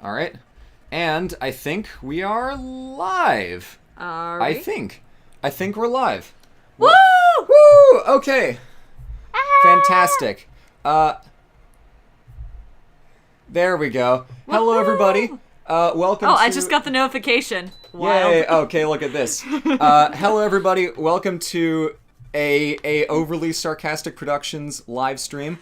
Alright. And I think we are live. Are I we? think we're live. Woo! Woo! Okay. Fantastic. There we go. Hello, everybody. Welcome to... I just got the notification. Wild. Yay. Okay, look at this. Hello, everybody. Welcome to a Overly Sarcastic Productions live stream.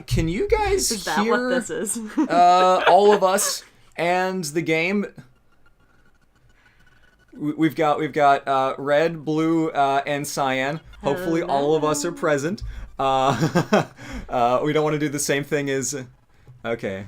Can you guys Is that hear what this is? all of us and the game? We've got red, blue, and cyan. Hopefully all of us are present. We don't want to do the same thing as... Okay.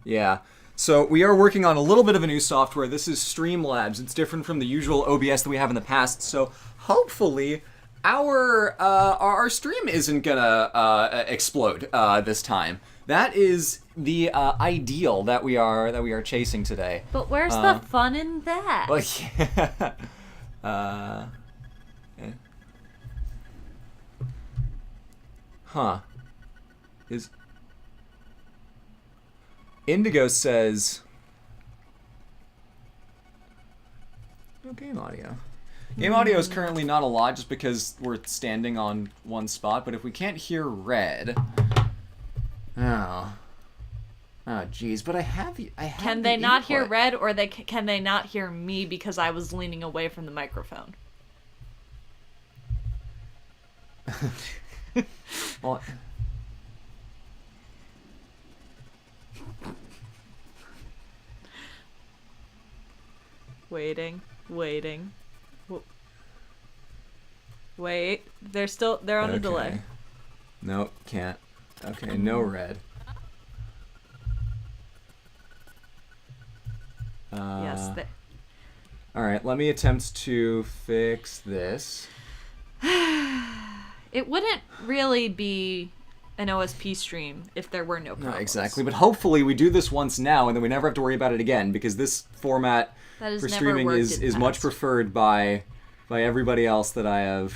Yeah. So we are working on a little bit of a new software. This is Streamlabs. It's different from the usual OBS that we have in the past. So hopefully our stream isn't gonna explode this time. That is the ideal that we are chasing today. But where's the fun in that? Well, yeah. Huh. Indigo says... No game audio. Game audio is currently not a lot just because we're standing on one spot, but if we can't hear red... Oh. Oh, jeez. But I have Can they not hear red, or can they not hear me because I was leaning away from the microphone? Well... Waiting. Wait. They're on a delay. No, can't. Okay, no red. Yes. Alright, let me attempt to fix this. It wouldn't really be an OSP stream if there were no problems. No, exactly. But hopefully we do this once now, and then we never have to worry about it again, because this format for streaming is much preferred by everybody else that I have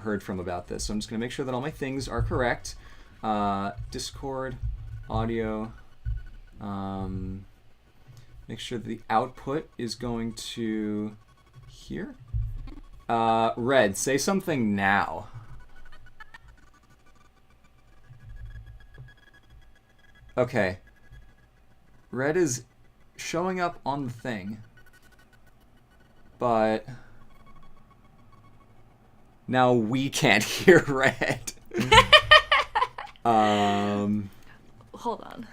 heard from about this. So I'm just going to make sure that all my things are correct. Discord, audio, make sure that the output is going to here. Red, say something now. Okay. Red is showing up on the thing. But now we can't hear red. Hold on.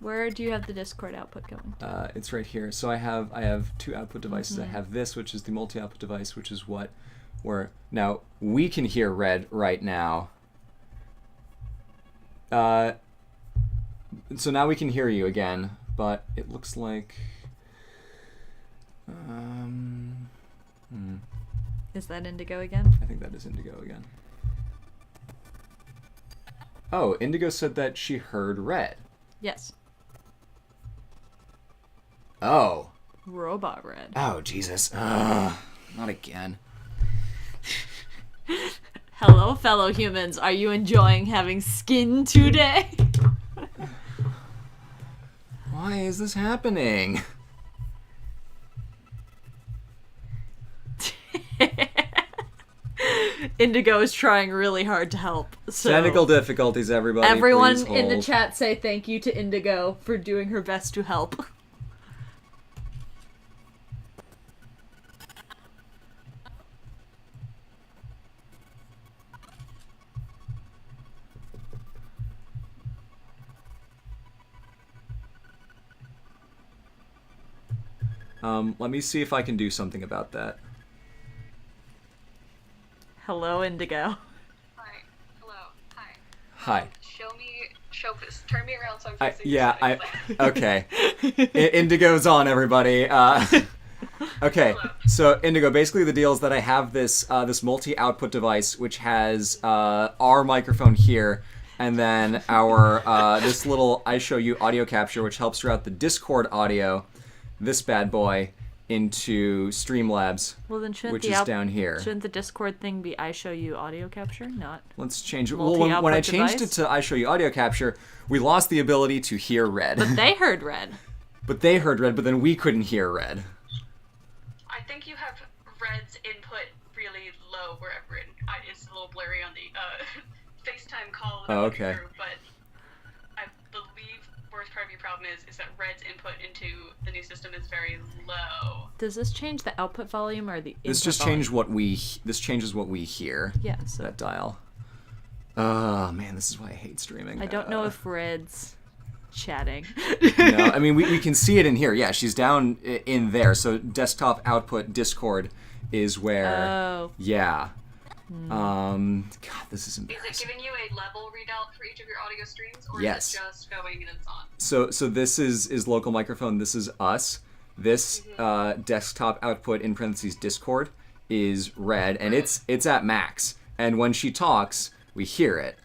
Where do you have the Discord output going? It's right here. So I have two output devices. I have this, which is the multi-output device, which is where now we can hear red right now. So now we can hear you again, but it looks like... Is that Indigo again? I think that is Indigo again. Oh, Indigo said that she heard red. Yes. Oh. Robot red. Oh, Jesus. Not again. Hello, fellow humans. Are you enjoying having skin today? Why is this happening? Indigo is trying really hard to help. So Technical difficulties, everybody. everyone Please in the hold. chat say thank you to Indigo for doing her best to help. Let me see if I can do something about that. Hello, Indigo. Hi. Hello. Hi. Hi. Turn me around so I'm facing Okay. Indigo's on, everybody. Okay, so Indigo, basically the deal is that I have this this multi-output device which has our microphone here, and then our this little I show you audio capture which helps throughout the Discord audio, this bad boy, into Streamlabs, Well, then which is down here. Shouldn't the Discord thing be I show you audio capture, not? Let's change it. Well, when I changed it to I show you audio capture, we lost the ability to hear Red. But they heard Red. But then we couldn't hear Red. I think you have Red's input really low wherever it's a little blurry on the FaceTime call. Oh, okay. Through, but I believe worst part of your problem is that Red's input into the new system is very low. Does this change the output volume or the input This just volume? this changes what we hear. Yeah, so That dial. Oh man, this is why I hate streaming. I don't know if Red's chatting. No, I mean we can see it in here. Yeah, she's down in there. So desktop output Discord is where. Oh. Yeah. God, this is embarrassing. Is it giving you a level readout for each of your audio streams, or Yes. is it just going and it's on? So this is local microphone. This is us. This desktop output in parentheses Discord is Red, and it's at max. And when she talks, we hear it,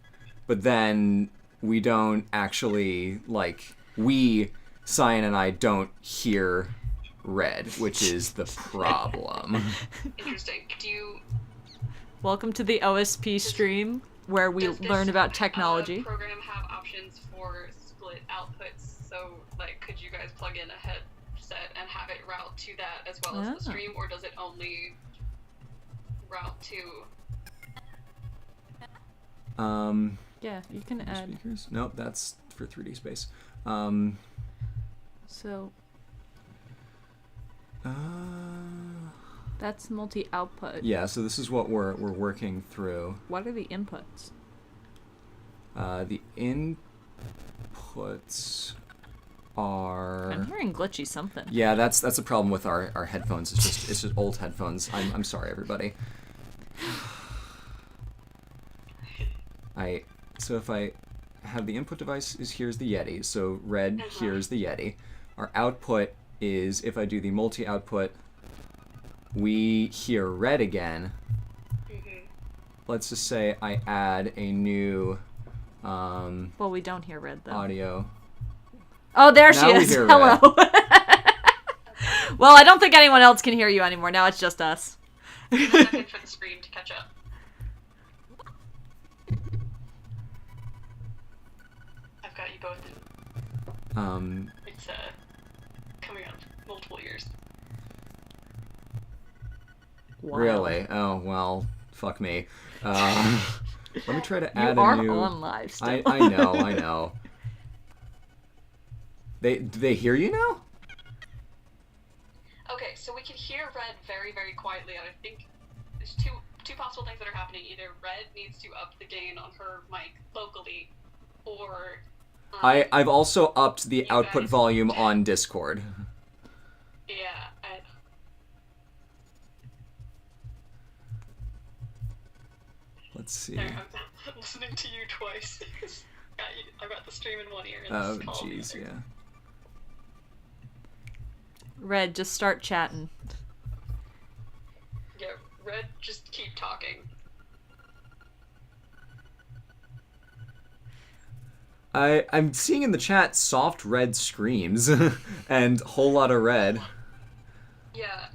but then we don't actually Cyan and I don't hear Red, which is the problem. Interesting. Do you? Welcome to the OSP stream, where we Does this, learn about technology. Program have options for split outputs? So, could you guys plug in a headset and have it route to that as well as the stream, or does it only route to? Yeah, you can add. Speakers? Nope, that's for 3D space. So that's multi-output. Yeah, so this is what we're working through. What are the inputs? The inputs are. I'm hearing glitchy something. Yeah, that's a problem with our headphones. It's just old headphones. I'm sorry, everybody. So if I have the input device here's the Yeti. So Red hears the Yeti. Our output is, if I do the multi-output, we hear Red again. Let's just say I add a new Well, we don't hear Red though. audio. Oh, there she Now we is. hear Hello. Well, I don't think anyone else can hear you anymore. Now it's just us. A second for the screen to catch up. I've got you both in. It's coming out of multiple ears. Wow. Really? Oh, well, fuck me. Let me try to add You are a new... on live still. I know. Do they hear you now? Okay, so we can hear Red very, very quietly, and I think there's two possible things that are happening. Either Red needs to up the gain on her mic locally, or I've also upped the output volume on Discord. yeah. Let's see. There, I'm listening to you twice. I got the stream in one ear and Oh, this call in the jeez, other. yeah. Red, just start chatting. Yeah, Red, just keep talking. I'm seeing in the chat soft red screams and whole lot of red. Yeah.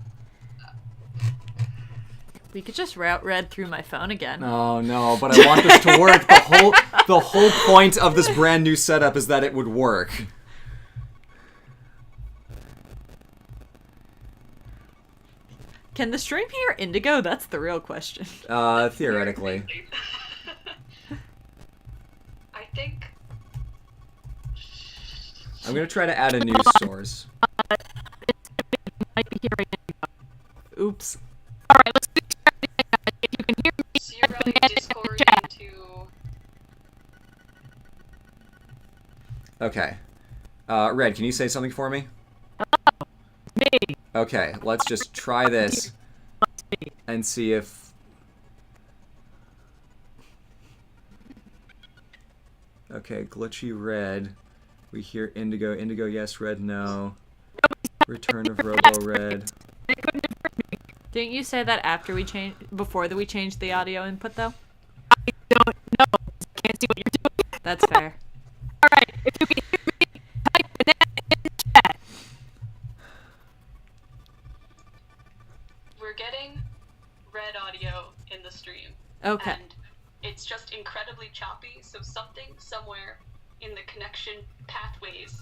We could just route Red through my phone again. Oh no, but I want this to work. The whole point of this brand new setup is that it would work. Can the stream hear Indigo? That's the real question. Theoretically. I think. I'm gonna try to add a news source. Might be hearing Indigo. Oops. Alright, let's do if you can hear me. So you're routing Discord into. Okay. Red, can you say something for me? Me. Okay, let's just try this and see if... Okay, glitchy red. We hear indigo. Indigo, yes. Red, no. Return of Robo Red. Didn't you say that after we changed, before that we changed the audio input though? I don't know. I can't see what you're doing. That's fair. Alright, if you can hear me, type that in the chat. red audio in the stream. Okay. And it's just incredibly choppy, so something somewhere in the connection pathways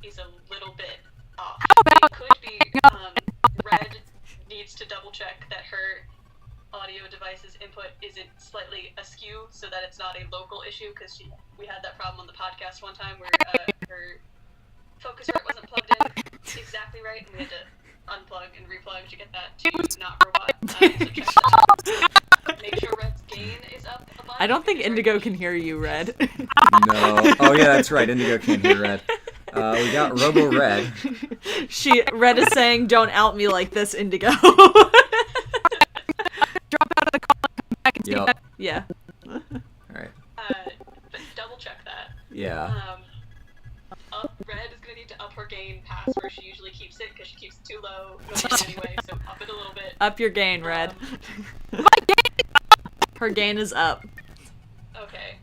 is a little bit off. It could be Red needs to double check that her audio device's input isn't slightly askew so that it's not a local issue, because we had that problem on the podcast one time where her Focusrite wasn't plugged in exactly right, and we had to unplug and replug to get that to not robot. So check that out. Make sure Red's gain is up a bunch. I don't think Indigo can hear you, Red. No. Oh yeah, that's right. Indigo can't hear Red. We got Robo Red. Red is saying, "Don't out me like this, Indigo." Drop out of the call and come back and see that. Yeah. All right. But double check that. Yeah. Red is gonna need to up her gain past where she usually keeps it, because she keeps it too low anyway. So up it a little bit. Up your gain, Red. Her gain is up. Okay.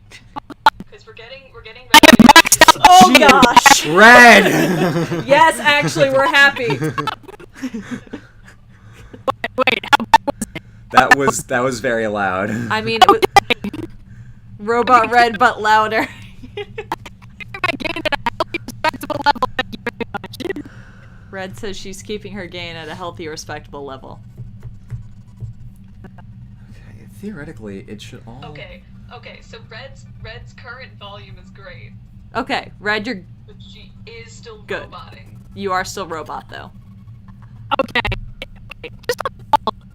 Because we're getting Red. Oh gosh. Red. Yes, actually, we're happy. Wait, That was very loud. I mean, it was Robot Red, but louder. my gain at a healthy, respectable level. Thank you very much. Red says she's keeping her gain at a healthy, respectable level. Okay, theoretically, it should all. Okay. So Red's current volume is great, Okay, Red, but she is still Good. roboting. you are still robot though. Okay. Just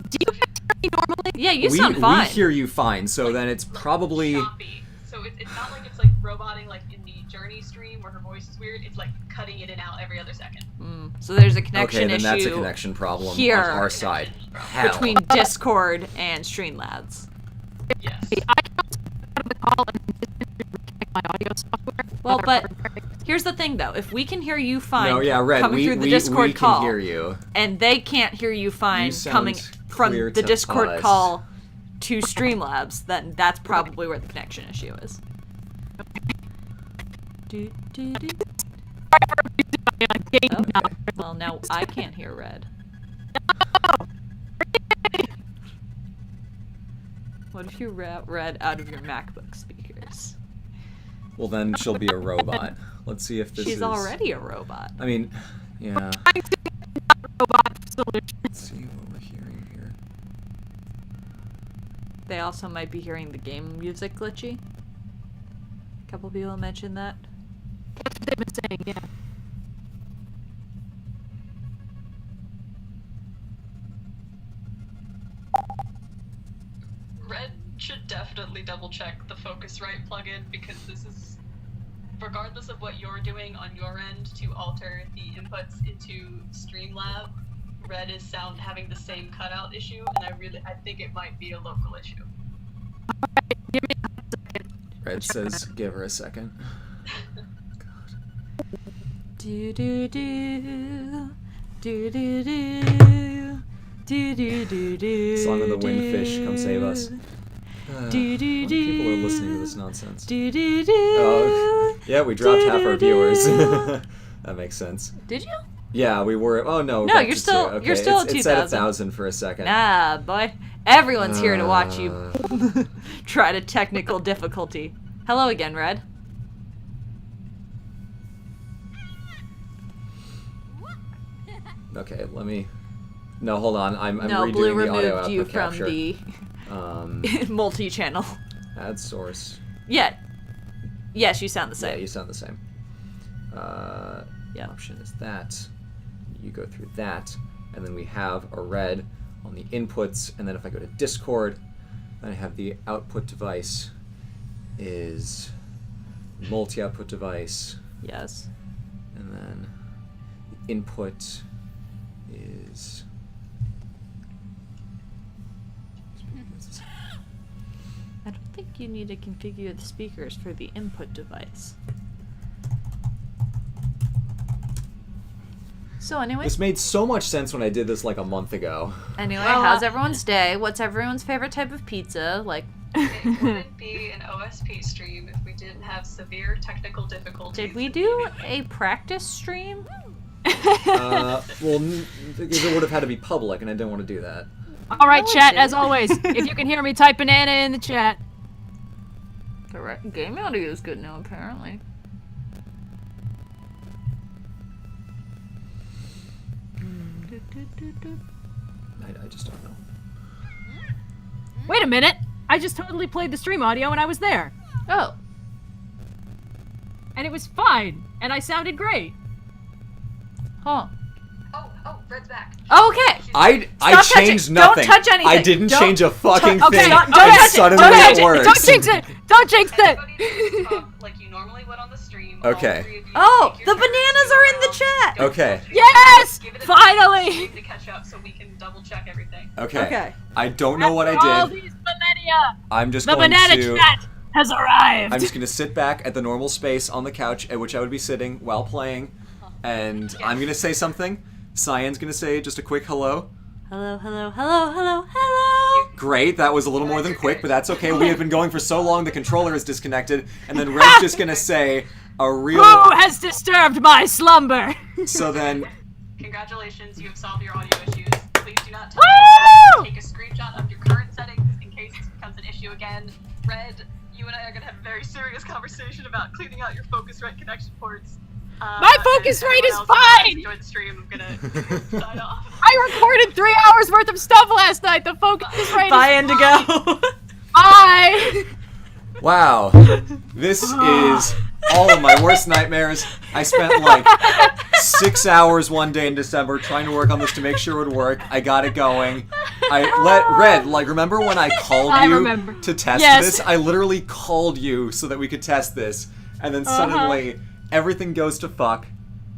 do you hear me normally? Yeah, you sound fine. We hear you fine, so then it's probably. Choppy. So it's not like it's like roboting like in the Journey stream where her voice is weird. It's like cutting it in out every other second. So there's a connection Okay, then that's a issue connection problem here on our side. Hell. between Discord and Streamlabs. Yes. I can also get out of the call and reconnect my audio software. Well, but here's the thing though: if we can hear you fine No, yeah, Red. coming We, through the we, Discord we call, can hear you. and they can't hear you fine You sound coming from clear the to Discord us. call to Streamlabs, then that's probably where the connection issue is. Do, do, do. Okay. Well, now I can't hear Red. What if you read out of your MacBook speakers? Well, then she'll be a robot. Let's see if this is. She's already a robot. I mean, yeah. Robot solution. Let's see what we're hearing here. They also might be hearing the game music glitchy. A couple people mentioned that. That's what they've been saying, yeah. Red should definitely double check the Focusrite plugin, because this is, regardless of what you're doing on your end to alter the inputs into Streamlab, Red is having the same cutout issue, and I think it might be a local issue. Alright, give me a second. Red says, give her a second. Do do do do do do do do do do. Song of the Windfish, come save us. Do do do. People are listening to this nonsense. Do do do. Oh, yeah, we dropped half our viewers. That makes sense. Did you? Yeah, we were. Oh no. No, back you're to still- two. Okay, you're still at It's at 2,000. 1,000 for a second. Nah, boy. Everyone's here to watch you try to technical difficulty. Hello again, Red. Okay, let me. No, hold on. I'm No, redoing Blue the audio removed you output from capture. the multi-channel. Add source. Yeah. Yes, you sound the Yeah, same. you sound the same. Yeah. Option is that. You go through that, and then we have a red on the inputs, and then if I go to Discord, then I have the output device is multi-output device, Yes. and then the input is. I don't think you need to configure the speakers for the input device. So anyway, This made so much sense when I did this like a month ago. well, how's everyone's day? What's everyone's favorite type of pizza? Like, It wouldn't be an OSP stream if we didn't have severe technical difficulties. did we do a practice stream? Well, it would have had to be public, and I didn't want to do that. All right, No, it chat. didn't. As always, if you can hear me, type banana in the chat. The game audio is good now, apparently. I just don't know. Wait a minute. I just totally played the stream audio when I was there, Oh. and it was fine, and I sounded great. Huh. Oh, Red's back. Okay. I Stop touching. changed nothing. Don't touch anything. I didn't Don't change a fucking okay, thing. don't and touch it. suddenly Don't touch it it. works. Don't jinx it. Don't jinx it. Everybody talk like you normally would on the stream. All Okay. three of you Oh, take your the turns, bananas go are in the around, chat. go Okay. through Yes! give it a Finally! second to catch up so we can double check everything. Okay. Okay. I don't know what After all I did. these millennia, I'm just the going banana to. chat has arrived. I'm just gonna sit back at the normal space on the couch at which I would be sitting while playing, and I'm gonna say something. Cyan's gonna say just a quick hello. Hello, hello, hello, hello, hello. Great, that was a little more than quick, but that's okay. We have been going for so long the controller is disconnected, and then Red's just gonna say a real. Who has disturbed my slumber? So then, Congratulations, you have solved your audio issues. Please do not touch Woo! it. Take a screenshot of your current settings in case this becomes an issue again. Red, you and I are going to have a very serious conversation about cleaning out your Focusrite connection ports. My Focusrite is fine! Enjoyed the stream. I'm going to sign off. I recorded 3 hours worth of stuff last night. The focus rate Bye, is Indigo. Bye. wow, this is all of my worst nightmares. I spent like 6 hours one day in December trying to work on this to make sure it would work. I got it going. I let Red, like, remember when I called I you remember. to test Yes. this? I literally called you so that we could test this, and then suddenly everything goes to fuck.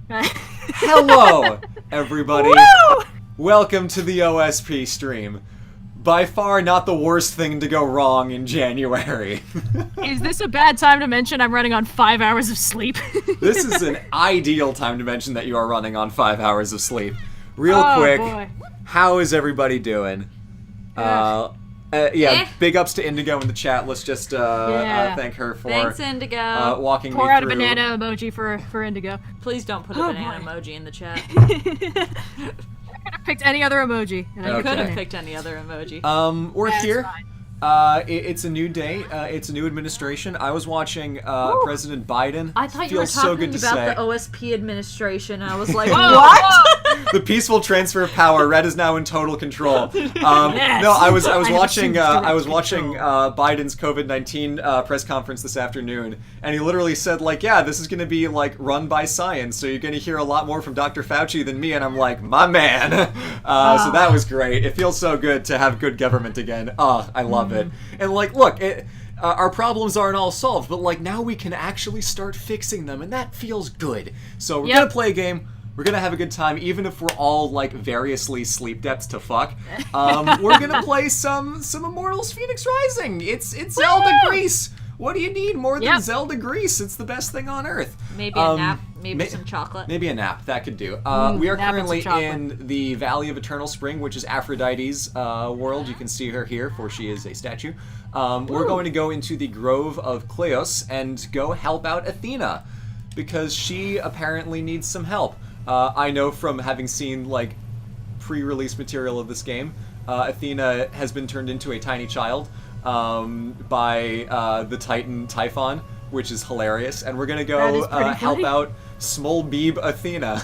Hello, everybody. Woo! Welcome to the OSP stream. By far not the worst thing to go wrong in January. Is this a bad time to mention I'm running on 5 hours of sleep? This is an ideal time to mention that you are running on 5 hours of sleep. Real Oh, quick, boy. how is everybody doing? Yeah, Eh. big ups to Indigo in the chat. Let's just Yeah. thank her for Thanks, Indigo. walking Pour me out a through. banana emoji for Indigo. Please don't put a Oh, banana boy. emoji in the chat. I could have picked any other emoji. And I Okay. Could have couldn't. picked any other emoji. We're That's here. fine. It's a new day. It's a new administration. I was watching President Biden. I thought you were Feels so talking good to about say. the OSP administration. I was like, Whoa, what? whoa. The peaceful transfer of power. Red is now in total control. Yes. No, I was I have watching assumed I was direct watching control. Biden's COVID-19 press conference this afternoon, and he literally said like, yeah, this is going to be like run by science, so you're going to hear a lot more from Dr. Fauci than me, and I'm like, my man. So that was great. It feels so good to have good government again. I love it. And like, look, our problems aren't all solved, but like now we can actually start fixing them, and that feels good. So we're Yep. gonna play a game. We're gonna have a good time, even if we're all like variously sleep depths to fuck. We're gonna play some Immortals Fenyx Rising. It's Zelda Grease. What do you need more than Yep. Zelda Grease? It's the best thing on earth. Maybe a nap, maybe ma- some chocolate. Maybe a nap, that could do. We are nap and some currently chocolate. in the Valley of Eternal Spring, which is Aphrodite's world. You can see her here, for she is a statue. We're going to go into the Grove of Cleos and go help out Athena, because she apparently needs some help. I know from having seen, like, pre-release material of this game, Athena has been turned into a tiny child by the Titan Typhon, which is hilarious, and we're gonna That go is pretty help funny. out Smol Beeb Athena.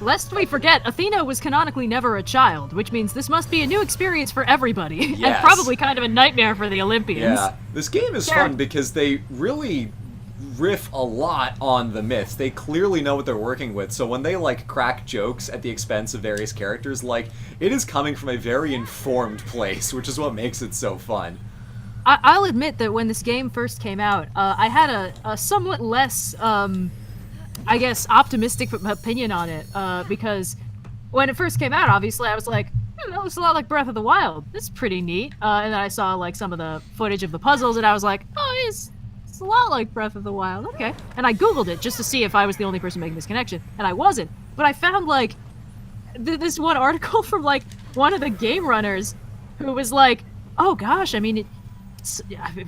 Lest we forget, Athena was canonically never a child, which means this must be a new experience for everybody, and Yes. probably kind of a nightmare for the Olympians. Yeah, this game is Sure. fun because they really riff a lot on the myths. They clearly know what they're working with, so when they like crack jokes at the expense of various characters, like, it is coming from a very informed place, which is what makes it so fun. I'll admit that when this game first came out, I had a somewhat less, I guess, optimistic opinion on it, because when it first came out, obviously, I was like, that looks a lot like Breath of the Wild. This is pretty neat. And then I saw, like, some of the footage of the puzzles, and I was like, oh, it's a lot like Breath of the Wild, okay. And I googled it just to see if I was the only person making this connection, and I wasn't. But I found, like, this one article from, like, one of the game runners who was like, oh gosh, I mean,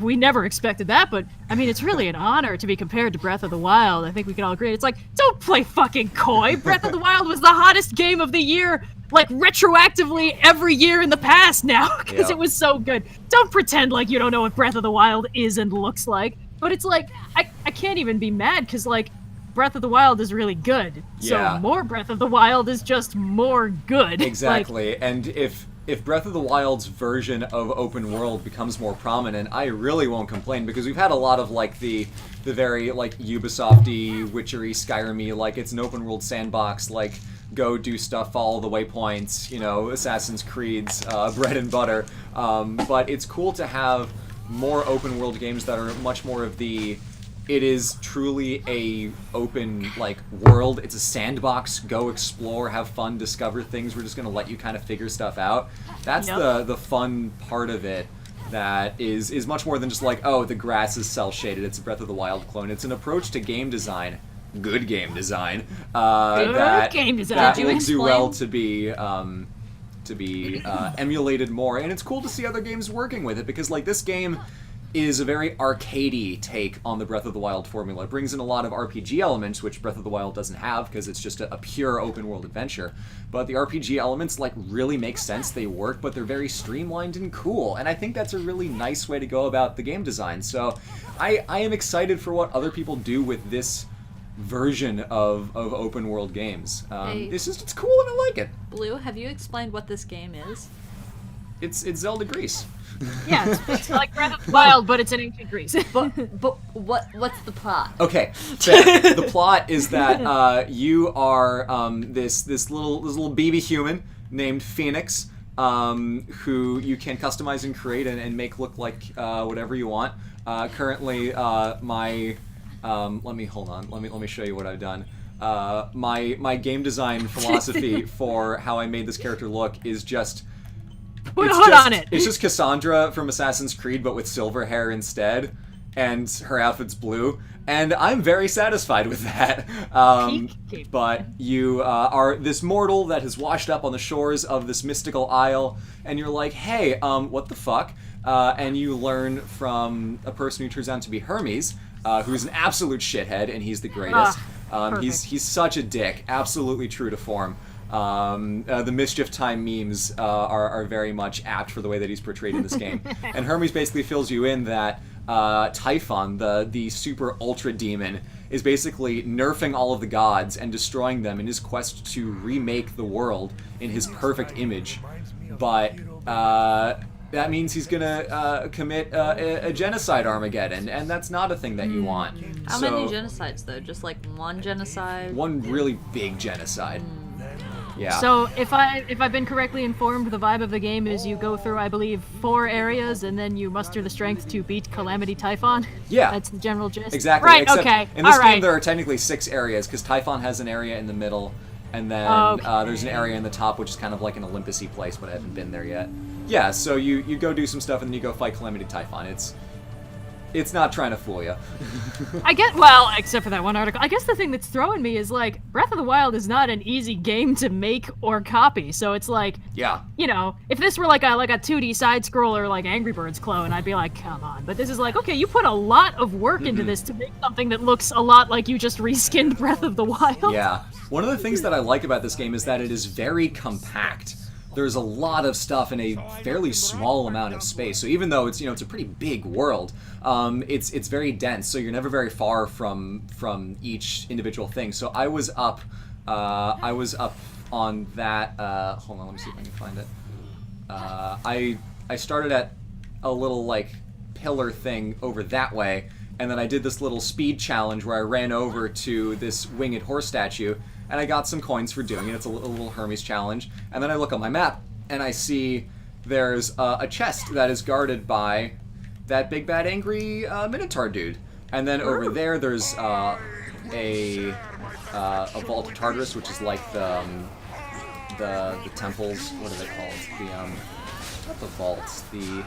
we never expected that, but I mean, it's really an honor to be compared to Breath of the Wild. I think we can all agree. It's like, don't play fucking coy. Breath of the Wild was the hottest game of the year like retroactively every year in the past now because Yep. it was so good. Don't pretend like you don't know what Breath of the Wild is and looks like. But it's like I can't even be mad because like Breath of the Wild is really good. Yeah. So more Breath of the Wild is just more good. Exactly, and if Breath of the Wild's version of open world becomes more prominent, I really won't complain because we've had a lot of like the very like Ubisoft-y, Witchery, Skyrim-y, like it's an open world sandbox, like go do stuff, follow the waypoints, you know, Assassin's Creed's bread and butter. But it's cool to have more open world games that are much more of the it is truly a open like world. It's a sandbox. Go explore, have fun, discover things. We're just gonna let you kind of figure stuff out. That's the fun part of it. That is much more than just like, oh, the grass is cel shaded. It's a Breath of the Wild clone. It's an approach to game design, good game design. That game design. that Did you will do well explain? to be emulated more. And it's cool to see other games working with it because like this game is a very arcadey take on the Breath of the Wild formula. It brings in a lot of RPG elements, which Breath of the Wild doesn't have because it's just a pure open world adventure. But the RPG elements like really make sense, they work, but they're very streamlined and cool. And I think that's a really nice way to go about the game design. So I am excited for what other people do with this version of open world games. It's cool and I like it. Blue, have you explained what this game is? It's Zelda Grease. Yeah, it's like Breath of the Wild, but it's in ancient Greece. But what's the plot? Okay, fair. The plot is that you are this little baby human named Fenyx, who you can customize and create and make look like whatever you want. Currently, let me show you what I've done. My game design philosophy for how I made this character look is just. Put a hood on it. It's just Cassandra from Assassin's Creed, but with silver hair instead, and her outfit's blue, and I'm very satisfied with that. But you are this mortal that has washed up on the shores of this mystical isle, and you're like, hey, what the fuck? And you learn from a person who turns out to be Hermes, who's an absolute shithead, and he's the greatest. He's such a dick, absolutely true to form. The Mischief Time memes are very much apt for the way that he's portrayed in this game. And Hermes basically fills you in that Typhon, the super ultra demon, is basically nerfing all of the gods and destroying them in his quest to remake the world in his perfect image. But that means he's gonna commit a genocide Armageddon, and that's not a thing that you want. How many genocides though? Just like one genocide? One really big genocide. Yeah. So if I've been correctly informed, the vibe of the game is you go through, I believe, 4 areas, and then you muster the strength to beat Calamity Typhon. Yeah. That's the general gist. Exactly. Right. Except Okay. In this All game, right. there are technically 6 areas because Typhon has an area in the middle, and then there's an area in the top, which is kind of like an Olympus-y place, but I haven't been there yet. Yeah. So you go do some stuff, and then you go fight Calamity Typhon. It's not trying to fool you. Well, except for that one article. I guess the thing that's throwing me is like Breath of the Wild is not an easy game to make or copy. So it's like, Yeah. you know, if this were like a 2D side scroller like Angry Birds clone, I'd be like, come on. But this is like, okay, you put a lot of work into this to make something that looks a lot like you just reskinned Breath of the Wild. Yeah. One of the things that I like about this game is that it is very compact. There's a lot of stuff in a fairly small amount of space. So even though it's it's a pretty big world, it's very dense. So you're never very far from each individual thing. So I was up on that. Hold on, let me see if I can find it. I started at a little like pillar thing over that way, and then I did this little speed challenge where I ran over to this winged horse statue. And I got some coins for doing it. It's a little Hermes challenge. And then I look on my map, and I see there's a chest that is guarded by that big bad angry Minotaur dude. And then over there's a Vault of Tartarus, which is like the temples. What are they called? Not the vaults. The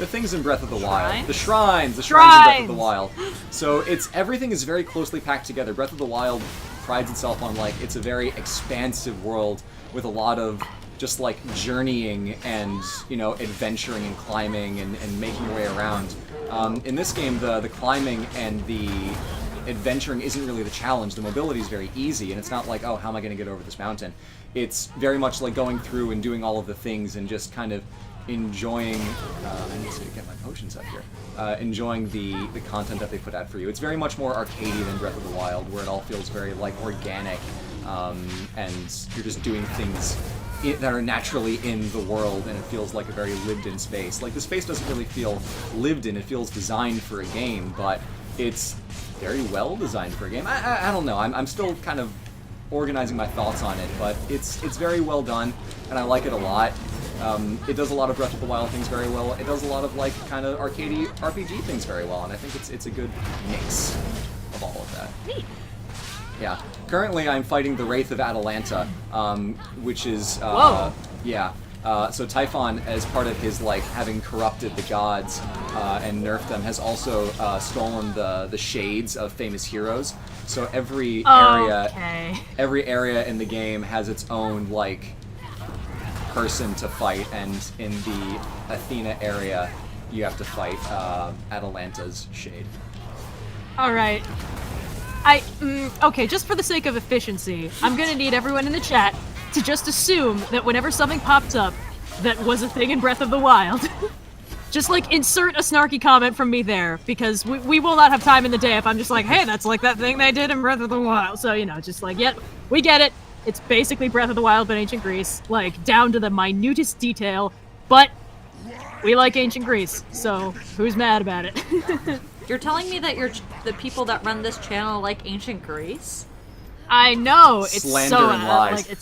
things in Breath of the Wild. The shrines in Breath of the Wild. So everything is very closely packed together. Breath of the Wild prides itself on like it's a very expansive world with a lot of just like journeying and adventuring and climbing and making your way around. In this game, the climbing and the adventuring isn't really the challenge. The mobility is very easy, and it's not like, oh, how am I going to get over this mountain? It's very much like going through and doing all of the things and just kind of enjoying, I need to get my potions up here, enjoying the content that they put out for you. It's very much more arcadey than Breath of the Wild, where it all feels very, like, organic, and you're just doing things that are naturally in the world, and it feels like a very lived-in space. Like, the space doesn't really feel lived in, it feels designed for a game, but it's very well designed for a game. I don't know, I'm still kind of organizing my thoughts on it, but it's very well done, and I like it a lot. It does a lot of Breath of the Wild things very well. It does a lot of, like, kind of arcadey RPG things very well, and I think it's a good mix of all of that. Neat. Yeah. Currently, I'm fighting the Wraith of Atalanta, which is, Whoa. yeah. So Typhon, as part of his, like, having corrupted the gods and nerfed them, has also stolen the shades of famous heroes. So every area in the game has its own, like, person to fight, and in the Athena area, you have to fight Atalanta's shade. Alright. Okay, just for the sake of efficiency, I'm gonna need everyone in the chat to just assume that whenever something pops up that was a thing in Breath of the Wild, just, like, insert a snarky comment from me there, because we will not have time in the day if I'm just like, hey, that's like that thing they did in Breath of the Wild. So, you know, just like, yep, we get it. It's basically Breath of the Wild but ancient Greece, like, down to the minutest detail, but we like ancient Greece, so who's mad about it? You're telling me that the people that run this channel like ancient Greece? I know, it's Slander so, and lies. like,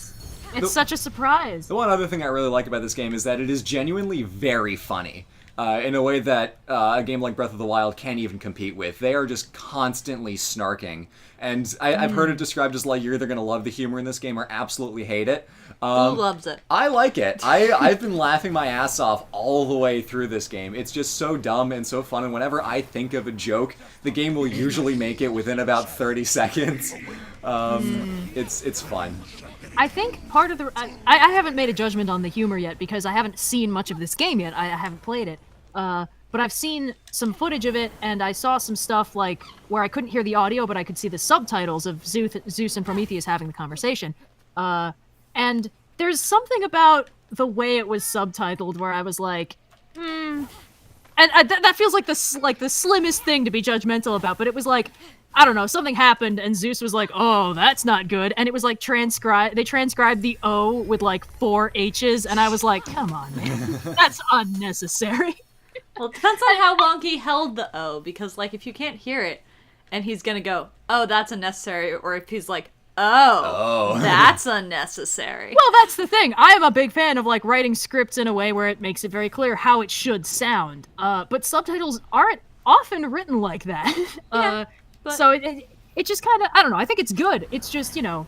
it's such a surprise. The one other thing I really like about this game is that it is genuinely very funny. In a way that a game like Breath of the Wild can't even compete with. They are just constantly snarking. And I've heard it described as like, you're either going to love the humor in this game or absolutely hate it. Who loves it? I like it. I've been laughing my ass off all the way through this game. It's just so dumb and so fun, and whenever I think of a joke, the game will usually make it within about 30 seconds. It's fun. I think part of the... I haven't made a judgment on the humor yet because I haven't seen much of this game yet. I haven't played it. But I've seen some footage of it, and I saw some stuff, like, where I couldn't hear the audio, but I could see the subtitles of Zeus and Prometheus having the conversation. And there's something about the way it was subtitled where I was like, And that feels like the slimmest thing to be judgmental about, but it was like, I don't know, something happened, and Zeus was like, oh, that's not good, and it was like they transcribed the O with like 4 H's, and I was like, come on, man, that's unnecessary. Well, it depends on how long he held the O, because, like, if you can't hear it, and he's gonna go, oh, that's unnecessary, or if he's like, oh, that's unnecessary. Well, that's the thing. I am a big fan of, like, writing scripts in a way where it makes it very clear how it should sound. But subtitles aren't often written like that. So it just kind of, I don't know, I think it's good. It's just, you know,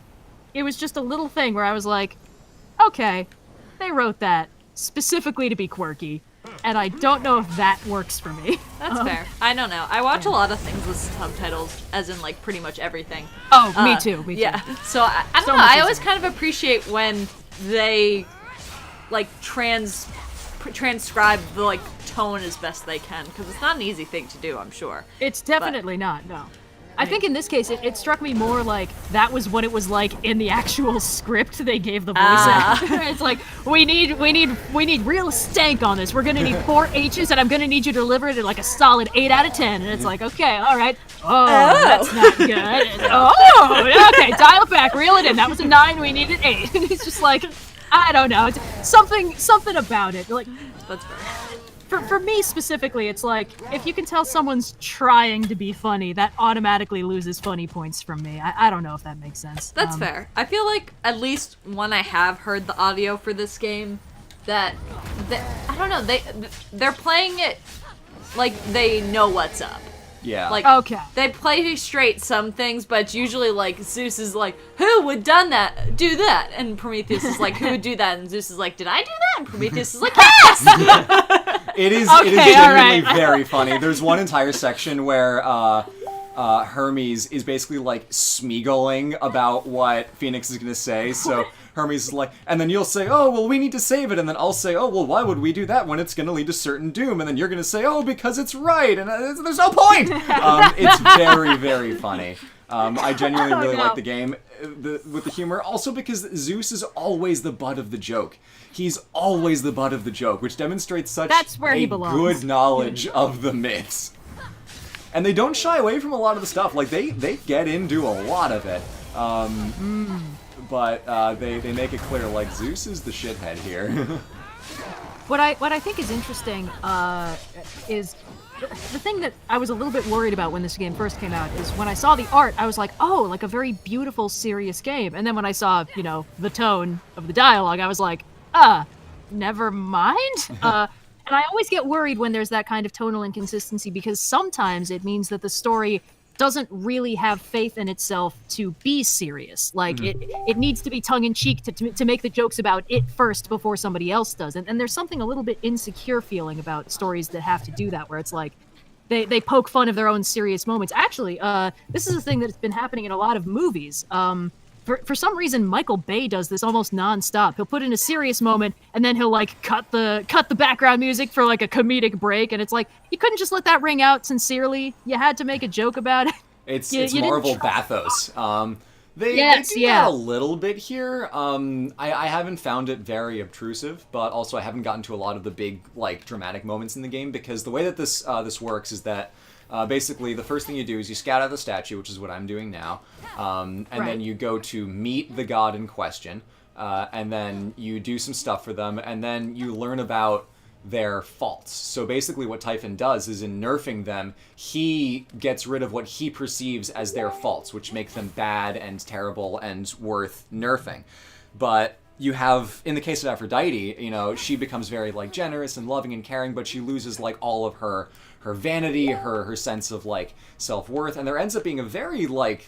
it was just a little thing where I was like, okay, they wrote that specifically to be quirky. And I don't know if that works for me. That's fair. I don't know. I watch a lot of things with subtitles, as in, like, pretty much everything. Oh, me too. Yeah. So, I don't know. I always kind of appreciate when they, like, transcribe the, like, tone as best they can, because it's not an easy thing to do, I'm sure. It's definitely not, no. I think in this case, it struck me more like that was what it was like in the actual script they gave the voice actor. It's like, we need real stank on this. We're gonna need 4 H's, and I'm gonna need you to deliver it at like a solid 8 out of 10. And it's like, okay, all right. Oh, that's not good. Oh, okay, dial it back, reel it in. That was a 9. We needed 8. And it's just like, I don't know. It's something about it. Like, That's fair. For me specifically, it's like, if you can tell someone's trying to be funny, that automatically loses funny points from me. I don't know if that makes sense. That's fair. I feel like, at least when I have heard the audio for this game, that I don't know, they're playing it like they know what's up. Yeah. Like, Okay. they play straight some things, but it's usually like, Zeus is like, who would do that? And Prometheus is like, who would do that? And Zeus is like, did I do that? And Prometheus is like, yes! It is Okay, genuinely alright. very funny. There's one entire section where Hermes is basically like smeagolling about what Fenyx is gonna say. So Hermes is like, and then you'll say, oh, well, we need to save it, and then I'll say, oh, well, why would we do that when it's going to lead to certain doom? And then you're going to say, oh, because it's right, and there's no point! It's very, very funny. I genuinely really like the game with the humor, also because Zeus is always the butt of the joke. He's always the butt of the joke, which demonstrates such a good knowledge of the myths. And they don't shy away from a lot of the stuff. Like, they get into a lot of it. But they make it clear, like, Zeus is the shithead here. What I think is interesting is the thing that I was a little bit worried about when this game first came out is when I saw the art, I was like, oh, like a very beautiful, serious game. And then when I saw, you know, the tone of the dialogue, I was like, never mind. And I always get worried when there's that kind of tonal inconsistency because sometimes it means that the story doesn't really have faith in itself to be serious. Like, it needs to be tongue-in-cheek to make the jokes about it first before somebody else does. And there's something a little bit insecure feeling about stories that have to do that, where it's like, they poke fun of their own serious moments. Actually, this is a thing that's been happening in a lot of movies. For some reason, Michael Bay does this almost nonstop. He'll put in a serious moment, and then he'll like cut the background music for like a comedic break, and it's like you couldn't just let that ring out sincerely. You had to make a joke about it. It's Marvel bathos. They do that a little bit here. I haven't found it very obtrusive, but also I haven't gotten to a lot of the big like dramatic moments in the game because the way that this works is that. Basically, the first thing you do is you scout out the statue, which is what I'm doing now, and then you go to meet the god in question, and then you do some stuff for them, and then you learn about their faults. So basically what Typhon does is in nerfing them, he gets rid of what he perceives as their faults, which make them bad and terrible and worth nerfing. But you have, in the case of Aphrodite, you know, she becomes very, like, generous and loving and caring, but she loses, like, all of her vanity, her sense of, like, self-worth, and there ends up being a very, like,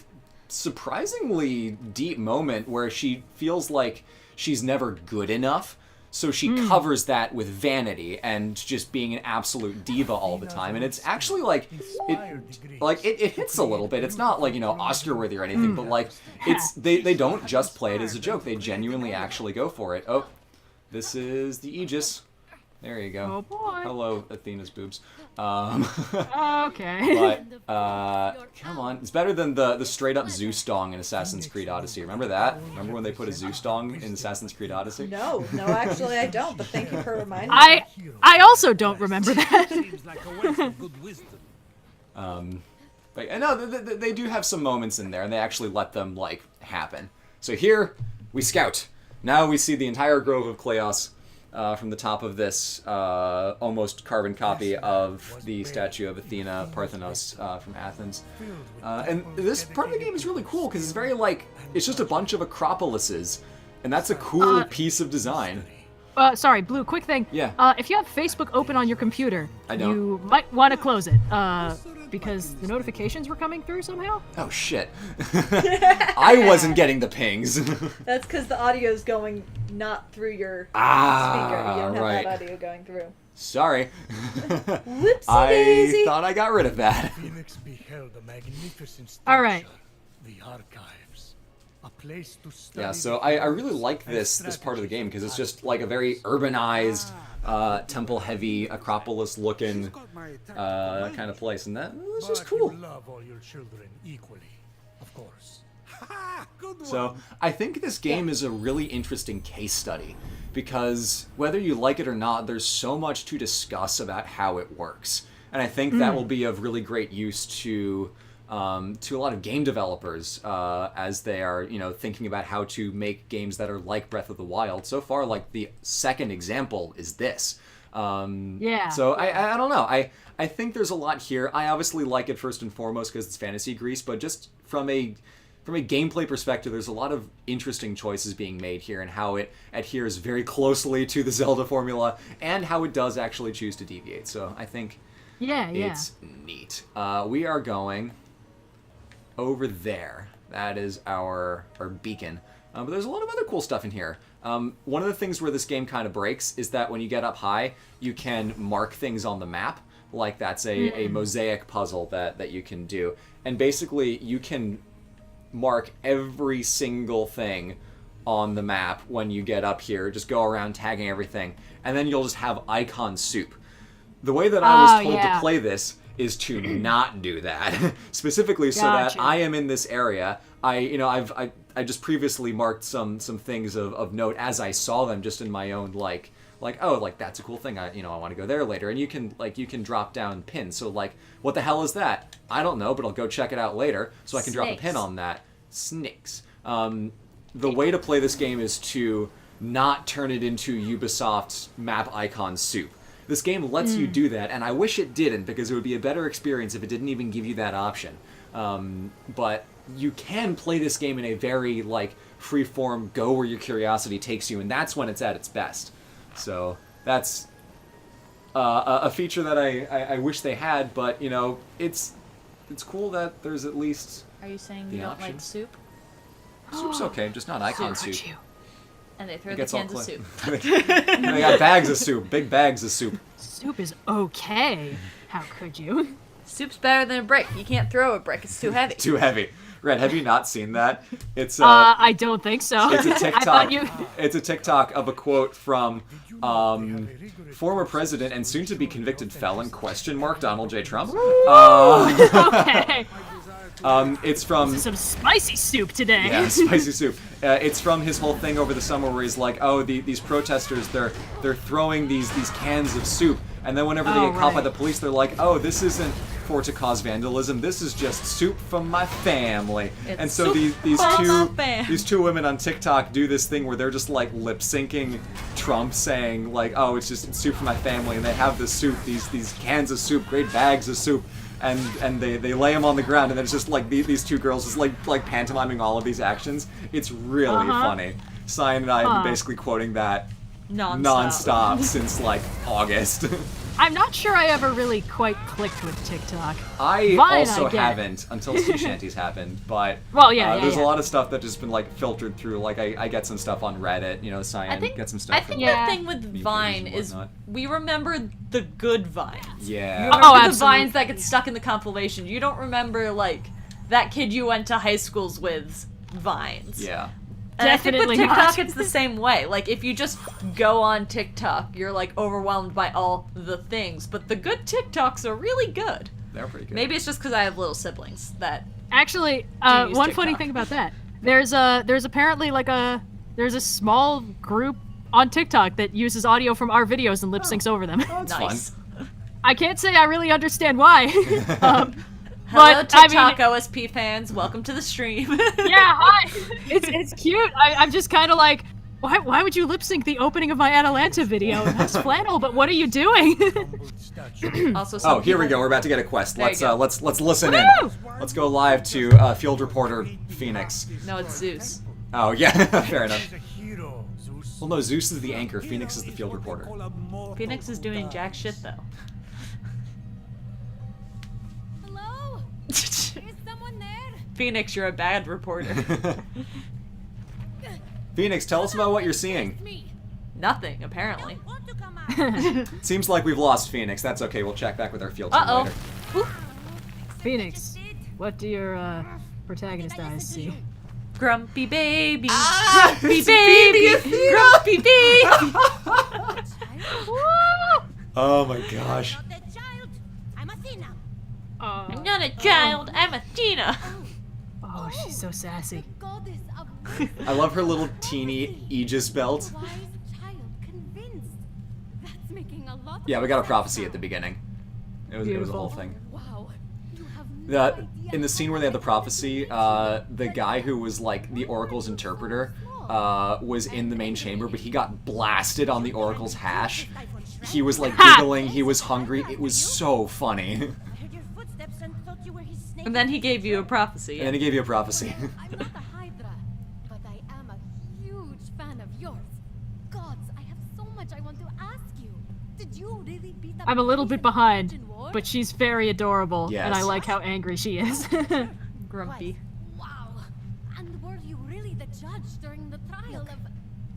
surprisingly deep moment where she feels like she's never good enough, so she covers that with vanity and just being an absolute diva all the time, and it's actually, like, it hits a little bit. It's not, like, you know, Oscar-worthy or anything, but, like, it's, they don't just play it as a joke. They genuinely actually go for it. Oh, this is the Aegis. There you go. Oh boy. Hello, Athena's boobs. Okay. But, come on. It's better than the straight-up Zeus dong in Assassin's Creed Odyssey. Remember that? Remember when they put a Zeus dong in Assassin's Creed Odyssey? No, actually I don't, but thank you for reminding me. I also don't remember that. But no, they do have some moments in there, and they actually let them, like, happen. So here, we scout. Now we see the entire Grove of Kleos from the top of this almost carbon copy of the statue of Athena, Parthenos, from Athens. And this part of the game is really cool, because it's very, like, it's just a bunch of acropolises, and that's a cool piece of design. Sorry, Blue, quick thing. Yeah. If you have Facebook open on your computer, I don't. you might want to close it, because the notifications were coming through somehow. Oh, shit. I wasn't getting the pings. That's because the audio's going not through your speaker. You don't have that audio going through. Sorry. Whoopsie I daisy. thought I got rid of that. Fenyx beheld a magnificent structure, All right. the archives, a place to study. Yeah, so I really like this part of the game because it's just like a very urbanized, temple-heavy, Acropolis-looking kind of place, and that's just cool. You love all your children equally, of course. So I think this game is a really interesting case study because whether you like it or not, there's so much to discuss about how it works, and I think that will be of really great use to a lot of game developers as they are, you know, thinking about how to make games that are like Breath of the Wild. So far, like, the second example is this. So I don't know. I think there's a lot here. I obviously like it first and foremost because it's fantasy Greece, but just from a gameplay perspective, there's a lot of interesting choices being made here and how it adheres very closely to the Zelda formula and how it does actually choose to deviate. So I think it's neat. We are going over there. That is our beacon. But there's a lot of other cool stuff in here. One of the things where this game kind of breaks is that when you get up high, you can mark things on the map. Like that's a mosaic puzzle that you can do. And basically, you can mark every single thing on the map when you get up here. Just go around tagging everything, and then you'll just have icon soup. The way that I was told to play this is to not do that. Specifically so that I am in this area. I just previously marked some things of note as I saw them, just in my own like that's a cool thing. I want to go there later, and you can drop down pins. So like, what the hell is that? I don't know, but I'll go check it out later, so I can drop a pin on that. Snakes. The way to play this game is to not turn it into Ubisoft's map icon soup. This game lets you do that, and I wish it didn't, because it would be a better experience if it didn't even give you that option. But you can play this game in a very like free-form, go where your curiosity takes you, and that's when it's at its best. So that's a feature that I wish they had, but it's cool that there's at least. Are you saying you don't like soup? Soup's okay, just not icon soup. And they throw the cans of soup. They got bags of soup, big bags of soup. Soup is okay. How could you? Soup's better than a brick. You can't throw a brick; it's too heavy. Too heavy. Red, have you not seen that? It's I don't think so. It's a TikTok. I thought you... It's a TikTok of a quote from former president and soon-to-be convicted felon ? Donald J. Trump. Okay. It's from Some spicy soup today. Yeah, spicy soup. It's from his whole thing over the summer where he's like, these protesters, they're throwing these cans of soup, and then whenever they get caught by the police, they're like, this isn't to cause vandalism. This is just soup from my family. And so these two women on TikTok do this thing where they're just like lip syncing Trump saying like, it's just soup from my family, and they have this soup, these cans of soup, great bags of soup. And they lay them on the ground, and then it's just like these two girls just like pantomiming all of these actions. It's really funny. Cyan and I have been basically quoting that non-stop since like August. I'm not sure I ever really quite clicked with TikTok. I also haven't until sea shanties happened, but there's a lot of stuff that just been like filtered through. Like I get some stuff on Reddit, Cyan gets some stuff. I think the thing with Vine is we remember the good vines. Yeah. You remember the vines that get stuck in the compilation. You don't remember like that kid you went to high schools with vines. Yeah. And Definitely I think with TikTok, not. it's the same way. Like, if you just go on TikTok, you're, like, overwhelmed by all the things. But the good TikToks are really good. They're pretty good. Maybe it's just because I have little siblings that Actually, one TikTok. funny thing about that. There's apparently, like, there's a small group on TikTok that uses audio from our videos and lip syncs over them. That's nice. fun. I can't say I really understand why. Hello, but, TikTok OSP fans. Welcome to the stream. Yeah, hi. It's cute. I'm just kind of like, why would you lip sync the opening of my Atalanta video? That's flannel, but what are you doing? Also, here we go. We're about to get a quest. There you Let's go. listen in. Woo! Let's go live to field reporter Fenyx. No, it's Zeus. Oh yeah, fair enough. He's a hero, Zeus. Well, no, Zeus is the anchor. Fenyx is the field reporter. Phoenix is doing jack shit though. Hello? Is someone there? Phoenix, you're a bad reporter. Fenyx, tell us about what you're seing. Me. Nothing, apparently. Want to come out? Seems like we've lost Fenyx. That's okay. We'll check back with our field team Uh-oh. later. Phoenix, what do your protagonist eyes see? Grumpy baby. Ah, Grumpy it's baby. Athena! Grumpy baby. Oh my gosh. Not a child. I'm Athena. I'm not a child. I'm Athena. Oh, she's so sassy. Goddess of I love her little teeny Aegis belt. wise child convinced. That's making a lot of Yeah, we got a sense prophecy now. at the beginning. It was a whole thing. Wow. You have no That idea in the scene where they had the prophecy, the guy who was like the Oracle's interpreter was in the main chamber, but he got blasted on the Oracle's hash. He was like giggling, he was hungry. It was so funny. I heard your footsteps and thought you were his snake. And then he gave you a prophecy. And then he gave you a prophecy. I'm not a Hydra, but I am a huge fan of yours. Gods, I have so much I want to ask you. Did you really beat up I'm a little bit Athena in the behind, Trojan War? but she's very adorable, and I Yes. like how angry she is. Grumpy. Wow. And were you really the judge during the trial of...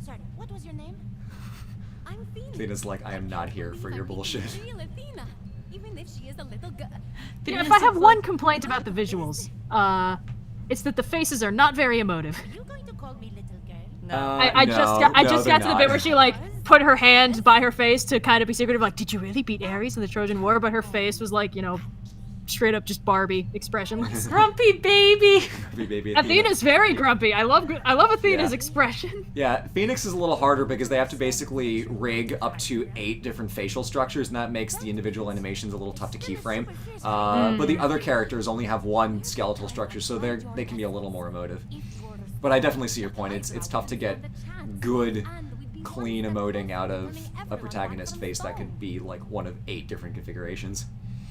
Sorry, what was your name? I'm Phoenix. Athena's like, I am not here for your bullshit. Real Athena, even if she is a little girl. Yeah, if I have one complaint about the visuals, it's that the faces are not very emotive. Are you going to call me little girl? No. I no, just they're got to the not. bit where she like put her hand by her face to kind of be secretive, like, did you really beat Ares in the Trojan War? But her face was like, straight up just Barbie expressionless. Grumpy baby. Baby Athena's very grumpy. I love Athena's Yeah. expression. Yeah, Fenyx is a little harder because they have to basically rig up to 8 different facial structures, and that makes the individual animations a little tough to keyframe. But the other characters only have one skeletal structure, so they can be a little more emotive. But I definitely see your point. It's tough to get good, clean emoting out of a protagonist face that could be like one of 8 different configurations.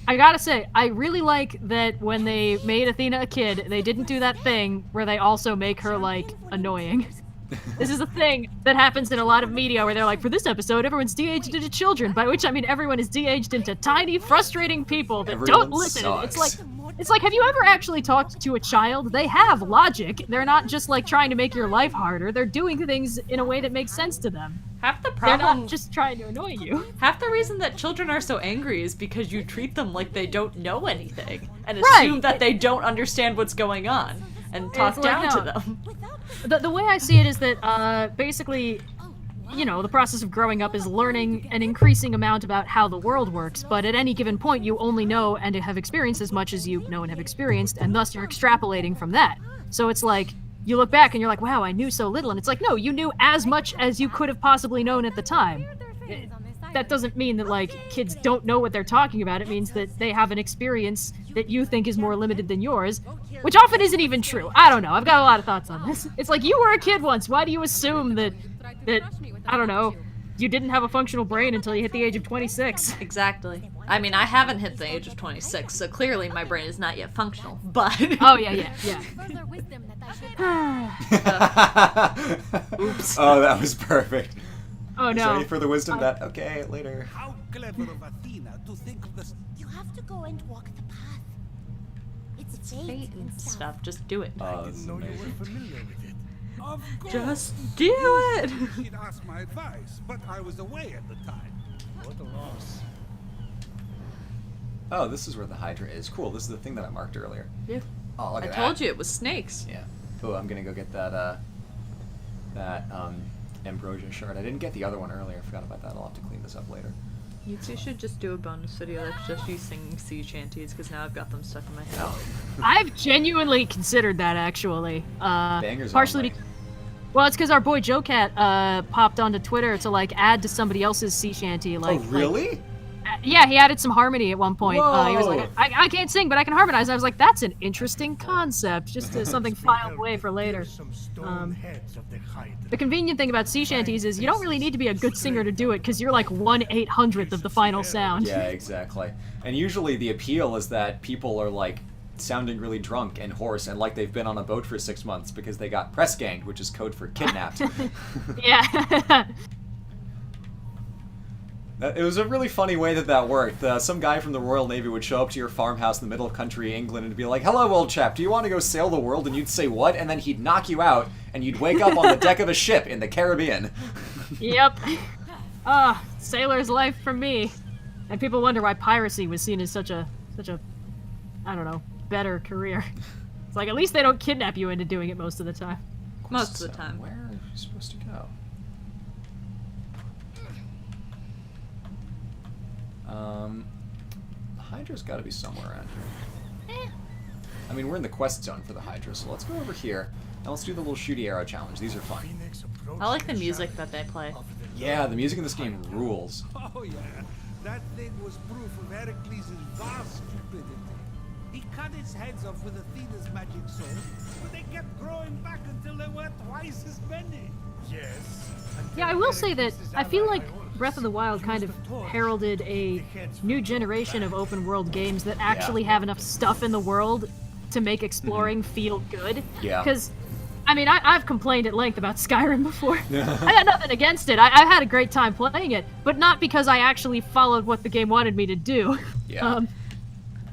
I gotta say, I really like that when they made Athena a kid, they didn't do that thing where they also make her, like, annoying. This is a thing that happens in a lot of media where they're like, for this episode, everyone's de-aged into children, by which I mean everyone is de-aged into tiny, frustrating people that Everyone don't listen. sucks. It's like, have you ever actually talked to a child? They have logic. They're not just, like, trying to make your life harder. They're doing things in a way that makes sense to them. Half the They're problem, not just trying to annoy you. half the reason that children are so angry is because you treat them like they don't know anything and Right. assume that they don't understand what's going on and talk It's like, down to no. them. The way I see it is that, basically, the process of growing up is learning an increasing amount about how the world works, but at any given point you only know and have experienced as much as you know and have experienced, and thus you're extrapolating from that. So it's like, you look back and you're like, wow, I knew so little, and it's like, no, you knew as much as you could have possibly known at the time. That doesn't mean that, like, kids don't know what they're talking about. It means that they have an experience that you think is more limited than yours, which often isn't even true. I don't know. I've got a lot of thoughts on this. It's like, you were a kid once. Why do you assume that I don't know, you didn't have a functional brain until you hit the age of 26? Exactly. I mean, I haven't hit the age of 26, so clearly my brain is not yet functional, but... Oh, yeah. Further wisdom that I should Oops. Oh, that was perfect. Oh, Is there no. any further wisdom that? Okay, later. How clever of Athena to think of this. You have to go and walk the path. It's fate And and stuff, just do it. Oh, I this is didn't know you amazing. were familiar with it. Of course. Just do it! She'd asked my advice, but I was away at the time. What a loss. Oh, this is where the Hydra is. Cool, this is the thing that I marked earlier. Yeah. Oh, look I at told that. you it was snakes. Yeah. Oh, I'm gonna go get that, Ambrosia shard. I didn't get the other one earlier. I forgot about that. I'll have to clean this up later. You two should just do a bonus video that's just you singing sea shanties, because now I've got them stuck in my head. Oh. I've genuinely considered that, actually. Bangers Partially on, like- well, it's because our boy Joe Cat popped onto Twitter to, like, add to somebody else's sea shanty. Like, Oh, really? yeah, he added some harmony at one point. He was Whoa. like, I can't sing, but I can harmonize. And I was like, that's an interesting concept. Just something filed away for later. Some stone heads of the Hydra. The convenient thing about sea shanties is you don't really need to be a good singer to do it, because you're like 1/800th of the final sound. Yeah, exactly. And usually the appeal is that people are, like, sounding really drunk and hoarse and like they've been on a boat for 6 months because they got press ganged, which is code for kidnapped. Yeah. It was a really funny way that worked. Some guy from the Royal Navy would show up to your farmhouse in the middle of country England and be like, "Hello, old chap, do you want to go sail the world?" And you'd say, "What?" And then he'd knock you out, and you'd wake up on the deck of a ship in the Caribbean. Yep. Sailor's life for me. And people wonder why piracy was seen as such a, I don't know, better career. It's like, at least they don't kidnap you into doing it most of the time. Most of the So, time. where are you supposed to go? The Hydra's got to be somewhere around here. I mean, we're in the quest zone for the Hydra, so let's go over here and let's do the little shooty arrow challenge. These are fun. Fenyx approached I like the the music shadow that they play. of the Yeah, the music in this game rules. Oh yeah, that thing was proof of Heracles' vast stupidity. He cut its heads off with Athena's magic sword, but they kept growing back until there were twice as many. Yes. Yeah, I will say that I feel like Breath of the Wild kind of heralded a new generation of open world games that actually have enough stuff in the world to make exploring feel good. Yeah. Because, I mean, I've complained at length about Skyrim before. I got nothing against it. I've had a great time playing it, but not because I actually followed what the game wanted me to do. Yeah.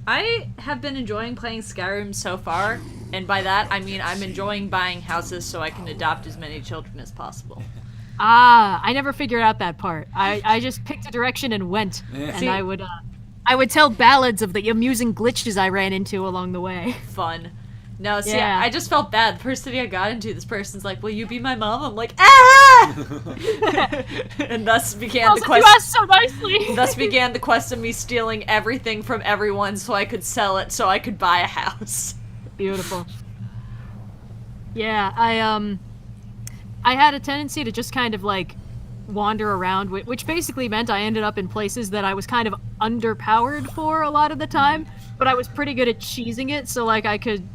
I have been enjoying playing Skyrim so far, and by that I mean I'm enjoying buying houses so I can adopt as many children as possible. I never figured out that part. I just picked a direction and went, and See- I would tell ballads of the amusing glitches I ran into along the way. Fun. No, see, Yeah. I just felt bad. The first city I got into, this person's like, "Will you be my mom?" I'm like, "Ah!" And thus began the You quest. asked so nicely. Thus began the quest of me stealing everything from everyone so I could sell it so I could buy a house. Beautiful. Yeah, I had a tendency to just kind of like wander around, which basically meant I ended up in places that I was kind of underpowered for a lot of the time, but I was pretty good at cheesing it, so like I could,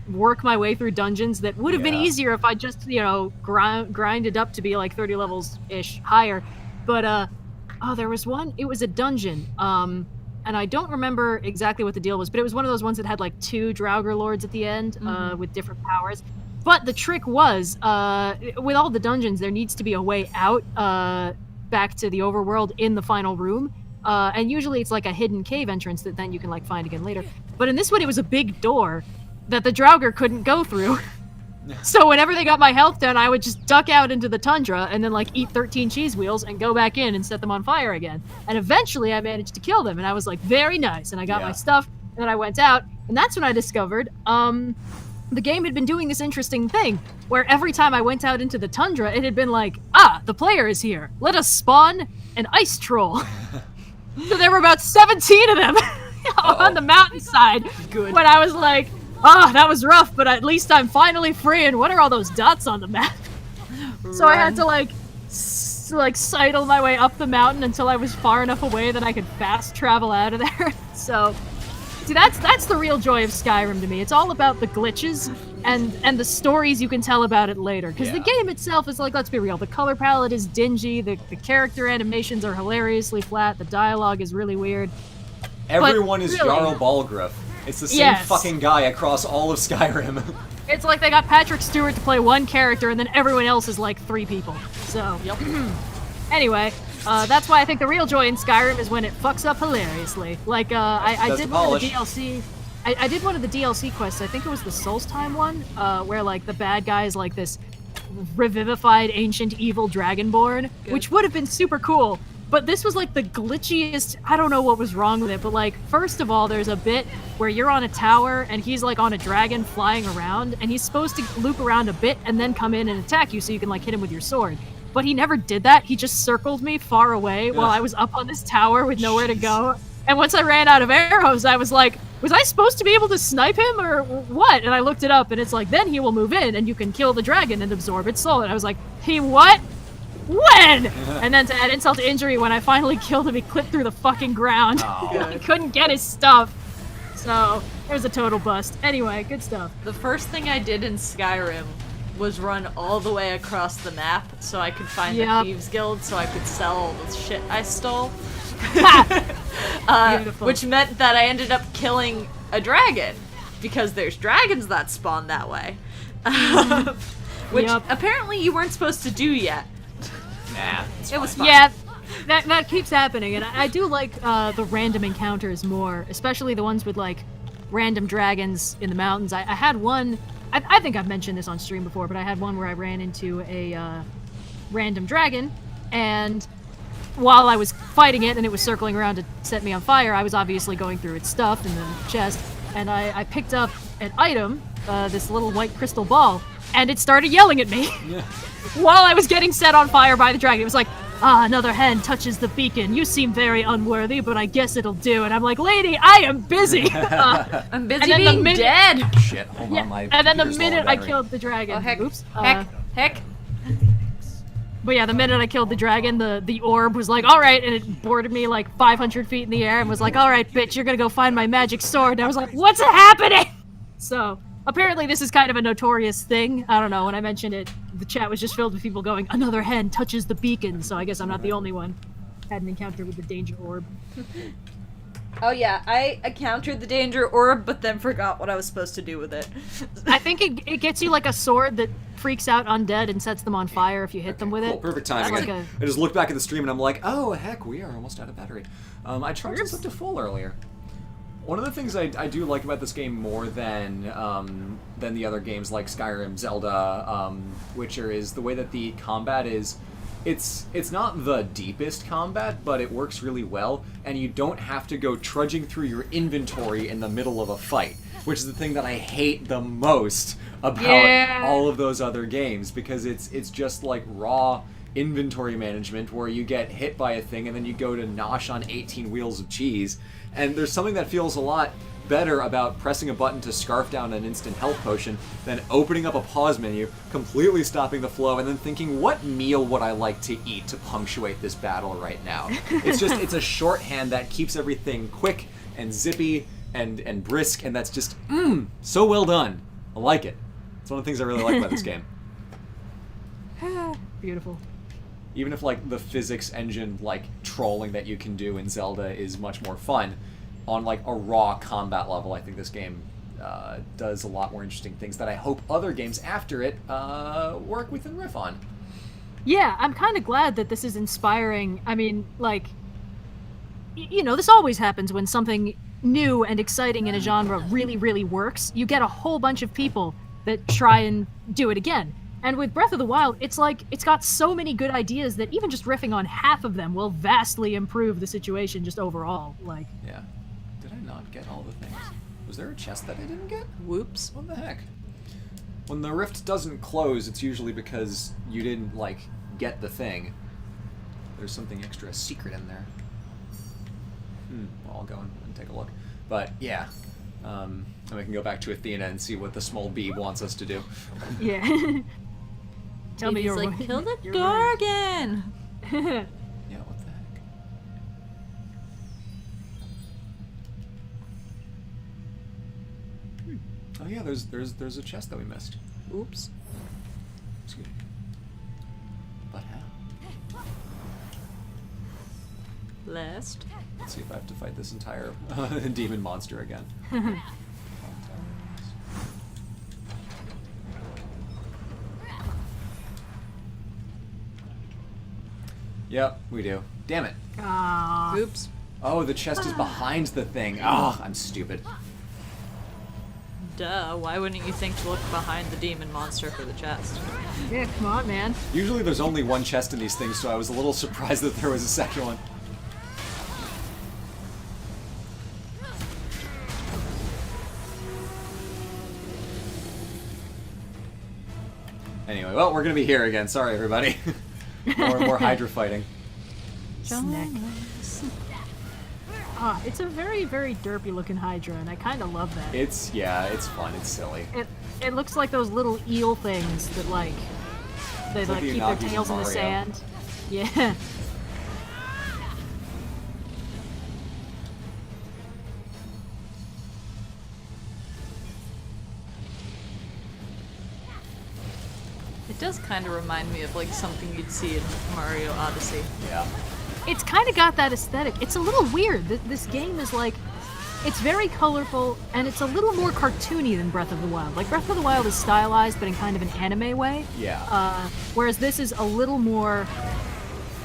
work my way through dungeons that would have been easier if I just, grinded up to be like 30 levels-ish higher. But, there was one, it was a dungeon, and I don't remember exactly what the deal was, but it was one of those ones that had like 2 Draugr Lords at the end, with different powers. But the trick was, with all the dungeons, there needs to be a way out back to the overworld in the final room. And usually it's like a hidden cave entrance that then you can like find again later. But in this one, it was a big door that the Draugr couldn't go through. So whenever they got my health down, I would just duck out into the tundra and then like eat 13 cheese wheels and go back in and set them on fire again. And eventually I managed to kill them, and I was like, very nice. And I got my stuff, and then I went out, and that's when I discovered, the game had been doing this interesting thing, where every time I went out into the tundra, it had been like, the player is here. Let us spawn an ice troll. So there were about 17 of them on the mountainside. Good. When I was like, that was rough, but at least I'm finally free, and what are all those dots on the map? So I had to like sidle my way up the mountain until I was far enough away that I could fast travel out of there. So... See, that's the real joy of Skyrim to me. It's all about the glitches and the stories you can tell about it later. Because the game itself is like, let's be real, the color palette is dingy, the character animations are hilariously flat, the dialogue is really weird. Everyone is really- Jarl Balgruuf. It's the same fucking guy across all of Skyrim. It's like they got Patrick Stewart to play one character and then everyone else is like 3 people. So, anyway... that's why I think the real joy in Skyrim is when it fucks up hilariously. Like, I did one of the DLC... I did one of the DLC quests, I think it was the Soulstime one, where, like, the bad guy is, like, this revivified ancient evil dragonborn, which would have been super cool, but this was, like, the glitchiest... I don't know what was wrong with it, but, like, first of all, there's a bit where you're on a tower, and he's, like, on a dragon flying around, and he's supposed to loop around a bit and then come in and attack you so you can, like, hit him with your sword. But he never did that. He just circled me far away while I was up on this tower with nowhere to go. And once I ran out of arrows, I was like, was I supposed to be able to snipe him or what? And I looked it up, and it's like, then he will move in, and you can kill the dragon and absorb its soul. And I was like, he what? When? And then to add insult to injury, when I finally killed him, he clipped through the fucking ground. He couldn't get his stuff. So, it was a total bust. Anyway, good stuff. The first thing I did in Skyrim was run all the way across the map so I could find the Thieves Guild so I could sell all the shit I stole. Which meant that I ended up killing a dragon, because there's dragons that spawn that way. Which apparently you weren't supposed to do yet. Nah, it was fine. Yeah, that keeps happening, and I do like the random encounters more, especially the ones with like random dragons in the mountains. I had one, I think I've mentioned this on stream before, but I had one where I ran into a random dragon, and while I was fighting it and it was circling around to set me on fire, I was obviously going through its stuff in the chest, and I picked up an item, this little white crystal ball, and it started yelling at me while I was getting set on fire by the dragon. It was like, another hand touches the beacon. You seem very unworthy, but I guess it'll do. And I'm like, lady, I am busy. I'm busy being dead. Shit, hold on, my and then the computer's low on minute I battery. killed the dragon, Oh, heck. oops. Heck. But yeah, the minute I killed the dragon, the orb was like, all right, and it boarded me like 500 feet in the air and was like, all right, bitch, you're gonna go find my magic sword. And I was like, what's happening? So, apparently this is kind of a notorious thing. I don't know, when I mentioned it, the chat was just filled with people going, another hand touches the beacon, so I guess I'm not the only one. Had an encounter with the danger orb. Oh yeah, I encountered the danger orb, but then forgot what I was supposed to do with it. I think it gets you like a sword that freaks out undead and sets them on fire if you hit them with Cool, it. perfect timing. That's I just looked back at the stream and I'm like, oh heck, we are almost out of battery. I charged this up to full earlier. One of the things I do like about this game more than the other games like Skyrim, Zelda, Witcher is the way that the combat is it's not the deepest combat, but it works really well, and you don't have to go trudging through your inventory in the middle of a fight, which is the thing that I hate the most about all of those other games, because it's just like raw inventory management where you get hit by a thing and then you go to nosh on 18 wheels of cheese. And there's something that feels a lot better about pressing a button to scarf down an instant health potion than opening up a pause menu, completely stopping the flow, and then thinking, what meal would I like to eat to punctuate this battle right now? It's a shorthand that keeps everything quick and zippy and brisk, and that's just, so well done. I like it. It's one of the things I really like about this game. Beautiful. Even if, like, the physics engine, like, trolling that you can do in Zelda is much more fun, on, like, a raw combat level, I think this game does a lot more interesting things that I hope other games after it work with and riff on. Yeah, I'm kind of glad that this is inspiring. I mean, like, you know, this always happens when something new and exciting in a genre really, really works. You get a whole bunch of people that try and do it again. And with Breath of the Wild, it's like, it's got so many good ideas that even just riffing on half of them will vastly improve the situation just overall. Like, yeah. Did I not get all the things? Was there a chest that I didn't get? Whoops. What the heck? When the rift doesn't close, it's usually because you didn't, like, get the thing. There's something extra secret in there. Well, I'll go and take a look. But, yeah. And we can go back to Athena and see what the small bee wants us to do. yeah. Tell me He's your like, kill the your Gorgon! Yeah, what the heck? Oh yeah, there's a chest that we missed. Oops. Excuse me. But how? Last. Let's see if I have to fight this entire demon monster again. Yep, we do. Damn it. Ah. Oops. Oh, the chest is behind the thing. Oh, I'm stupid. Duh, why wouldn't you think to look behind the demon monster for the chest? Yeah, come on, man. Usually there's only one chest in these things, so I was a little surprised that there was a second one. Anyway, well, we're gonna be here again. Sorry, everybody. more Hydra fighting. Snack. Ah, it's a very, very derpy looking Hydra, and I kind of love that. It's fun. It's silly. It looks like those little eel things that like they It's like the keep their Unagis tails in in the Mario. sand. Yeah. It does kind of remind me of like something you'd see in Mario Odyssey. Yeah. It's kind of got that aesthetic. It's a little weird. This game is like, it's very colorful, and it's a little more cartoony than Breath of the Wild. Like, Breath of the Wild is stylized, but in kind of an anime way. Yeah. Whereas this is a little more...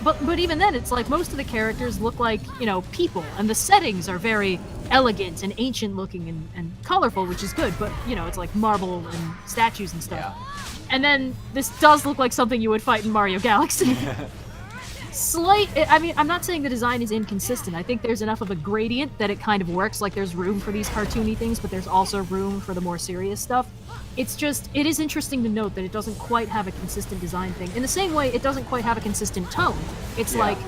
But even then, it's like most of the characters look like, you know, people, and the settings are very elegant and ancient looking and colorful, which is good, but, you know, it's like marble and statues and stuff. Yeah. And then this does look like something you would fight in Mario Galaxy. I mean, I'm not saying the design is inconsistent. I think there's enough of a gradient that it kind of works. Like, there's room for these cartoony things, but there's also room for the more serious stuff. It's just, it is interesting to note that it doesn't quite have a consistent design thing. In the same way, it doesn't quite have a consistent tone. It's like,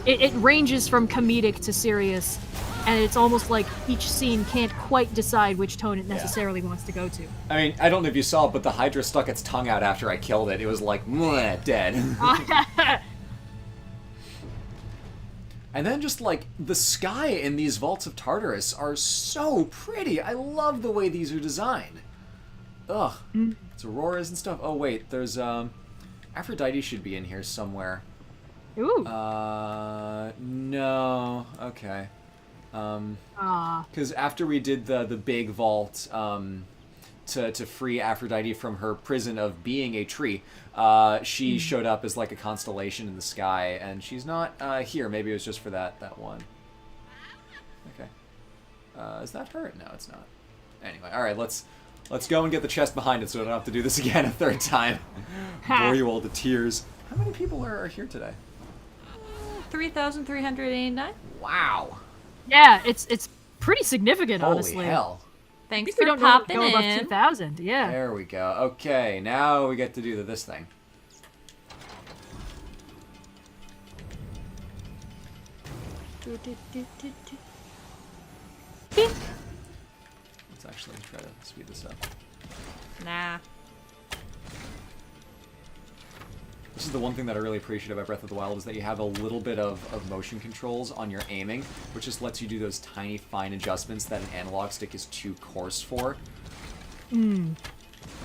it ranges from comedic to serious, and it's almost like each scene can't quite decide which tone it necessarily wants to go to. I mean, I don't know if you saw, but the Hydra stuck its tongue out after I killed it. It was like, "Mwah," dead. And then just, like, the sky in these Vaults of Tartarus are so pretty. I love the way these are designed. Ugh. It's auroras and stuff. Oh, wait, there's, Aphrodite should be in here somewhere. Ooh. No. Okay. Because after we did the big vault, to free Aphrodite from her prison of being a tree, she showed up as like a constellation in the sky, and she's not here. Maybe it was just for that one. Okay. Is that her? No, it's not. Anyway, all right. Let's go and get the chest behind it, so I don't have to do this again a third time. Bore you all to tears. How many people are here today? 3,389. Wow. Yeah, it's pretty significant, Holy honestly. hell. Thanks I think we for don't popping go above in. 2,000. Yeah. There we go. Okay, now we get to do this thing. Let's actually try to speed this up. Nah. This is the one thing that I really appreciate about Breath of the Wild is that you have a little bit of motion controls on your aiming, which just lets you do those tiny, fine adjustments that an analog stick is too coarse for. That's one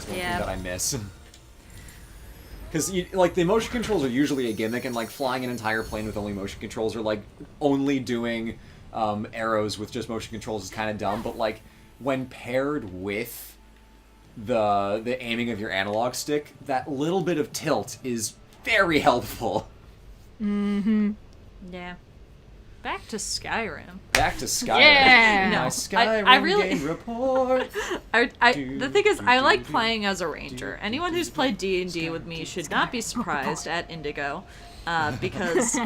thing that I miss. Because, like, the motion controls are usually a gimmick, and, like, flying an entire plane with only motion controls or, like, only doing arrows with just motion controls is kind of dumb, but, like, when paired with the aiming of your analog stick, that little bit of tilt is very helpful. Yeah. Back to Skyrim. Back to Skyrim. Yeah. My No, Skyrim I really- game report. The thing is, I like playing as a ranger. Anyone who's played D&D with me should not be surprised at Indigo, because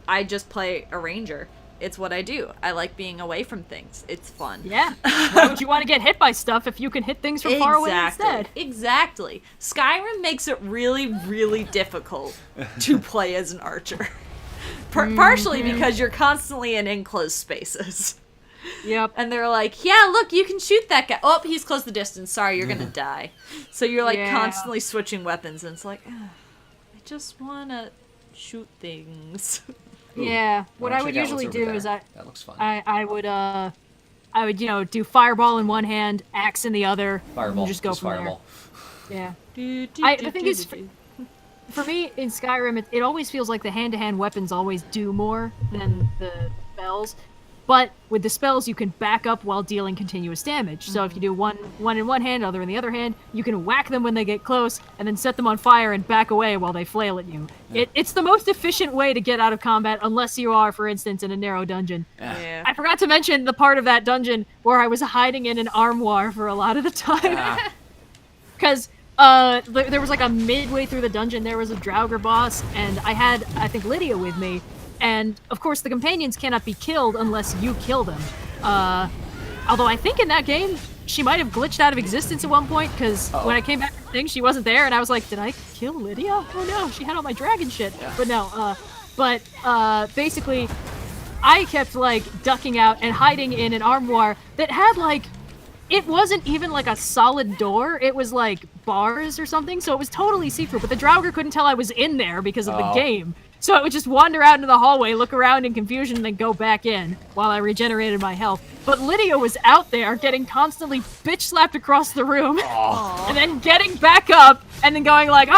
I just play a ranger. It's what I do. I like being away from things. It's fun. Yeah. Why would you want to get hit by stuff if you can hit things from far away instead? Exactly. Skyrim makes it really, really difficult to play as an archer. Partially because you're constantly in enclosed spaces. Yep. And they're like, yeah, look, you can shoot that guy. Oh, he's close the distance. Sorry, you're gonna die. So you're like constantly switching weapons, and it's like, I just wanna shoot things. Yeah. What I Check would out what's usually over do there. is That looks fun. I would do fireball in one hand, axe in the other, Fireball. and just go from fireball. there. Yeah. The thing is, for me in Skyrim, it always feels like the hand-to-hand weapons always do more than the spells. But with the spells, you can back up while dealing continuous damage. So if you do one in one hand, other in the other hand, you can whack them when they get close, and then set them on fire and back away while they flail at you. It's the most efficient way to get out of combat, unless you are, for instance, in a narrow dungeon. Yeah. I forgot to mention the part of that dungeon where I was hiding in an armoire for a lot of the time. Because there was like a midway through the dungeon, there was a Draugr boss, and I had, I think, Lydia with me. And, of course, the companions cannot be killed unless you kill them. Although I think in that game, she might have glitched out of existence at one point, because when I came back to the thing, she wasn't there, and I was like, did I kill Lydia? Oh no, she had all my dragon shit. But no, basically, I kept, like, ducking out and hiding in an armoire that had, like, it wasn't even, like, a solid door. It was, like, bars or something, so it was totally see-through. But the Draugr couldn't tell I was in there because of the game. So I would just wander out into the hallway, look around in confusion, and then go back in while I regenerated my health. But Lydia was out there getting constantly bitch-slapped across the room, and then getting back up, and then going like,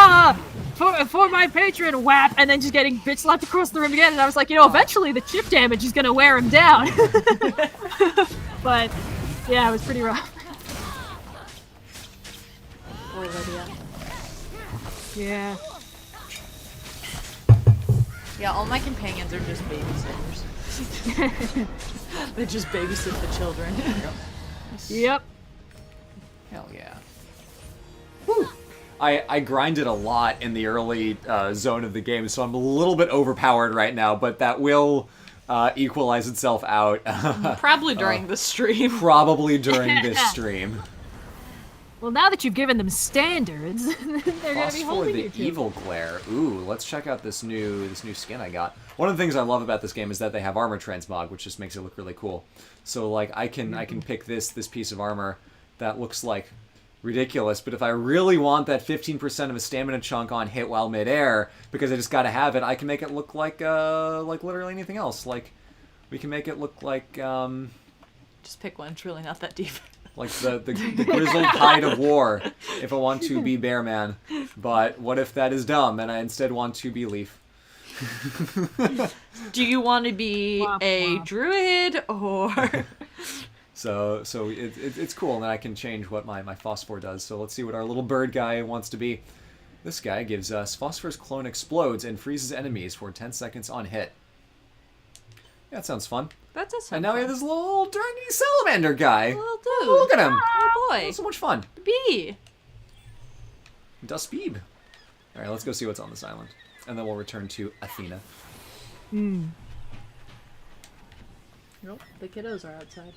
for my patron, whap, and then just getting bitch-slapped across the room again. And I was like, eventually the chip damage is going to wear him down. But, yeah, it was pretty rough. Poor Lydia. Yeah. Yeah, all my companions are just babysitters. They just babysit the children. Yep. Hell yeah. Woo. I grinded a lot in the early zone of the game, so I'm a little bit overpowered right now, but that will equalize itself out. Probably during the stream. Probably during this stream. Well, now that you've given them standards, they're going to be For holding the you to. evil glare. Ooh, let's check out this new skin I got. One of the things I love about this game is that they have armor transmog, which just makes it look really cool. So like I can pick this piece of armor that looks like ridiculous, but if I really want that 15% of a stamina chunk on hit while midair, because I just gotta have it, I can make it look like literally anything else. Like we can make it look like Just pick one, it's really not that deep. like the grizzled hide of war, if I want to be Bear Man. But what if that is dumb and I instead want to be Leaf? Do you want to be a druid or? So it's cool, and then I can change what my phosphor does. So let's see what our little bird guy wants to be. This guy gives us Phosphor's clone explodes and freezes enemies for 10 seconds on hit. Yeah, that sounds fun. That's a And now we have this little dirty salamander guy. little dude. Look at him. Oh boy. So much fun. Bee. Das Beeb. All right, let's go see what's on this island, and then we'll return to Athena. Nope, the kiddos are outside.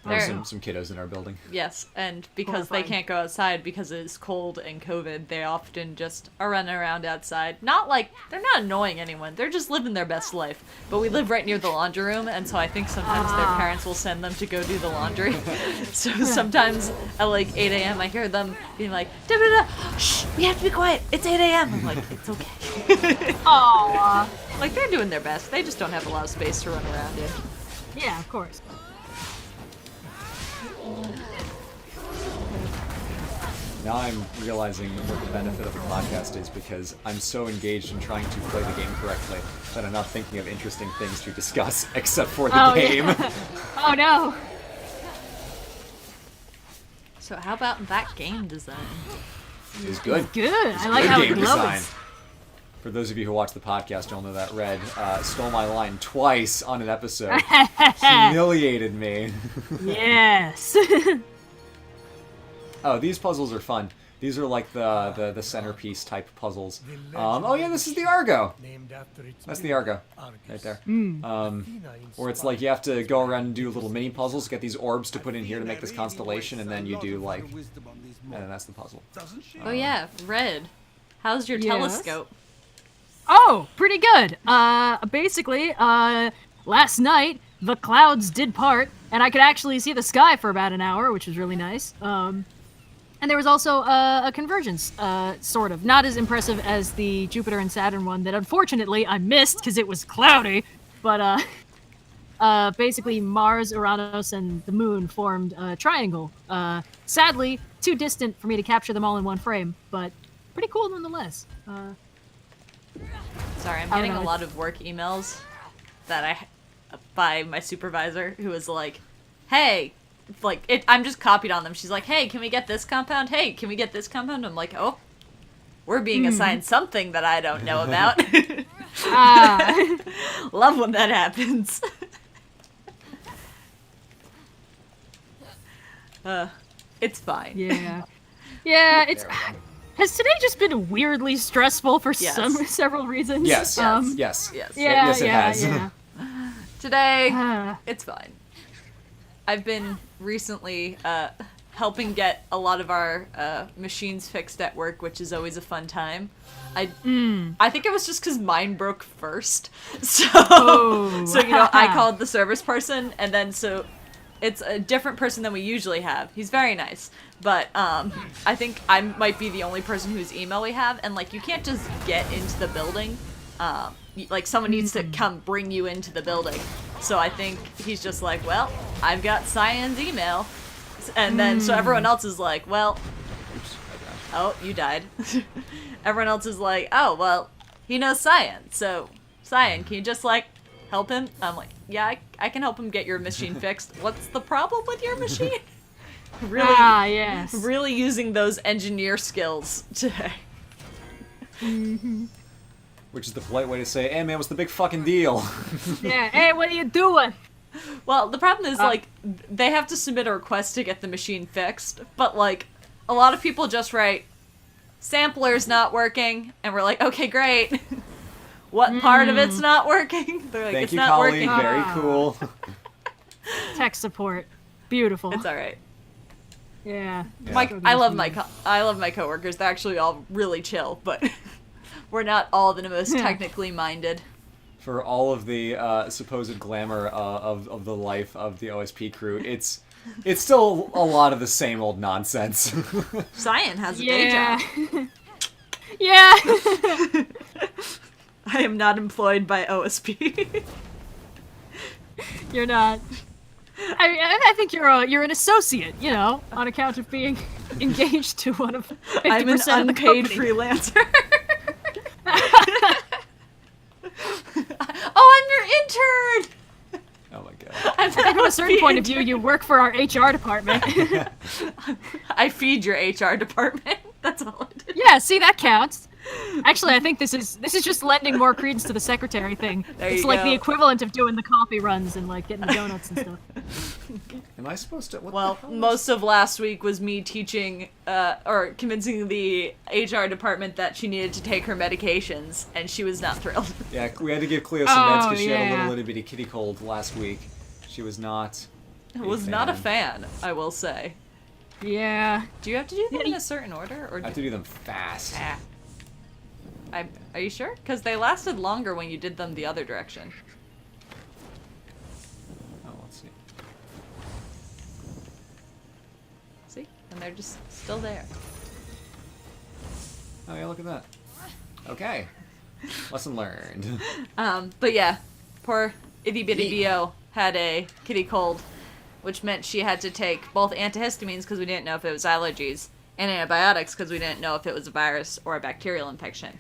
There's There- some kiddos in our building. Yes, and because they Horrifying. can't go outside because it's cold and COVID, they often just are running around outside. Not like, they're not annoying anyone, they're just living their best life. But we live right near the laundry room, and so I think sometimes their parents will send them to go do the laundry. So sometimes at like 8 a.m. I hear them being like, da da da, shh, we have to be quiet, it's 8 a.m. I'm like, it's okay. Aww. Like, they're doing their best, they just don't have a lot of space to run around in. Yeah, of course. Now I'm realizing what the benefit of the podcast is because I'm so engaged in trying to play the game correctly that I'm not thinking of interesting things to discuss except for the Oh, game. yeah. Oh no. So how about that game design? It's good. Good. I like Good how game it design. glows. For those of you who watch the podcast, you'll know that Red stole my line twice on an episode. Humiliated me. Yes. Oh, these puzzles are fun. These are like the centerpiece type puzzles. Oh yeah, this is the Argo. Named after its That's the Argo. Right there. Where it's like you have to go around and do little mini puzzles, get these orbs to put in here to make this constellation, and then you do like, and then that's the puzzle. Oh yeah, Red. How's your Yes? telescope? Oh, pretty good. Basically, last night the clouds did part, and I could actually see the sky for about an hour, which was really nice. And there was also a convergence, sort of. Not as impressive as the Jupiter and Saturn one that unfortunately I missed because it was cloudy. But basically Mars, Uranus, and the Moon formed a triangle. Sadly, too distant for me to capture them all in one frame, but pretty cool nonetheless. Sorry, I'm I don't getting a know, lot of work emails that by my supervisor who is like, "Hey," like I'm just copied on them. She's like, "Hey, can we get this compound? Hey, can we get this compound?" I'm like, "Oh, we're being assigned something that I don't know about." Ah. Love when that happens. It's fine. Yeah. Yeah, it's... There we go. Has today just been weirdly stressful for Yes. several reasons? Yes. Um, Yes. Yes. Yeah, Yes, it yeah, has. yeah. Today, Ah. it's fine. I've been recently helping get a lot of our machines fixed at work, which is always a fun time. I think it was just because mine broke first, so Oh. so I called the service person, and then so it's a different person than we usually have. He's very nice, but I think I might be the only person whose email we have, and like you can't just get into the building. Like someone needs to come bring you into the building. So I think he's just like, well, I've got Cyan's email, and then so everyone else is like, well, oh, you died. Everyone else is like, oh, well, he knows Cyan, so Cyan, can you just like help him? I'm like, yeah, I can help him get your machine fixed. What's the problem with your machine? Really, Ah, yes. really using those engineer skills today. Which is the polite way to say, "Hey man, what's the big fucking deal?" Yeah, hey, what are you doing? Well, the problem is, like, they have to submit a request to get the machine fixed, but, like, a lot of people just write, sampler's not working, and we're like, okay, great. What part of it's not working? They're like, Thank it's you, not colleague. working. Very cool. Tech support. Beautiful. It's alright. Yeah. I love my coworkers. They're actually all really chill, but we're not all the most technically minded. For all of the supposed glamour of the life of the OSP crew, it's still a lot of the same old nonsense. Cyan has a day Yeah. job. Yeah. I am not employed by OSP. You're not. I think you're an associate, you know, on account of being engaged to one of 50% I'm an of the unpaid company. freelancer. Oh, I'm your intern! Oh my god. I'm From a certain point of view, you work for our HR department. I feed your HR department. That's all I do. Yeah, see, that counts. Actually, I think this is just lending more credence to the secretary thing. There It's you like go. the equivalent of doing the coffee runs and like getting the donuts and stuff. Am I supposed to? What Well, the hell is- most of last week was me teaching, or convincing the HR department that she needed to take her medications, and she was not thrilled. Yeah, we had to give Cleo some meds Oh, because she had a yeah. little itty bitty kitty cold last week. She was not. Was not a fan, I will say. Yeah. Do you have to do them in a certain order, or I have to do them fast. Ah. Are you sure? Because they lasted longer when you did them the other direction. Oh, let's see. See? And they're just still there. Oh yeah, look at that. Okay. Lesson learned. But yeah, poor itty bitty Bo had a kitty cold, which meant she had to take both antihistamines because we didn't know if it was allergies, and antibiotics because we didn't know if it was a virus or a bacterial infection.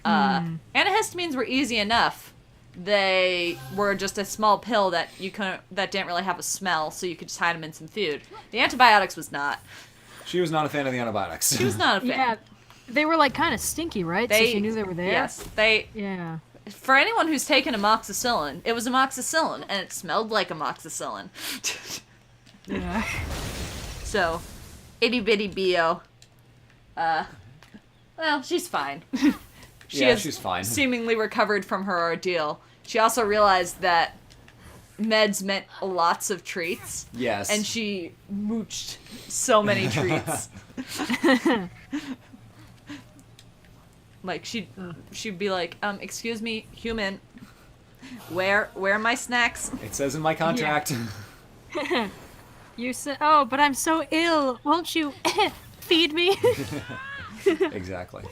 Antihistamines were easy enough. They were just a small pill that that didn't really have a smell, so you could just hide them in some food. The antibiotics was not. She was not a fan of the antibiotics. She was not a fan. Yeah. They were like kind of stinky, right? So she knew they were there. Yes, they. Yeah. For anyone who's taken amoxicillin, it was amoxicillin, and it smelled like amoxicillin. Yeah. So, itty bitty Bo. Well, she's fine. Yeah, has she's fine. Seemingly recovered from her ordeal. She also realized that meds meant lots of treats. Yes. And she mooched so many treats. Like she'd be like, excuse me, human, where are my snacks? It says in my contract. You said, "Oh, but I'm so ill. Won't you feed me?" Exactly.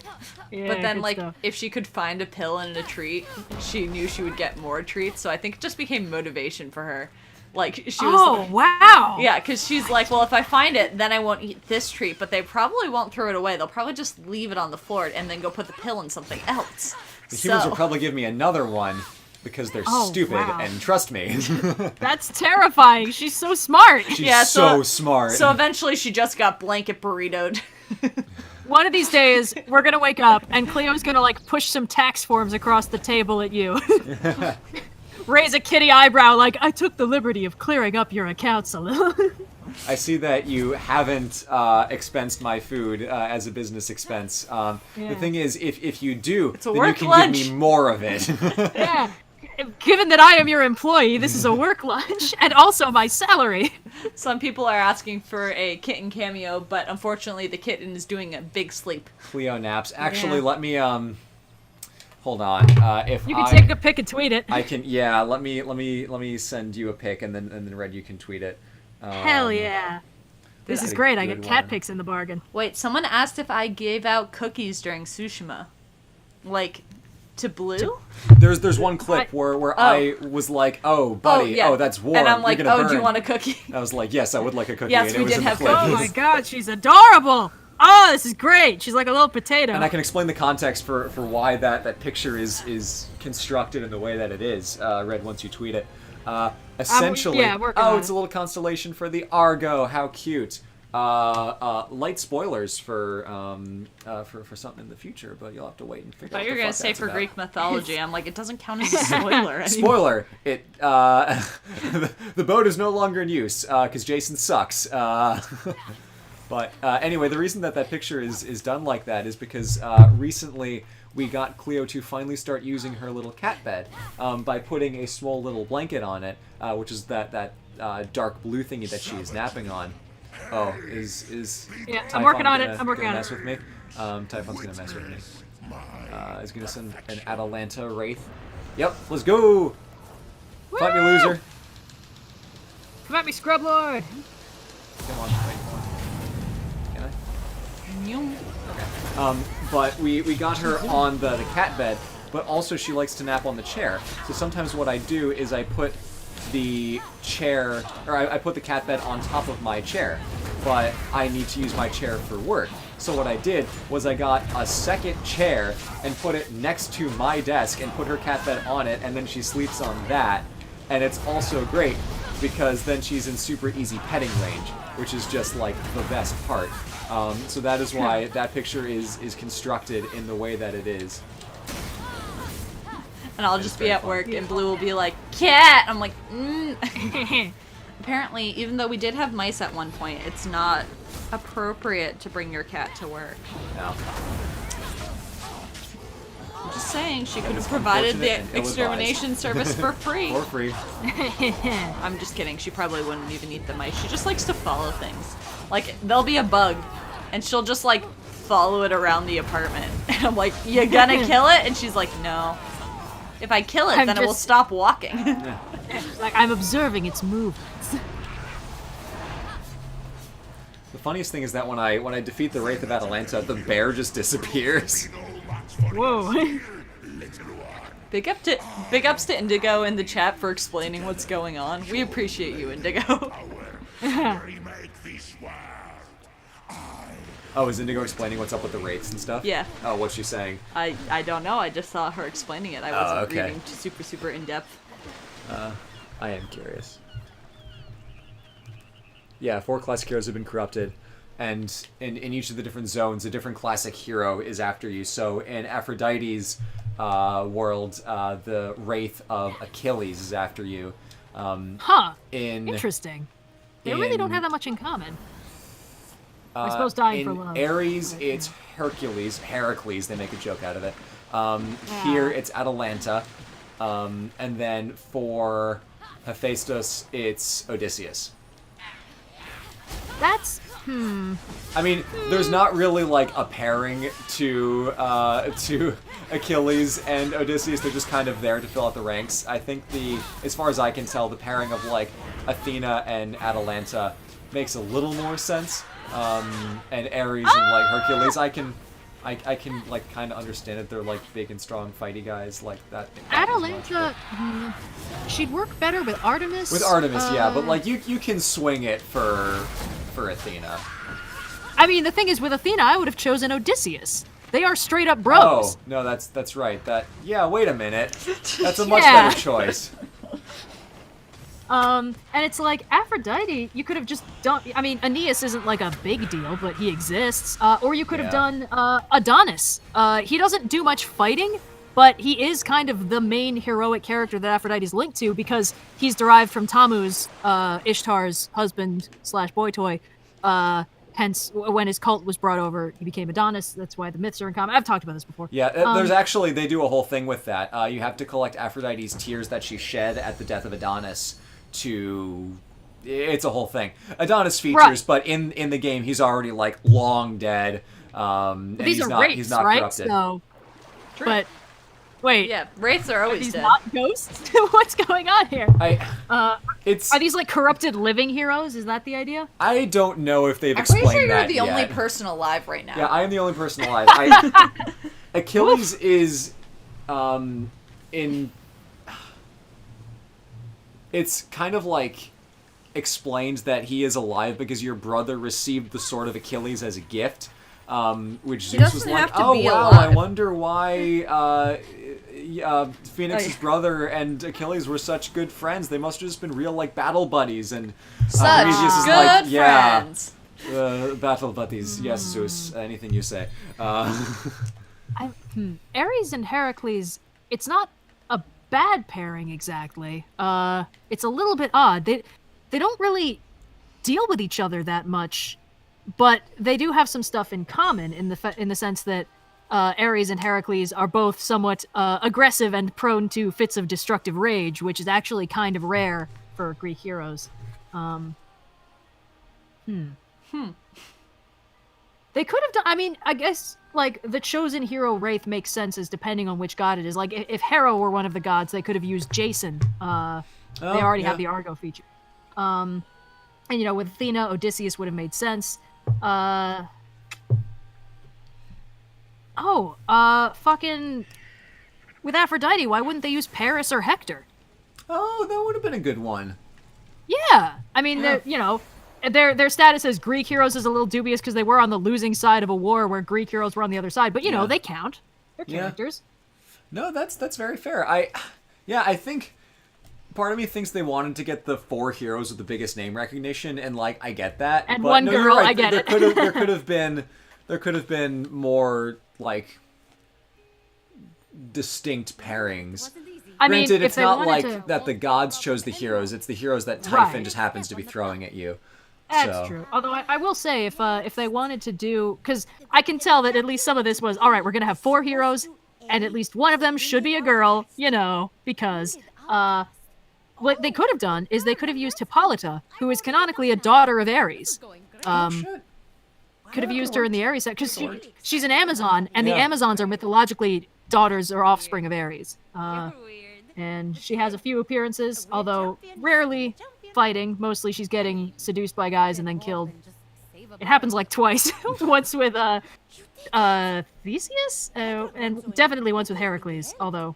Yeah, But then, good like, stuff. if she could find a pill and a treat, she knew she would get more treats. So I think it just became motivation for her. Like, she was Oh, like, wow. yeah, because she's like, well, if I find it, then I won't eat this treat. But they probably won't throw it away. They'll probably just leave it on the floor and then go put the pill in something else. The humans So- will probably give me another one because they're Oh, stupid wow. and trust me. That's terrifying. She's so smart. She's Yeah, so smart. So eventually she just got blanket burritoed. One of these days, we're gonna wake up and Cleo's gonna like push some tax forms across the table at you. Raise a kitty eyebrow like, I took the liberty of clearing up your accounts a little. I see that you haven't expensed my food as a business expense. The Yeah. thing is, if you do, a then you work can lunch. give me more of it. Yeah. Given that I am your employee, this is a work lunch and also my salary. Some people are asking for a kitten cameo, but unfortunately the kitten is doing a big sleep. Cleo naps. Actually, Yeah. let me hold on. If You can I take a pic and tweet it. I can, yeah. Let me send you a pic, and then Red, you can tweet it. Hell yeah. This That's is a great. I good get cat one. pics in the bargain. Wait, someone asked if I gave out cookies during Tsushima. Like, to Blue? There's one clip where I was like, "Oh, buddy, oh, that's warm." And I'm like, You're gonna oh, do you burn." want a cookie? I was like, "Yes, I would like a cookie." Yes, and it we was did in the have clip. Oh my god, she's adorable. Oh, this is great. She's like a little potato. And I can explain the context for why that picture is constructed in the way that it is. Red, once you tweet it. Essentially, yeah, working on it's it. a little constellation for the Argo. How cute. Light spoilers for something in the future, but you'll have to wait and figure I out thought you were what gonna the fuck say that's for about. Greek mythology. I'm like, it doesn't count as a spoiler anymore. Spoiler! It the boat is no longer in use because Jason sucks. But anyway, the reason that picture is done like that is because recently we got Cleo to finally start using her little cat bed by putting a small little blanket on it, which is that dark blue thingy that she is napping on. Oh, is Yeah, I'm Typhon working on it. gonna- I'm working gonna on mess it. with me? Typhon's gonna mess with me. He's gonna send an Atalanta Wraith. Yep, let's go! Fight me, Woo! loser. Come at me, Scrub Lord. Come on, fight more. Can I? But we got her on the cat bed, but also she likes to nap on the chair. So sometimes what I do is I put the chair, or I put the cat bed on top of my chair, but I need to use my chair for work. So what I did was I got a second chair and put it next to my desk and put her cat bed on it, and then she sleeps on that. And it's also great because then she's in super easy petting range, which is just like the best part. So that is why that picture is constructed in the way that it is. And I'll just be at work, and Blue will be like, "Cat!" I'm like, Apparently, even though we did have mice at one point, it's not appropriate to bring your cat to work. No. I'm just saying, she could have provided the extermination service for free. For free. I'm just kidding. She probably wouldn't even eat the mice. She just likes to follow things. Like, there'll be a bug, and she'll just, like, follow it around the apartment. And I'm like, you gonna kill it? And she's like, no. If I kill it, then it will stop walking. Like, I'm observing its movements. The funniest thing is that when I defeat the Wraith of Atalanta, the bear just disappears. Whoa. Big ups to Indigo in the chat for explaining what's going on. We appreciate you, Indigo. Oh, is Indigo explaining what's up with the wraiths and stuff? Yeah. Oh, what's she saying? I don't know. I just saw her explaining it. I wasn't reading super in depth. I am curious. Yeah, 4 classic heroes have been corrupted, and in each of the different zones, a different classic hero is after you. So in Aphrodite's world, the Wraith of Achilles is after you. Interesting. They really don't have that much in common. I suppose dying for love. In Ares, it's Heracles, they make a joke out of it. Here, it's Atalanta. And then for Hephaistos, it's Odysseus. That's, I mean, there's not really, like, a pairing to Achilles and Odysseus. They're just kind of there to fill out the ranks. I think as far as I can tell, the pairing of, like, Athena and Atalanta makes a little more sense. And Ares and, like, Hercules, I can like kind of understand it. They're like big and strong fighty guys like that. Atalanta, she'd work better with Artemis. With Artemis, yeah, but like you can swing it for Athena. I mean, the thing is, with Athena, I would have chosen Odysseus. They are straight up bros. Oh no, that's right. Wait a minute, that's a much better choice. And it's like, Aphrodite, you could have just done, I mean, Aeneas isn't like a big deal, but he exists. Or you could have done, Adonis. He doesn't do much fighting, but he is kind of the main heroic character that Aphrodite's linked to because he's derived from Tammuz, Ishtar's husband / boy toy. Hence, when his cult was brought over, he became Adonis. That's why the myths are in common. I've talked about this before. Yeah, there's actually, they do a whole thing with that. You have to collect Aphrodite's tears that she shed at the death of Adonis it's a whole thing. Adonis features, right. But in the game, he's already, like, long dead. And these are wraiths, he's not right? corrupted. So, but, wait. Yeah, wraiths are always dead. Not ghosts? What's going on here? Are these, like, corrupted living heroes? Is that the idea? I don't know if they've explained that I'm pretty sure you're the yet. only person alive right now. Yeah, I am the only person alive. Achilles is, it's kind of like explained that he is alive because your brother received the sword of Achilles as a gift, which Zeus was like, oh wow, I wonder why Phoenix's brother and Achilles were such good friends. They must have just been real, like, battle buddies. And such is good like, friends. Battle buddies. Yes, Zeus. Anything you say. Ares and Heracles, it's not a bad pairing exactly. It's a little bit odd. They don't really deal with each other that much, but they do have some stuff in common in the sense that Ares and Heracles are both somewhat aggressive and prone to fits of destructive rage, which is actually kind of rare for Greek heroes. They could have done, I mean, I guess, like, the chosen hero wraith makes sense as depending on which god it is. Like, if Hera were one of the gods, they could have used Jason. They already have the Argo feature. And, you know, with Athena, Odysseus would have made sense. Fucking... With Aphrodite, why wouldn't they use Paris or Hector? Oh, that would have been a good one. Yeah! I mean, you know... Their status as Greek heroes is a little dubious because they were on the losing side of a war where Greek heroes were on the other side. But, you know, they count. They're characters. No, that's very fair. I think part of me thinks they wanted to get the 4 heroes with the biggest name recognition, and like I get that. And but one no, girl, you're right. I get it. There could have been more like distinct pairings. I mean, Granted, if it's they not wanted like to... that the gods chose the heroes. It's the heroes that Typhon Right. just happens to be throwing at you. That's true. Although I will say, if they wanted to do, because I can tell that at least some of this was, all right, we're gonna have 4 heroes, and at least one of them should be a girl, you know, because what they could have done is they could have used Hippolyta, who is canonically a daughter of Ares. Could have used her in the Ares set because she's an Amazon, and the Amazons are mythologically daughters or offspring of Ares. And she has a few appearances, although rarely fighting. Mostly she's getting seduced by guys and then killed. It happens like twice. Once with Theseus, and definitely once with Heracles. Although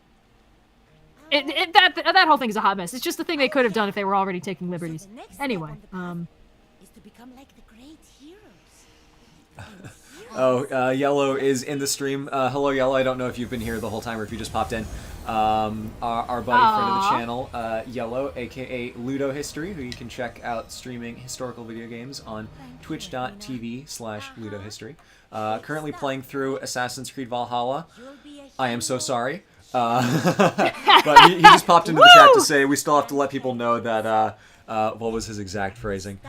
that whole thing is a hot mess. It's just the thing they could have done if they were already taking liberties. Anyway, Is to become like the great heroes. Yellow is in the stream. Hello, Yellow. I don't know if you've been here the whole time or if you just popped in. Our buddy friend of the channel, Yellow, aka Ludo History, who you can check out streaming historical video games on twitch.tv/Ludo History. Currently playing through Assassin's Creed Valhalla. I am so sorry. But he just popped into the chat to say we still have to let people know that, what was his exact phrasing?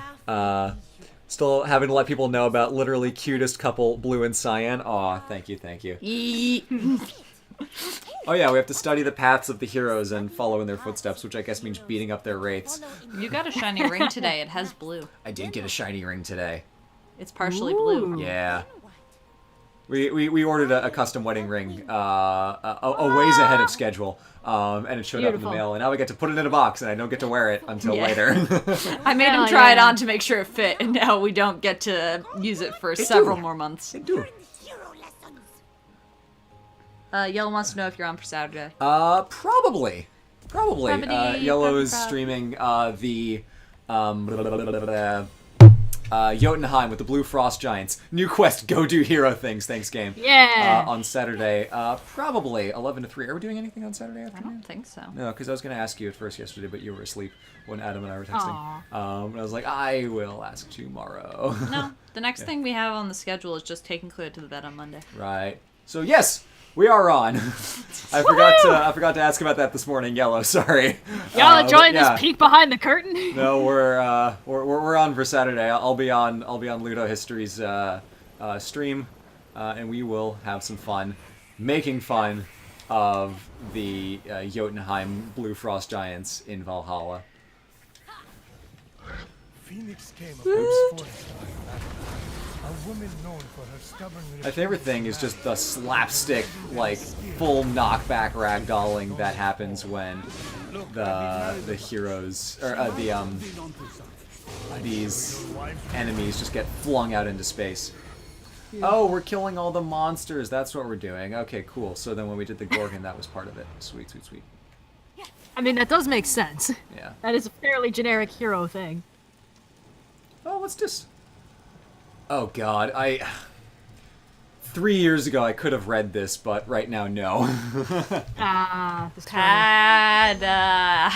Still having to let people know about literally cutest couple, Blue and Cyan. Aw, thank you. Oh yeah, we have to study the paths of the heroes and follow in their footsteps, which I guess means beating up their wraiths. You got a shiny ring today. It has blue. I did get a shiny ring today. It's partially blue. Yeah. We ordered a custom wedding ring a ways ahead of schedule, and it showed up in the mail, and now we get to put it in a box, and I don't get to wear it until later. I made him try it on to make sure it fit, and now we don't get to use it for several more months. Yellow wants to know if you're on for Saturday. Probably. Yellow is streaming the Jotunheim with the Blue Frost Giants. New quest, go do hero things, thanks game. Yeah. On Saturday, probably 11 to 3. Are we doing anything on Saturday afternoon? I don't think so. No, because I was going to ask you at first yesterday, but you were asleep when Adam and I were texting. And I was like, I will ask tomorrow. No, the next thing we have on the schedule is just taking Cleo to the bed on Monday. Right. So yes, we are on. I forgot to ask about that this morning. Yellow, sorry. Y'all enjoying this peek behind the curtain? No, we're on for Saturday. I'll be on Ludo History's stream, and we will have some fun, making fun of the Jotunheim Blue Frost Giants in Valhalla. Fenyx came of a woman known for her stubborn. My favorite thing is just the slapstick, like full knockback ragdolling that happens when the heroes or these enemies just get flung out into space. Oh, we're killing all the monsters. That's what we're doing. Okay, cool. So then when we did the Gorgon, that was part of it. Sweet. I mean, that does make sense. Yeah. That is a fairly generic hero thing. Oh, what's this? Oh god, 3 years ago I could have read this, but right now, no. This Pada.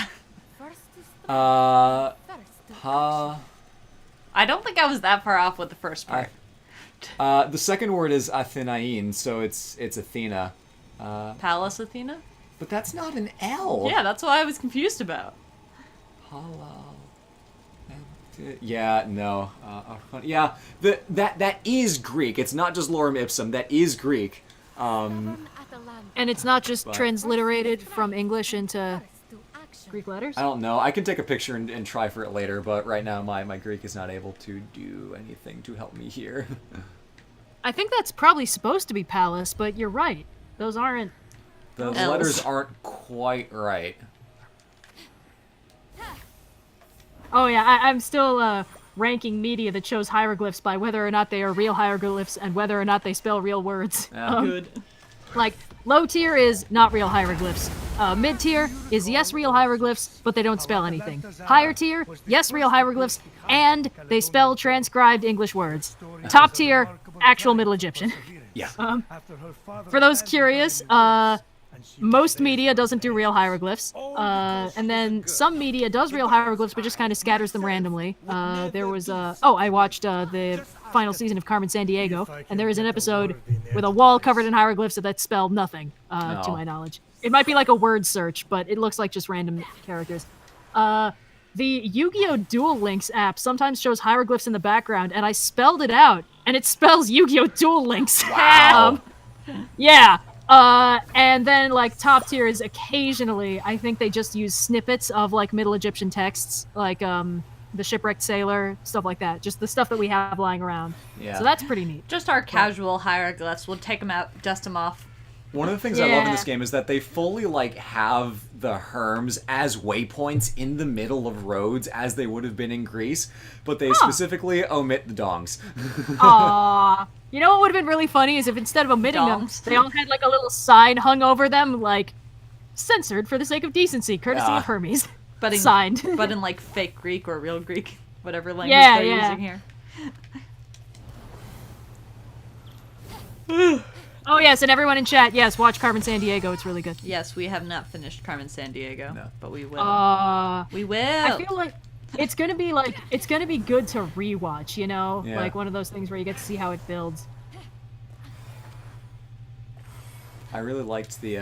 I don't think I was that far off with the first part. The second word is Athenaein, so it's Athena. Palace Athena? But that's not an L. Yeah, that's what I was confused about. Yeah, no. Yeah, that is Greek. It's not just lorem ipsum. That is Greek. And it's not just transliterated from English into Greek letters? I don't know. I can take a picture and try for it later, but right now my Greek is not able to do anything to help me here. I think that's probably supposed to be palace, but you're right. Those aren't... Those L's. letters aren't quite right. Oh yeah, I'm still ranking media that shows hieroglyphs by whether or not they are real hieroglyphs and whether or not they spell real words. Yeah. Good. Like, low tier is not real hieroglyphs. Mid tier is yes real hieroglyphs, but they don't spell anything. Higher tier, yes real hieroglyphs, and they spell transcribed English words. Top tier, actual Middle Egyptian. Yeah. For those curious, most media doesn't do real hieroglyphs, and then some media does real hieroglyphs, but just kind of scatters them randomly. There was I watched the final season of Carmen Sandiego, and there is an episode with a wall covered in hieroglyphs that spelled nothing, to my knowledge. It might be like a word search, but it looks like just random characters. The Yu-Gi-Oh! Duel Links app sometimes shows hieroglyphs in the background, and I spelled it out, and it spells Yu-Gi-Oh! Duel Links. Wow. Yeah. And then, like, top tier is occasionally, I think they just use snippets of, like, Middle Egyptian texts, like, the Shipwrecked Sailor, stuff like that. Just the stuff that we have lying around. Yeah. So that's pretty neat. Just our casual hieroglyphs. We'll take them out, dust them off. One of the things I love in this game is that they fully, like, have the herms as waypoints in the middle of roads as they would have been in Greece, but they specifically omit the dongs. Aww. You know what would have been really funny is if instead of omitting them, they all had, like, a little sign hung over them, like, censored for the sake of decency, courtesy of Hermes. But in, Signed. But in, like, fake Greek or real Greek, whatever language they're using here. Oh, yes, and everyone in chat, yes, watch Carmen Sandiego. It's really good. Yes, we have not finished Carmen Sandiego, but we will. We will. I feel like it's gonna be good to rewatch, you know? Yeah. Like one of those things where you get to see how it builds. I really liked the,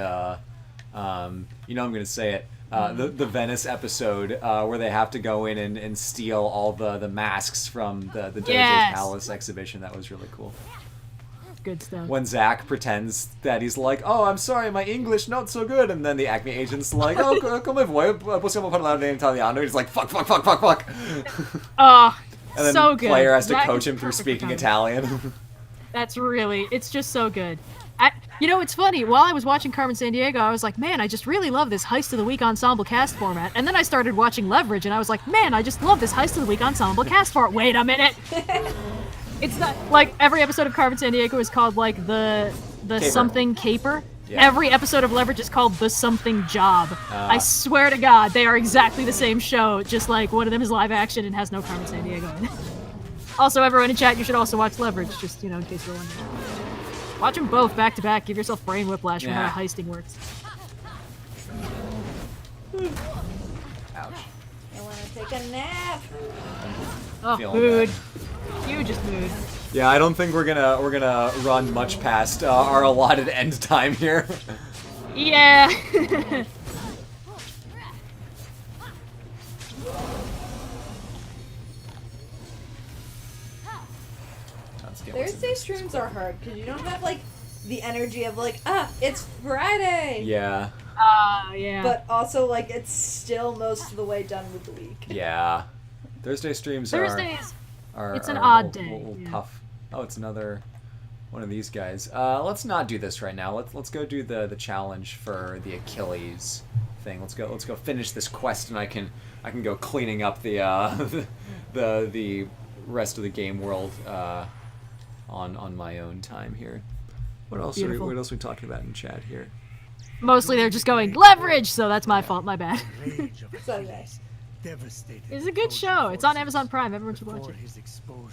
I'm gonna say it, the Venice episode where they have to go in and steal all the masks from the Doge's Palace exhibition. That was really cool. Good stuff. When Zach pretends that he's like, oh, I'm sorry, my English not so good, and then the Acme agent's like, oh, come vuoi, possiamo parlare in italiano. He's like, fuck. Oh, and then so good. Player has to That coach is him through perfect speaking timing. Italian. It's just so good. You know, it's funny, while I was watching Carmen Sandiego, I was like, man, I just really love this Heist of the Week ensemble cast format. And then I started watching Leverage, and I was like, man, I just love this Heist of the Week ensemble cast format. Wait a minute! It's not, like, every episode of Carmen Sandiego is called, like, the Caper. something caper. Yeah. Every episode of Leverage is called the something job. I swear to God, they are exactly the same show, just like one of them is live action and has no Carmen Sandiego in it. Also, everyone in chat, you should also watch Leverage, just, you know, in case you're wondering. Watch them both back to back. Give yourself brain whiplash from how heisting works. Ouch. I want to take a nap. Oh, Feeling mood. Hugest mood. Yeah, I don't think we're gonna run much past our allotted end time here. Yeah. Thursday streams are hard because you don't have like the energy of like, it's Friday. Yeah. Yeah. But also like it's still most of the way done with the week. Yeah. Thursday streams Thursdays. are It's an a odd little, day, little yeah. tough. Oh, it's another one of these guys. Let's not do this right now. Let's go do the challenge for the Achilles thing. Let's go finish this quest, and I can go cleaning up the the rest of the game world on my own time here. What else are we talking about in chat here? Mostly they're just going Leverage, so that's my fault. My bad. So nice. It's a good show. It's on Amazon Prime. Everyone should watch it.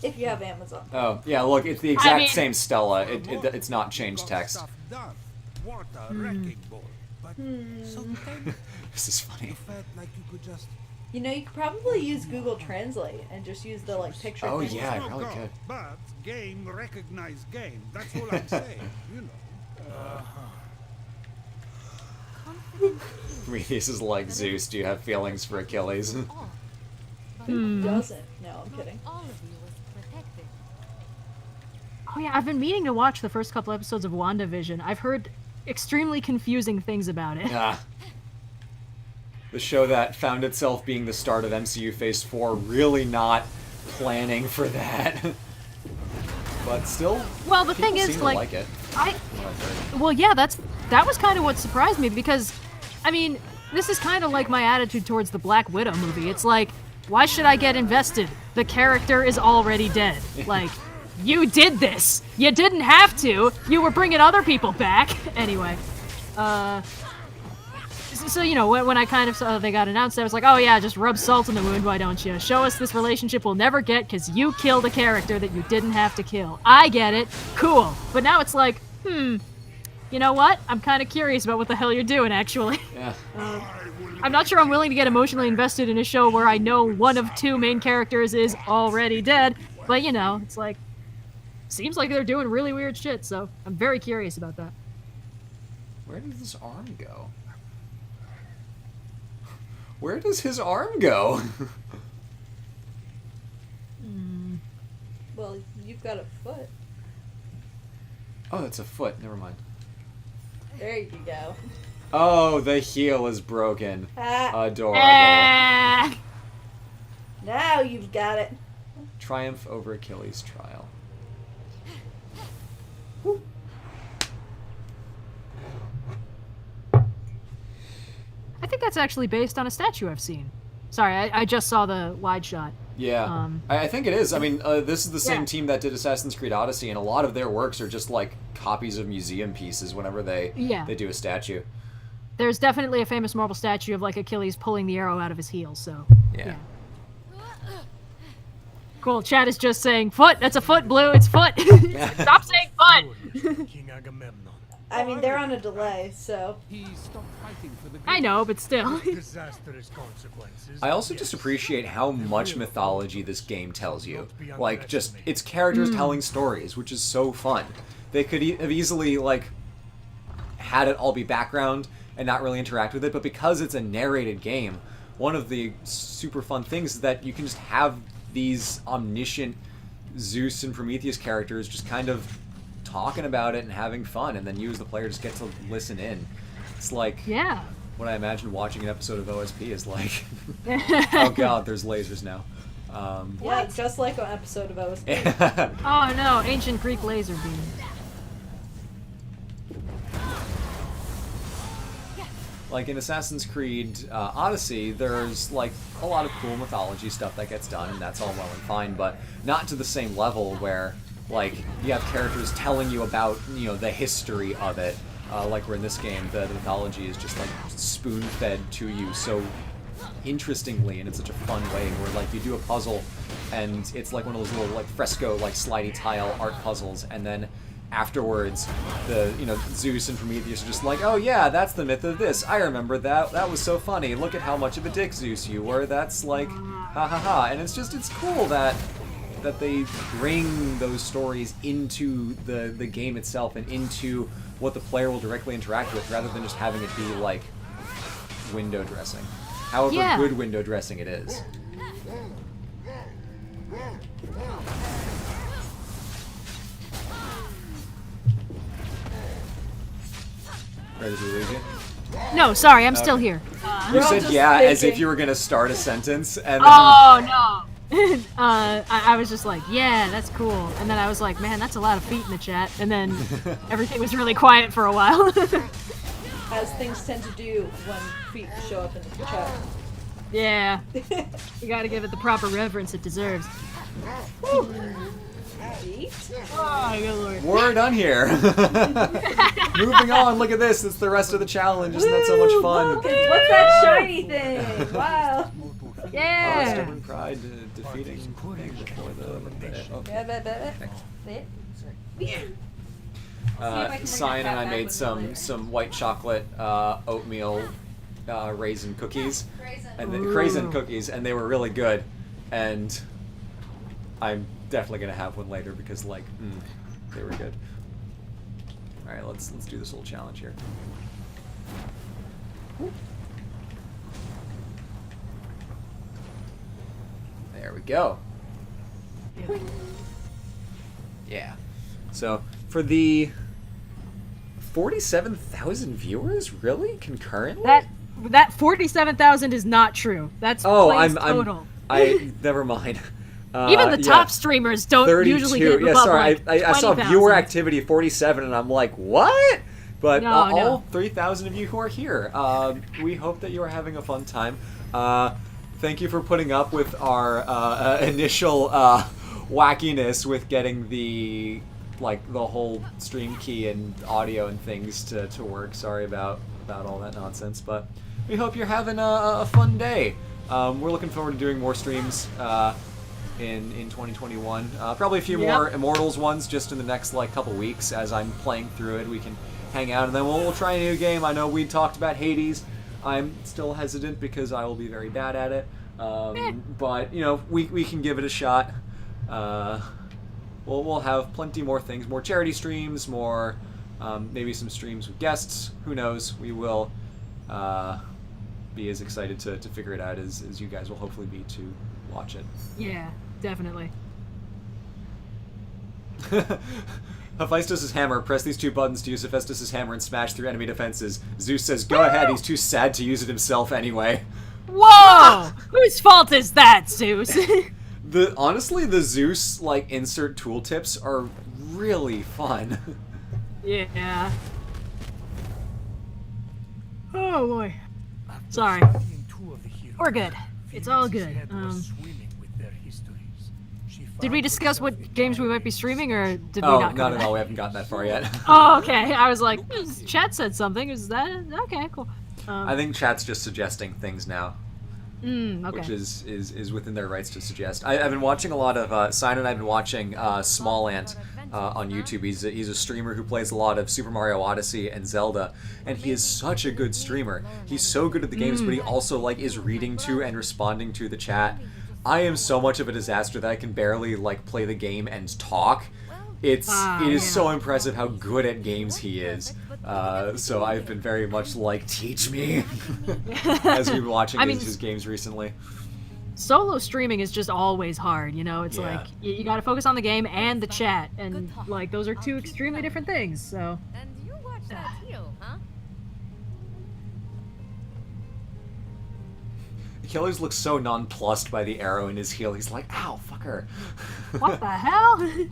If you have Amazon. Oh yeah, look, it's the exact mean- same Stella. It's not changed text. What a wrecking ball. But sometimes This is funny. you felt like you could just You know, you could probably use Google Translate and just use the like picture. Oh, thing. yeah. I no probably God, could. But game recognize game. That's all I'm saying. You know. This is like Zeus. Do you have feelings for Achilles? Who doesn't? No, I'm kidding. All of you was protected. Oh yeah, I've been meaning to watch the first couple episodes of WandaVision. I've heard extremely confusing things about it. Yeah. The show that found itself being the start of MCU Phase 4, really not planning for that. But still, Well, the people thing seem is, to like it. Well, yeah, that was kind of what surprised me because, I mean, this is kind of like my attitude towards the Black Widow movie. It's like, why should I get invested? The character is already dead. Like, you did this. You didn't have to. You were bringing other people back. Anyway, so you know, when I kind of saw they got announced, I was like, oh yeah, just rub salt in the wound, why don't you? Show us this relationship we'll never get because you killed a character that you didn't have to kill. I get it. Cool. But now it's like, you know what? I'm kind of curious about what the hell you're doing, actually. Yeah. I'm not sure I'm willing to get emotionally invested in a show where I know one of two main characters is already dead, but you know, it's like, seems like they're doing really weird shit, so I'm very curious about that. Where does this arm go? Where does his arm go? Well, you've got a foot. Oh, that's a foot. Never mind. There you go. Oh, the heel is broken. Ah, Adorable. now you've got it. Triumph over Achilles' trial. I think that's actually based on a statue I've seen. Sorry, I just saw the wide shot. Yeah, I think it is. I mean, this is the same Yeah. team that did Assassin's Creed Odyssey, and a lot of their works are just like copies of museum pieces whenever they do a statue. There's definitely a famous marble statue of like Achilles pulling the arrow out of his heel, so Yeah. Cool. Chat is just saying foot. That's a foot, Blue. It's foot. Stop saying foot. King Agamemnon. I mean, they're on a delay, so. He stopped fighting for the I know, but still. disastrous consequences. I also just appreciate how much mythology this game tells you. Like, just, it's characters telling stories, which is so fun. They could have easily, like, had it all be background and not really interact with it, but because it's a narrated game, one of the super fun things is that you can just have these omniscient Zeus and Prometheus characters just kind of talking about it and having fun, and then you as the player just get to listen in. It's like what I imagine watching an episode of OSP is like. Oh god, there's lasers now. Yeah, just like an episode of OSP. Oh no, ancient Greek laser beam. Like in Assassin's Creed Odyssey, there's like a lot of cool mythology stuff that gets done, and that's all well and fine, but not to the same level where like you have characters telling you about, you know, the history of it. Like we're in this game, the mythology is just like spoon-fed to you so interestingly and in such a fun way, where like you do a puzzle and it's like one of those little like fresco, like slidey tile art puzzles, and then afterwards the, you know, Zeus and Prometheus are just like, oh yeah, that's the myth of this, I remember that, that was so funny, look at how much of a dick Zeus you were, that's like ha ha ha. And it's just, it's cool that they bring those stories into the game itself and into what the player will directly interact with, rather than just having it be like window dressing. However good window dressing it is. Ready to lose you? No, sorry, I'm still here. You said yeah as if you were gonna start a sentence, and then Oh no. I was just like, yeah, that's cool. And then I was like, man, that's a lot of feet in the chat. And then everything was really quiet for a while. As things tend to do when feet show up in the chat. Yeah. You gotta give it the proper reverence it deserves. Feet? Oh, good lord. we're done here. Moving on, look at this, it's the rest of the challenge, isn't that so much fun? What's that shiny thing? Wow. Yeah. Stubborn pride defeating thing before Cyan and I made some white chocolate oatmeal raisin cookies, raisin cookies, and they were really good. And I'm definitely gonna have one later because like they were good. All right, let's do this little challenge here. There we go. Yeah. So for the 47,000 viewers, really concurrently? That 47,000 is not true. That's plays total. Never mind. Even the top streamers don't 32. usually get above sorry, like I saw 20,000. viewer activity 47, and I'm like, what? But No, all no. 3,000 of you who are here, we hope that you are having a fun time. Thank you for putting up with our initial wackiness with getting the whole stream key and audio and things to work. Sorry about all that nonsense, but we hope you're having a fun day. We're looking forward to doing more streams in 2021. Probably a few more Immortals ones just in the next couple weeks as I'm playing through it. We can hang out, and then we'll try a new game. I know we talked about Hades. I'm still hesitant because I will be very bad at it. But, you know, we can give it a shot. We'll have plenty more things, more charity streams, more maybe some streams with guests. Who knows? We will be as excited to figure it out as you guys will hopefully be to watch it. Yeah, definitely. Hephaistos' hammer. Press these 2 buttons to use Hephaistos' hammer and smash through enemy defenses. Zeus says, go ahead, he's too sad to use it himself anyway. Whoa! Whose fault is that, Zeus? Honestly, the Zeus, like, insert tooltips are really fun. Yeah. Oh boy. Sorry. We're good. It's all good. Did we discuss what games we might be streaming, or did we not? Not at all. We haven't gotten that far yet. Oh, okay. I was like, chat said something. Is that okay? Cool. I think chat's just suggesting things now. Okay. Which is within their rights to suggest. I've been watching a lot of Simon and I've been watching Smol on YouTube. He's a streamer who plays a lot of Super Mario Odyssey and Zelda, and he is such a good streamer. He's so good at the games, but he also like is reading to and responding to the chat. I am so much of a disaster that I can barely like play the game and talk. It is so impressive how good at games he is. So I've been very much like, teach me, as we've been watching his games recently. Solo streaming is just always hard, you know? It's like, you gotta focus on the game and the chat, and like, those are 2 extremely different things, so... And you watch that heel, huh? Achilles looks so nonplussed by the arrow in his heel. He's like, ow, fucker. What the hell?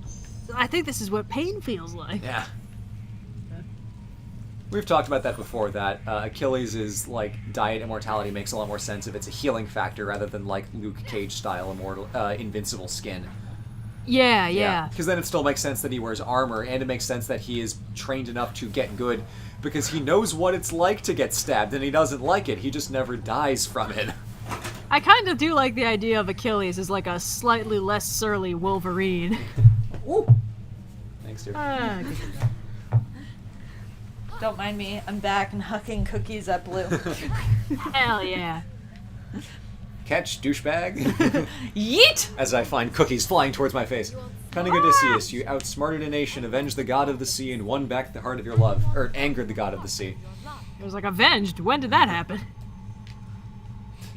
I think this is what pain feels like. Yeah. We've talked about that before, that Achilles' like diet immortality makes a lot more sense if it's a healing factor rather than like Luke Cage style invincible skin. Yeah. Because then it still makes sense that he wears armor, and it makes sense that he is trained enough to get good, because he knows what it's like to get stabbed, and he doesn't like it. He just never dies from it. I kind of do like the idea of Achilles as like a slightly less surly Wolverine. Ooh. Thanks, dear. Don't mind me. I'm back and hucking cookies at Blue. Hell yeah. Catch, douchebag. Yeet! As I find cookies flying towards my face. Cunning Odysseus, you outsmarted a nation, avenged the god of the sea, and won back the heart of your love. Or angered the god of the sea. It was like, avenged? When did that happen?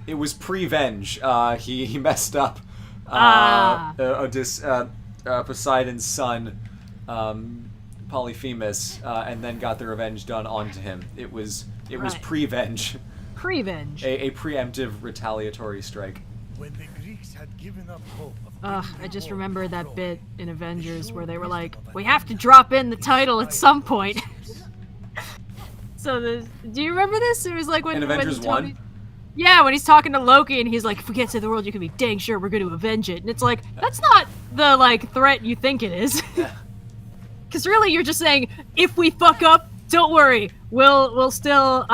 It was pre-venge. He messed up. Poseidon's son, Polyphemus, and then got the revenge done onto him. It was pre-venge. Pre-venge. A preemptive retaliatory strike. When the Greeks had given up hope of I just remember that bit in Avengers where they were like, we have to drop in the title at some point. Do you remember this? It was like when... In Avengers 1? Yeah, when he's talking to Loki and he's like, if we get to the world, you can be dang sure we're going to avenge it. And it's like, that's not the, like, threat you think it is. Because really, you're just saying, if we fuck up, don't worry, we'll still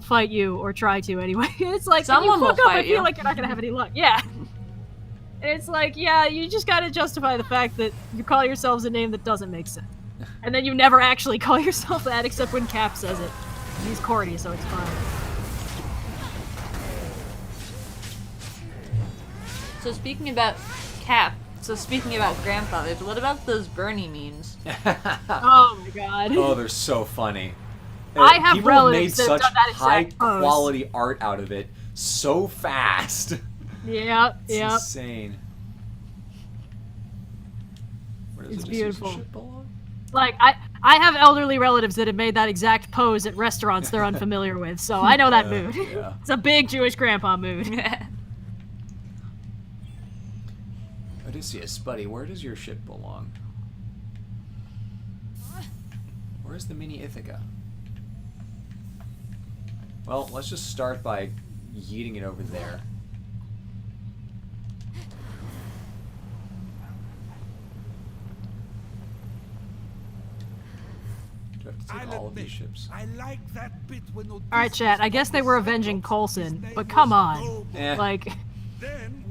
fight you, or try to anyway. It's like, someone will fight I feel like you're not gonna have any luck. Yeah. And it's like, yeah, you just gotta justify the fact that you call yourselves a name that doesn't make sense, and then you never actually call yourself that except when Cap says it. He's corny, so it's fine. So speaking about Cap. So speaking about grandfathers, what about those Bernie memes? Oh my god. Oh, they're so funny. I have People relatives made that have such done that exact pose. high-quality art out of it so fast. Yep. It's insane. Where does It's Odysseus' beautiful. ship belong? Like, I have elderly relatives that have made that exact pose at restaurants they're unfamiliar with, so I know that mood. Yeah. It's a big Jewish grandpa mood. Odysseus, buddy, where does your ship belong? Where's the mini Ithaca? Well, let's just start by yeeting it over there. Do I have to take all of these ships? I like that bit when Alright, chat, I guess they were avenging Coulson, but come on. Eh. Like,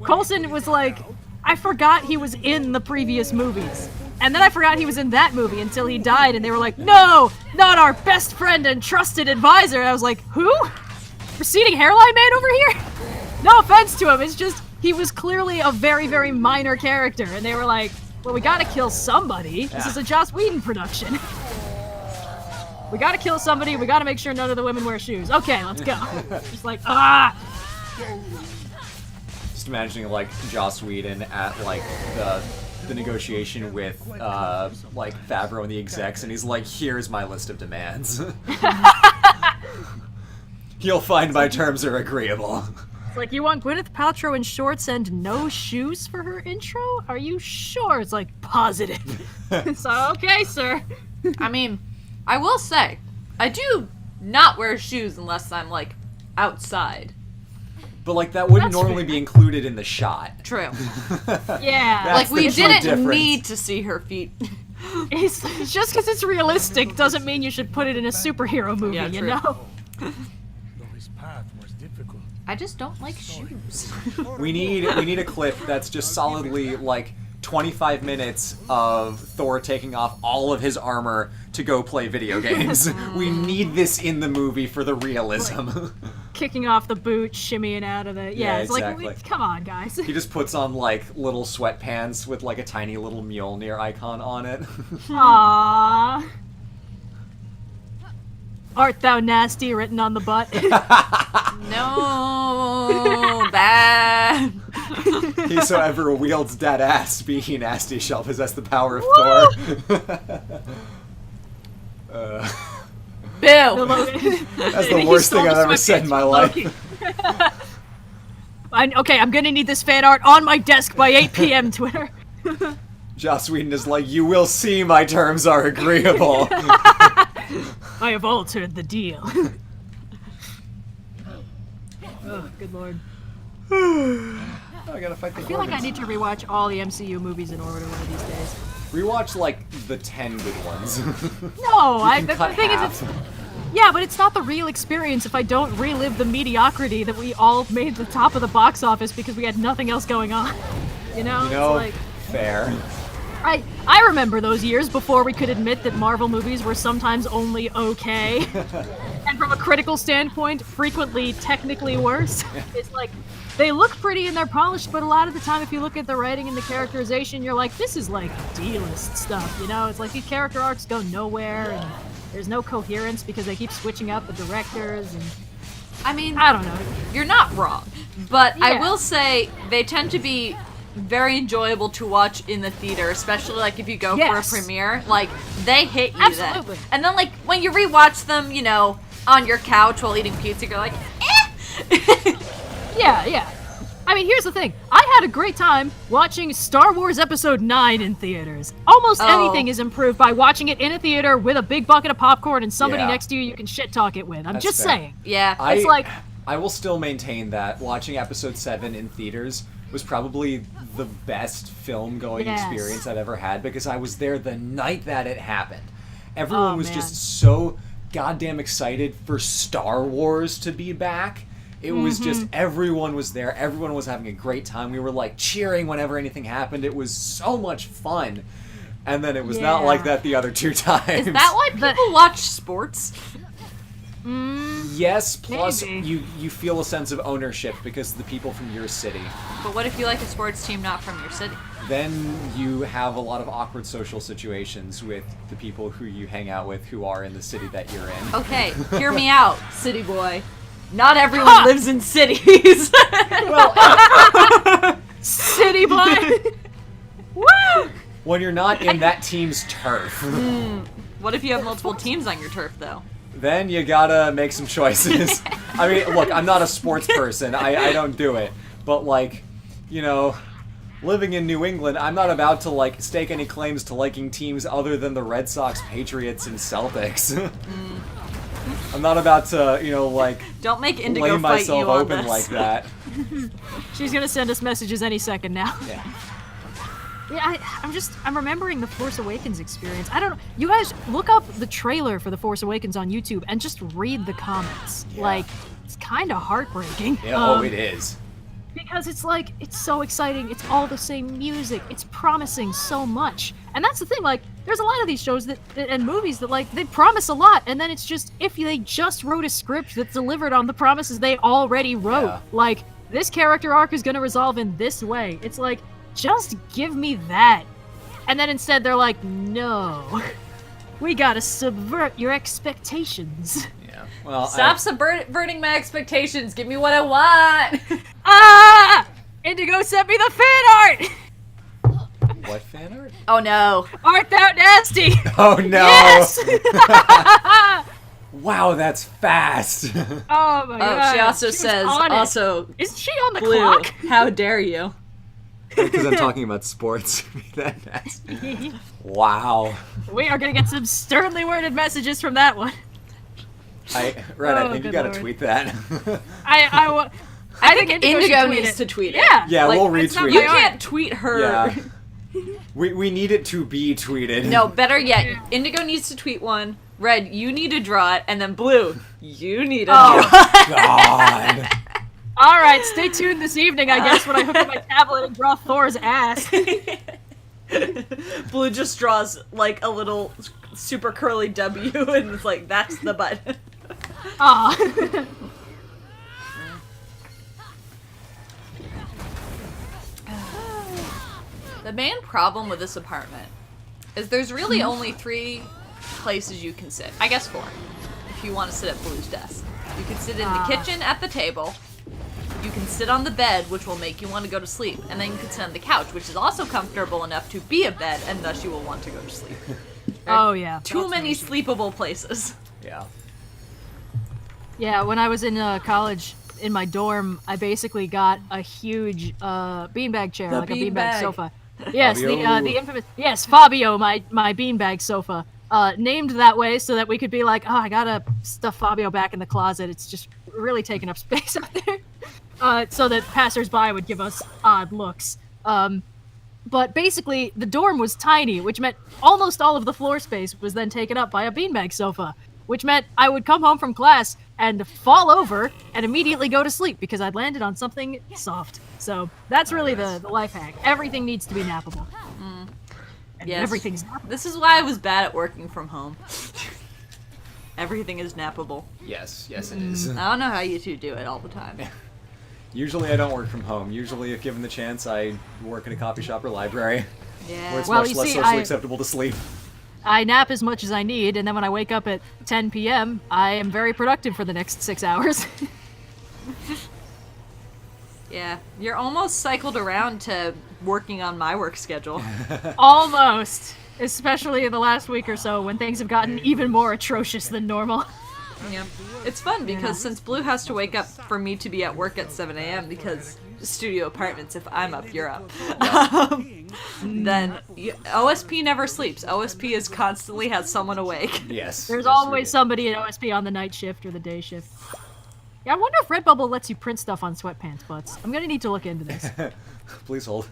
Coulson was like, I forgot he was in the previous movies. And then I forgot he was in that movie until he died, and they were like, no, not our best friend and trusted advisor. And I was like, who? Receding hairline man over here? No offense to him, it's just, he was clearly a very, very minor character. And they were like, well, we gotta kill somebody. This is a Joss Whedon production. We gotta kill somebody, we gotta make sure none of the women wear shoes. Okay, let's go. Just like, Just imagining like Joss Whedon at like the negotiation with like Favreau and the execs, and he's like, here's my list of demands. You'll find my terms are agreeable. It's like, you want Gwyneth Paltrow in shorts and no shoes for her intro? Are you sure? It's like, positive. So, okay, sir. I mean, I will say, I do not wear shoes unless I'm, like, outside. But, like, that wouldn't That's normally fair. be included in the shot. True. Yeah. That's Like, we the true didn't difference. need to see her feet. It's just because it's realistic doesn't mean you should put it in a superhero movie, Yeah, you true. know? Though his path was difficult. I just don't like shoes. We need a clip that's just solidly, like, 25 minutes of Thor taking off all of his armor to go play video games. We need this in the movie for the realism. Kicking off the boot, shimmying out of the... Yeah, it's exactly. like, come on, guys. He just puts on, like, little sweatpants with, like, a tiny little Mjolnir icon on it. Aww. Art thou nasty written on the butt? No, bad. He so ever wields that ass, be he nasty, shall possess the power of Thor. Boo. That's the worst thing I've ever said in my life. Okay, I'm gonna need this fan art on my desk by 8 p.m. Twitter. Joss Whedon is like, you will see my terms are agreeable. I have altered the deal. Oh, good lord. I gotta fight the I feel like I need to rewatch all the MCU movies in order one of these days. Rewatch, like, the 10 good ones. No, the cut thing half. is, yeah, but it's not the real experience if I don't relive the mediocrity that we all made the top of the box office because we had nothing else going on. You know? You know, It's like, fair. I remember those years before we could admit that Marvel movies were sometimes only okay. And from a critical standpoint, frequently technically worse. It's like, they look pretty and they're polished, but a lot of the time if you look at the writing and the characterization, you're like, this is like D-list stuff, you know? It's like these character arcs go nowhere and there's no coherence because they keep switching out the directors and... I mean, I don't know. you're not wrong, but I Yeah. will say they tend to be very enjoyable to watch in the theater, especially like if you go Yes. for a premiere. Like, they hit you Absolutely. then. And then, like, when you rewatch them, you know, on your couch while eating pizza, you're like, eh! Yeah. I mean, here's the thing. I had a great time watching Star Wars Episode 9 in theaters. Almost Oh. anything is improved by watching it in a theater with a big bucket of popcorn and somebody Yeah. next to you you can shit talk it with. I'm That's just fair. saying. Yeah. It's like... I will still maintain that watching Episode 7 in theaters was probably the best film-going Yes. experience I've ever had because I was there the night that it happened. Everyone Oh, was man. just so goddamn excited for Star Wars to be back. It was just, everyone was there. Everyone was having a great time. We were, like, cheering whenever anything happened. It was so much fun. And then it was not Yeah. like that the other two times. Is that why people watch sports? Yes, plus Maybe. you feel a sense of ownership because of the people from your city. But what if you like a sports team not from your city? Then you have a lot of awkward social situations with the people who you hang out with who are in the city that you're in. Okay, hear me out, city boy. Not everyone lives in cities. City boy! Woo! When you're not in that team's turf, What if you have multiple teams on your turf, though? then you gotta make some choices. I mean, look, I'm not a sports person. I don't do it. But, like, you know, living in New England, I'm not about to, like, stake any claims to liking teams other than the Red Sox, Patriots, and Celtics. I'm not about to, you know, like, Don't make Indigo lay fight myself you on open this. like that. She's gonna send us messages any second now. Yeah. Yeah, I'm remembering the Force Awakens experience. I don't know. You guys look up the trailer for the Force Awakens on YouTube and just read the comments. Yeah. Like, it's kind of heartbreaking. Yeah, oh, it is. Because it's like, it's so exciting, it's all the same music, it's promising so much. And that's the thing, like, there's a lot of these shows that and movies that, like, they promise a lot, and then it's just, if they just wrote a script that delivered on the promises they already wrote, Yeah. like, this character arc is gonna resolve in this way. It's like, just give me that. And then instead they're like, no. We gotta subvert your expectations. Yeah. Well, Stop subverting my expectations. Give me what I want. Ah! Indigo sent me the fan art! What fan art? Oh no. Art thou nasty? Oh no! Yes! Wow, that's fast. Oh my god. Oh, she also was says, on it. also, Isn't she on the Blue, clock? how dare you? Because I'm talking about sports. That's... Wow. We are gonna get some sternly worded messages from that one. I Oh, think you good gotta lord. tweet that. I think Indigo Indigo should tweet needs it. to tweet it. Yeah. Yeah, Like, we'll it's not retweet You my it. art. can't tweet her. Yeah. We need it to be tweeted. No, better yet, Indigo needs to tweet one. Red, you need to draw it, and then Blue, you need to draw it. God. Alright, stay tuned this evening, I guess, when I hook up my tablet and draw Thor's ass. Blue just draws like a little super curly W, and it's like, that's the button. Aw. The main problem with this apartment is there's really only 3 places you can sit. I guess 4, if you want to sit at Blue's desk. You can sit in the kitchen at the table. You can sit on the bed, which will make you want to go to sleep. And then you can sit on the couch, which is also comfortable enough to be a bed, and thus you will want to go to sleep. Oh yeah. Too That's many right. sleepable places. Yeah. Yeah, when I was in college, in my dorm, I basically got a huge beanbag chair, The like a beanbag. beanbag sofa. Yes, Fabio. the infamous, yes, Fabio, my beanbag sofa, named that way so that we could be like, oh, I gotta stuff Fabio back in the closet. It's just really taking up space out there. So that passersby would give us odd looks. But basically, the dorm was tiny, which meant almost all of the floor space was then taken up by a beanbag sofa, which meant I would come home from class and fall over and immediately go to sleep because I'd landed on something soft. So that's really the life hack. Everything needs to be nappable. And Yes. everything's nappable. This is why I was bad at working from home. Everything is nappable. Yes, it is. I don't know how you two do it all the time. Usually I don't work from home. Usually, if given the chance, I work in a coffee shop or library, where Yeah. it's Well, much you less see, socially I- acceptable to sleep. I nap as much as I need, and then when I wake up at 10 p.m., I am very productive for the next 6 hours. Yeah. You're almost cycled around to working on my work schedule. Almost. Especially in the last week or so when things have gotten even more atrocious than normal. Yeah. It's fun because since Blue has to wake up for me to be at work at 7 a.m. because studio apartments, if I'm up, you're up. Then OSP never sleeps. OSP is constantly has someone awake. Yes. There's yes, always we do. somebody at OSP on the night shift or the day shift. Yeah, I wonder if Redbubble lets you print stuff on sweatpants butts. I'm gonna need to look into this. Please hold.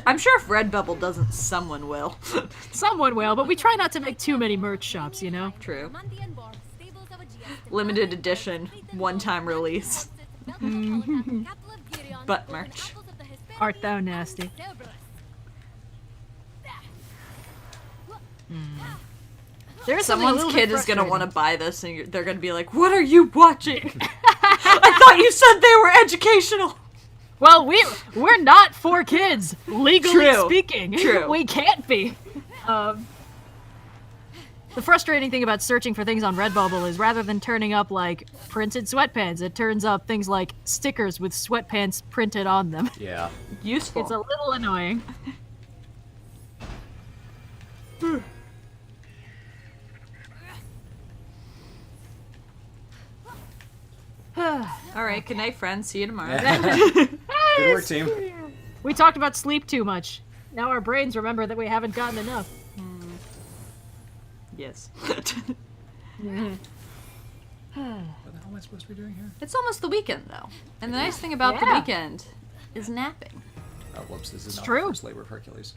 I'm sure if Redbubble doesn't, someone will. Someone will, but we try not to make too many merch shops, you know? True. Limited edition, one-time release. Butt merch. Art thou nasty. There's Someone's kid is gonna want to buy this, and they're gonna be like, "What are you watching? I thought you said they were educational." Well, we're not for kids, legally True. speaking. True. We can't be. The frustrating thing about searching for things on Redbubble is rather than turning up like printed sweatpants, it turns up things like stickers with sweatpants printed on them. Yeah. Useful. It's a little annoying. All right. Good night, friends. See you tomorrow. Good work, team. We talked about sleep too much. Now our brains remember that we haven't gotten enough. Yes. What the hell am I supposed to be doing here? It's almost the weekend, though, and the nice thing about the Yeah. weekend is napping. Oh, whoops, this is not true. the first labor of Hercules.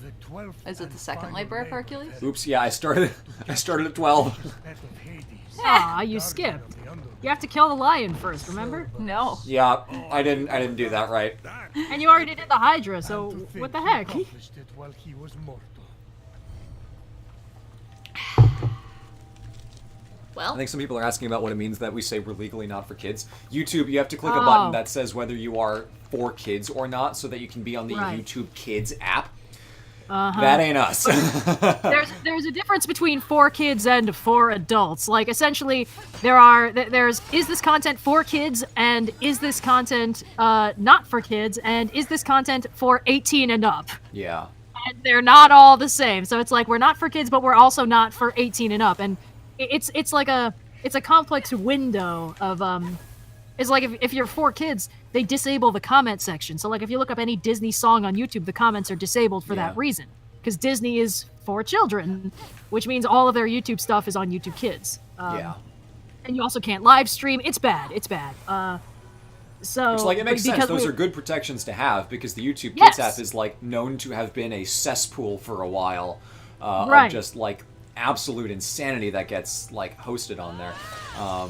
The 12th Is it the and second final labor of leg Hercules? Hephaestos, Oops, yeah, I started at 12. pet of Hades. Aw, you skipped. You have to kill the lion first, remember? No. Yeah, I didn't do that right. And you already did the Hydra, so To think what the he heck? accomplished it while he was mortal. Well, I think some people are asking about what it means that we say we're legally not for kids. YouTube, you have to click a Oh. button that says whether you are for kids or not so that you can be on the Right. YouTube Kids app. Uh-huh. That ain't us. There's a difference between for kids and for adults. Like essentially, there's is this content for kids and is this content not for kids and is this content for 18 and up? Yeah. And they're not all the same. So it's like we're not for kids, but we're also not for 18 and up. And it's like a complex window of It's like if you're for kids, they disable the comment section. So like if you look up any Disney song on YouTube, the comments are disabled for that reason. Because Disney is for children, which means all of their YouTube stuff is on YouTube Kids. Yeah. And you also can't live stream. It's bad. It's bad. So It's like it makes sense. because Those we- are good protections to have because the YouTube Yes. Kids app is like known to have been a cesspool for a while Right. of just like absolute insanity that gets like hosted on there.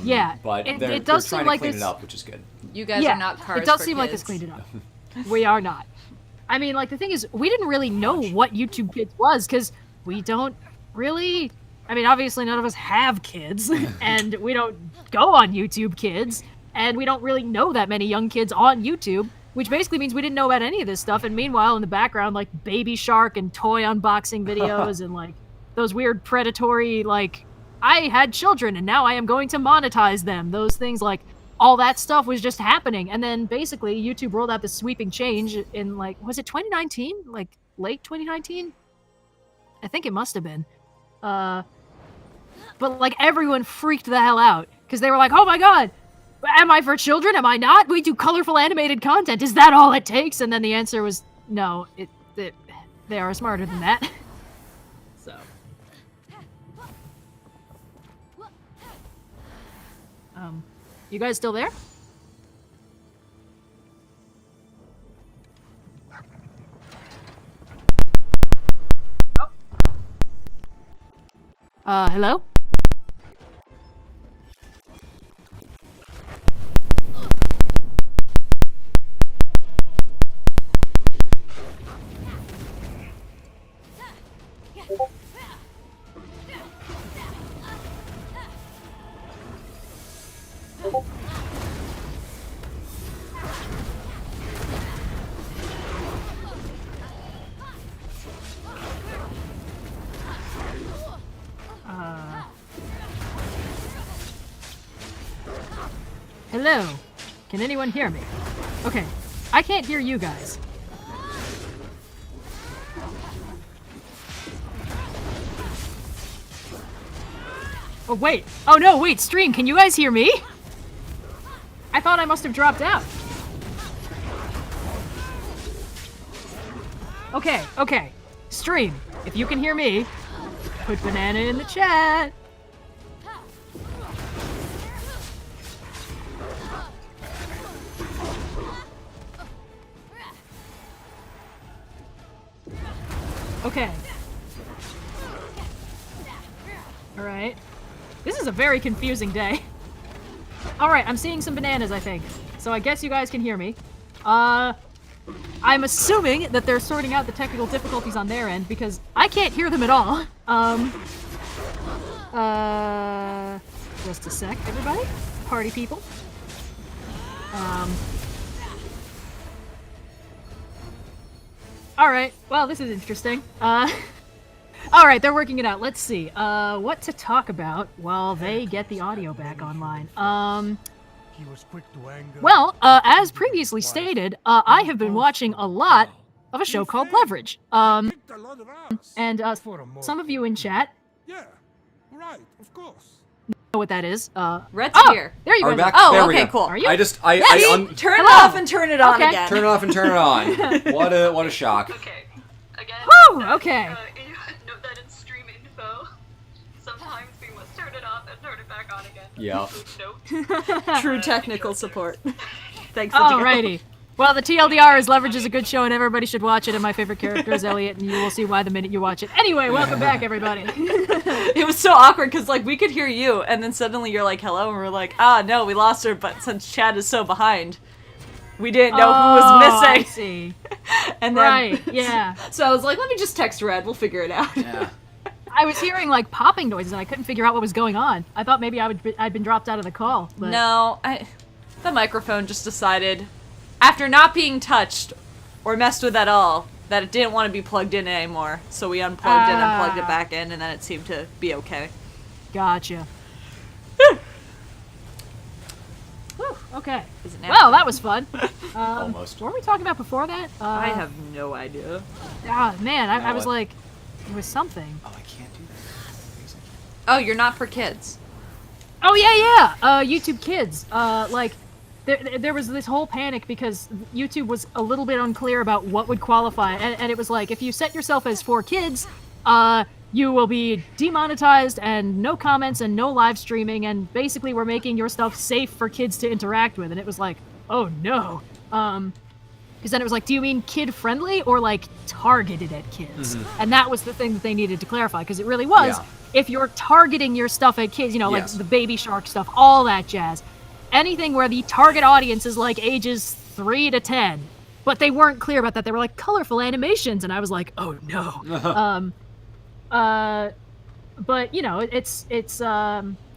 Yeah, but it they're does trying seem to like clean this- it up, which is good. you guys are not cars it does for seem like this kids. cleaned it up. We are not. I mean, like the thing is, we didn't really know what YouTube Kids was because we don't really. I mean, obviously, none of us have kids, and we don't go on YouTube Kids, and we don't really know that many young kids on YouTube, which basically means we didn't know about any of this stuff. And meanwhile, in the background, like Baby Shark and toy unboxing videos, and like those weird predatory, like I had children and now I am going to monetize them. Those things, like all that stuff was just happening. And then basically, YouTube rolled out this sweeping change in like, was it 2019? Like late 2019? I think it must have been. But like everyone freaked the hell out because they were like, "Oh my god, am I for children? Am I not? We do colorful animated content. Is that all it takes?" And then the answer was no. They are smarter than that. So. You guys still there? Hello? Hello? Can anyone hear me? Okay, I can't hear you guys. Oh, wait. Oh, no, wait, stream, can you guys hear me? I thought I must have dropped out. Okay, okay. Stream, if you can hear me, put banana in the chat. Okay. Alright. This is a very confusing day. Alright, I'm seeing some bananas, I think. So I guess you guys can hear me. I'm assuming that they're sorting out the technical difficulties on their end, because I can't hear them at all. Just a sec, everybody. Party people. Alright, well, this is interesting. Alright, they're working it out. Let's see. What to talk about while they get the audio back online. He was quick to anger. Well, as previously stated, I have been watching a lot of a show called Leverage. Kicked a lot of ass. And For a moment. some of you in chat Yeah, right, of course. know what that is. Rhett's Oh, here. there you Are go. we back? Oh, There we okay, go. cool. Are you? I just See? Turn it Hello. off and turn it on Okay. again. turn it off and turn it on. What a shock. Okay. Again. Woo, okay. Note that in stream info. Sometimes we must turn it off and turn it back on again. Yeah. Note. True technical support. Thanks, Adele. Alrighty. Well, the TLDR is Leverage is a good show and everybody should watch it, and my favorite character is Elliot, and you will see why the minute you watch it. Anyway, welcome back, everybody. It was so awkward because like we could hear you, and then suddenly you're like, "Hello," and we're like, "Ah, no, we lost her." But since Chad is so behind, we didn't know who was missing. I see. And then, Right, yeah. So I was like, "Let me just text Red. We'll figure it out." Yeah. I was hearing like popping noises and I couldn't figure out what was going on. I thought maybe I'd been dropped out of the call. But... No, the microphone just decided, after not being touched or messed with at all, that it didn't want to be plugged in anymore. So we unplugged it and plugged it back in, and then it seemed to be okay. Gotcha. Whew, okay. Is it now? Well, that was fun. Almost. What were we talking about before that? I have no idea. Ah, man, I Now was what? like, it was something. Oh, I can't do that. Oh, you're not for kids. Oh yeah. YouTube Kids. Like, there was this whole panic because YouTube was a little bit unclear about what would qualify, and it was like if you set yourself as for kids, you will be demonetized and no comments and no live streaming, and basically we're making your stuff safe for kids to interact with, and it was like, oh no. Because then it was like, do you mean kid-friendly or, like, targeted at kids? And that was the thing that they needed to clarify, because it really was, if you're targeting your stuff at kids, you know, like the Baby Shark stuff, all that jazz, anything where the target audience is, like, ages 3 to 10. But they weren't clear about that. They were like, colorful animations, and I was like, oh, no. But, you know, it's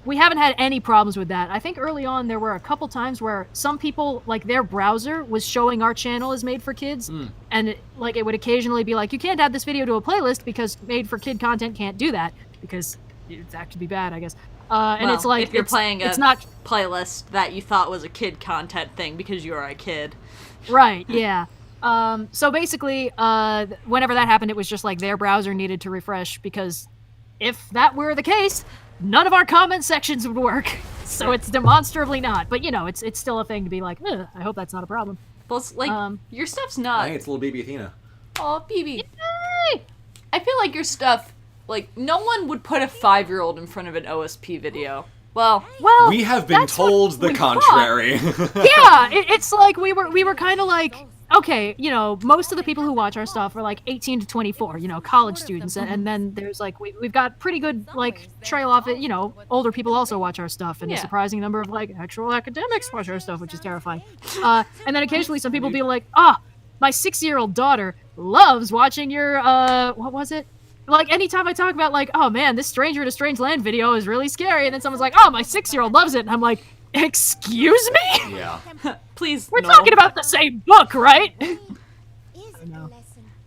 we haven't had any problems with that. I think early on there were a couple times where some people, like, their browser was showing our channel as made for kids, and it would occasionally be like, you can't add this video to a playlist because made for kid content can't do that because it's actually bad, I guess. And Well, it's like if you're playing it's a not playlist that you thought was a kid content thing because you're a kid. right, yeah. So basically, whenever that happened, it was just like their browser needed to refresh because if that were the case, none of our comment sections would work. So it's demonstrably not. But, you know, it's still a thing to be like, I hope that's not a problem. Well, it's like, your stuff's not... I think it's little baby Athena. Oh, BB. I feel like your stuff, like, no one would put a 5-year-old in front of an OSP video. Well, We have been that's what told the we thought. contrary. Yeah, it's like we were kind of like, okay, you know, most of the people who watch our stuff are like 18 to 24, you know, college students, and then there's like we've got pretty good like trail off it, you know, older people also watch our stuff, and a surprising number of like actual academics watch our stuff, which is terrifying. And then occasionally some people be like, my 6-year-old daughter loves watching your what was it? Like, anytime I talk about, like, oh man, this Stranger in a Strange Land video is really scary, and then someone's like, oh, my 6-year-old loves it, and I'm like, excuse me? Yeah. please, We're no. talking about the same book, right? No.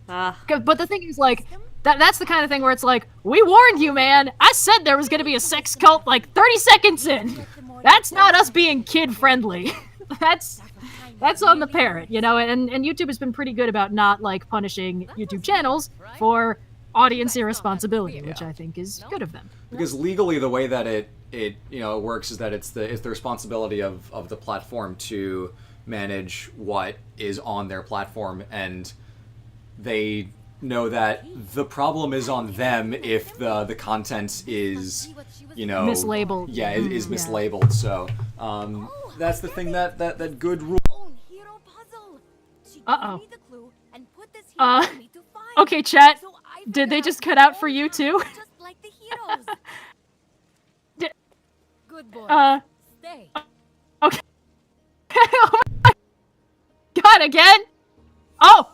But the thing is, like, that's the kind of thing where it's like, we warned you, man. I said there was gonna be a sex cult, like, 30 seconds in. That's not us being kid-friendly. That's on the parent, you know? And YouTube has been pretty good about not, like, punishing YouTube channels for audience irresponsibility, which I think is good of them. Because legally, the way that it you know, it works is that it's the responsibility of the platform to manage what is on their platform, and they know that the problem is on them if the content is, you know, Mislabeled. Yeah, is mislabeled. So that's the thing that good rule. Uh-oh. Okay, chat. Did they just cut out for you too? Just like the heroes. Good boy. Stay. Okay. Oh my God, again? Oh!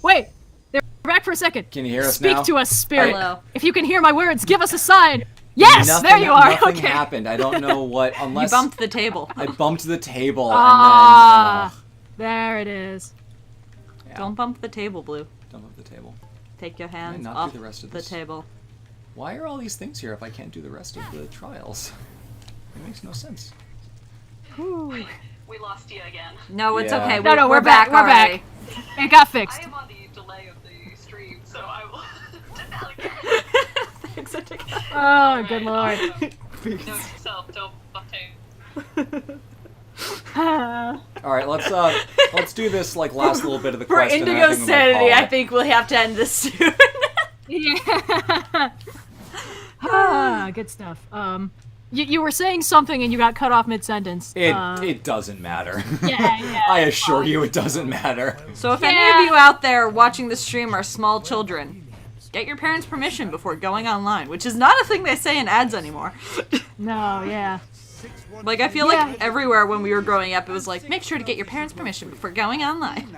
Wait. They're back for a second. Can you hear us Speak now? to us, spirit. Hello. If you can hear my words, give us a sign. Yes, there you are. Nothing Okay. happened. I don't know what, You unless bumped the table. I bumped the table Ah, and then there it is. Don't bump the table, Blue. don't bump the table. Take your hands not off do the rest of the this? table. Why are all these things here if I can't do the rest of the trials? It makes no sense. We lost you again. No, it's Yeah. okay. No, we're back. We're already. back. It got I fixed. am on the delay of the stream, so I will again. Oh, good lord. Note to yourself, don't button. All right, let's do this like last little bit of the For quest. and then I Indigo's think we might sanity, call I it. think we'll have to end this soon. Yeah. Good stuff. You were saying something and you got cut off mid-sentence. It doesn't matter. Yeah. I assure you it doesn't matter. So if any of you out there watching the stream are small children, get your parents' permission before going online, which is not a thing they say in ads anymore. No, yeah. Like, I feel like everywhere when we were growing up, it was like, make sure to get your parents' permission before going online.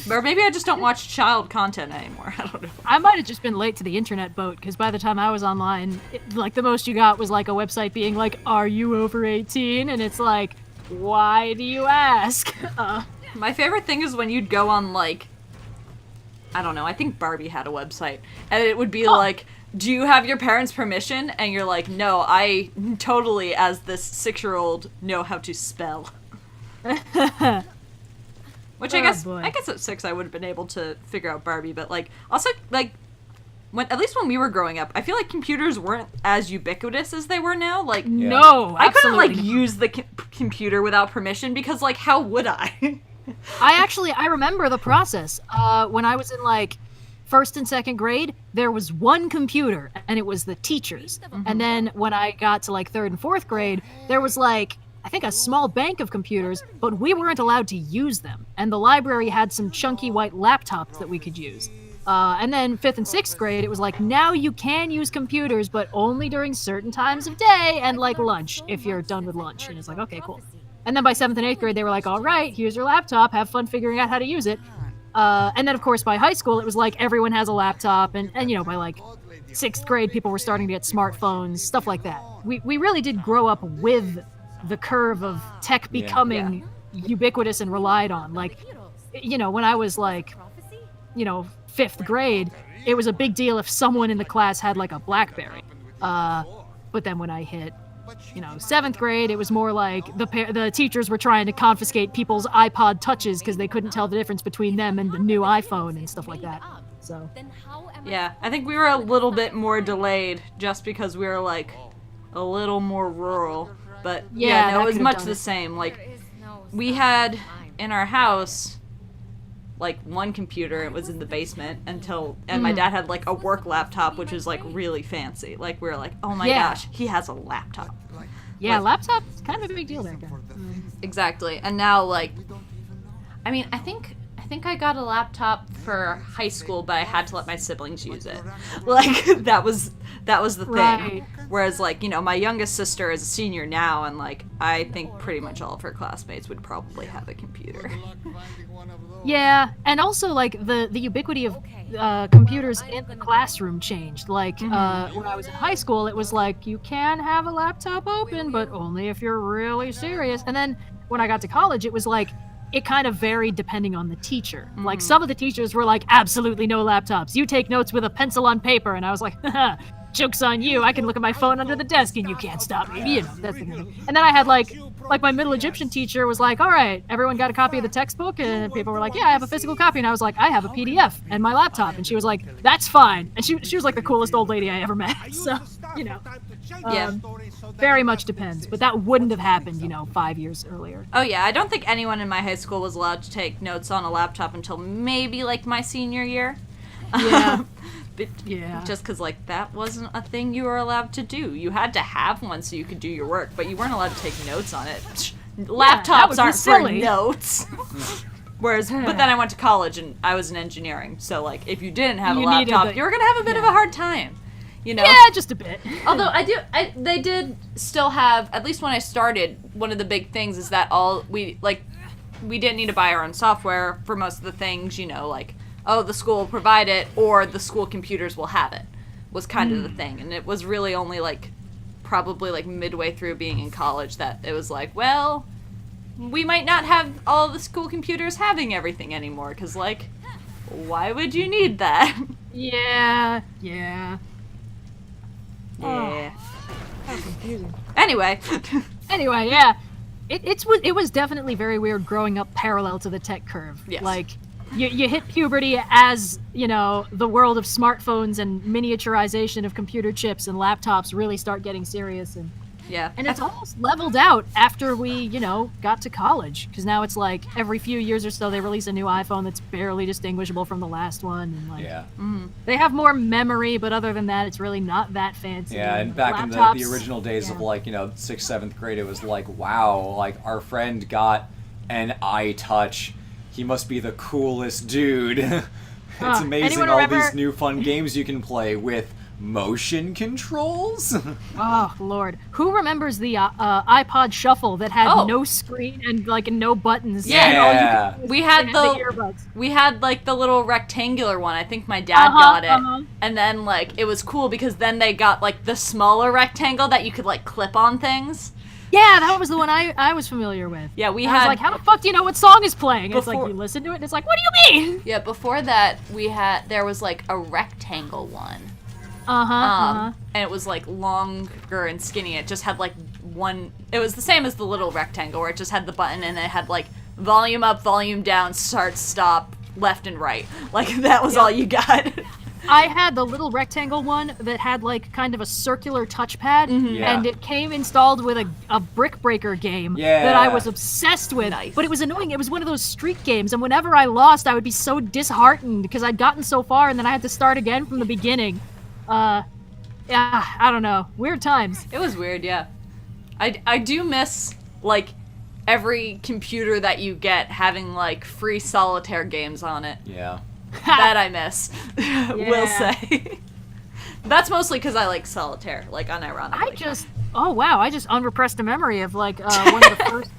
Or maybe I just don't watch child content anymore. I don't know. I might have just been late to the internet boat, because by the time I was online, like, the most you got was, like, a website being like, are you over 18? And it's like, why do you ask? My favorite thing is when you'd go on, like, I don't know, I think Barbie had a website, and it would be like, do you have your parents' permission? And you're like, no, I totally, as this 6-year-old, know how to spell. Which I guess at 6 I would have been able to figure out Barbie, but like, also, like, at least when we were growing up, I feel like computers weren't as ubiquitous as they were now. Like, no, I couldn't, like, use the computer without permission, because, like, how would I? I remember the process. When I was in, like, 1st and 2nd grade, there was one computer, and it was the teacher's. And then when I got to, like, 3rd and 4th grade, there was, like, I think a small bank of computers, but we weren't allowed to use them. And the library had some chunky white laptops that we could use. And then 5th and 6th grade, it was like, now you can use computers, but only during certain times of day and, like, lunch, if you're done with lunch. And it's like, okay, cool. And then by 7th and 8th grade, they were like, all right, here's your laptop, have fun figuring out how to use it. And then, of course, by high school, it was like everyone has a laptop, and you know, by, like, 6th grade, people were starting to get smartphones, stuff like that. We really did grow up with the curve of tech becoming ubiquitous and relied on. Like, you know, when I was, like, you know, 5th grade, it was a big deal if someone in the class had, like, a BlackBerry. But then when I hit, you know, 7th grade, it was more like the teachers were trying to confiscate people's iPod touches because they couldn't tell the difference between them and the new iPhone and stuff like that. So yeah, I think we were a little bit more delayed just because we were, like, a little more rural. But yeah, no, it was much the same. Like, we had in our house, like, one computer. It was in the basement and my dad had, like, a work laptop, which was, like, really fancy. Like, we were like, oh my gosh, he has a laptop. Yeah, laptop's kind of a big deal back then. Exactly. And now, like, I mean, I think I got a laptop for high school, but I had to let my siblings use it. Like, that was the thing. Right. Whereas, like, you know, my youngest sister is a senior now, and, like, I think pretty much all of her classmates would probably have a computer. Yeah, and also, like, the ubiquity of computers in the classroom changed. Like, when I was in high school, it was like, you can have a laptop open, but only if you're really serious. And then when I got to college, it was like, it kind of varied depending on the teacher. Like, some of the teachers were like, absolutely no laptops. You take notes with a pencil on paper. And I was like, haha, joke's on you. I can look at my phone under the desk and you can't stop me. You know, that's the kind of thing. And then I had, like my Middle Egyptian teacher was like, all right, everyone got a copy of the textbook? And people were like, yeah, I have a physical copy. And I was like, I have a PDF and my laptop. And she was like, that's fine. And she was like the coolest old lady I ever met. So, you know, very much depends. But that wouldn't have happened, you know, 5 years earlier. Oh yeah, I don't think anyone in my high school was allowed to take notes on a laptop until maybe, like, my senior year. Yeah. Yeah. Just because, like, that wasn't a thing you were allowed to do. You had to have one so you could do your work, but you weren't allowed to take notes on it. Laptops aren't for notes. Whereas, but then I went to college and I was in engineering, so, like, if you didn't have a laptop, you were gonna have a bit of a hard time. You know? Yeah, just a bit. Although they did still have, at least when I started, one of the big things is that we didn't need to buy our own software for most of the things, you know, like, oh, the school will provide it, or the school computers will have it, was kind of the thing. And it was really only, like, probably, like, midway through being in college that it was like, well, we might not have all the school computers having everything anymore, because, like, why would you need that? Yeah. Yeah. How confusing. Anyway, yeah. It was definitely very weird growing up parallel to the tech curve. Yes. Like, you hit puberty as, you know, the world of smartphones and miniaturization of computer chips and laptops really start getting serious, and Yeah. And it's almost leveled out after we, you know, got to college. Because now it's like every few years or so they release a new iPhone that's barely distinguishable from the last one. And like, Yeah. they have more memory, but other than that, it's really not that fancy. Yeah, and back in the Laptops, original days of yeah. like, you know, 6th, 7th grade, it was like, wow, like our friend got an iTouch. He must be the coolest dude. It's amazing anyone all remember- these new fun games you can play with motion controls. Oh Lord, who remembers the iPod Shuffle that had Oh. no screen and like no buttons? Yeah. and all you could do was We had connect the earbuds. we had like the little rectangular one. I think my dad got it. And then like it was cool because then they got like the smaller rectangle that you could like clip on things. Yeah, that was the one I was familiar with. Yeah, we I was had like, how the fuck do you know what song is playing? And it's Before- like you listen to it, and it's like, what do you mean? Yeah, before that there was like a rectangle one. Uh-huh. And it was like longer and skinny. It just had like one. It was the same as the little rectangle where it just had the button and it had like volume up, volume down, start, stop, left and right. Like that was all you got. I had the little rectangle one that had like kind of a circular touchpad, Yeah. and it came installed with a brick breaker game Yeah. that I was obsessed with. Nice. But it was annoying. It was one of those streak games, and whenever I lost, I would be so disheartened because I'd gotten so far, and then I had to start again from the beginning. Yeah, I don't know. Weird times. It was weird, yeah. I do miss like every computer that you get having like free solitaire games on it. Yeah. That I miss. Will Yeah. say. That's mostly because I like solitaire, like unironically. I just unrepressed a memory of like one of the first.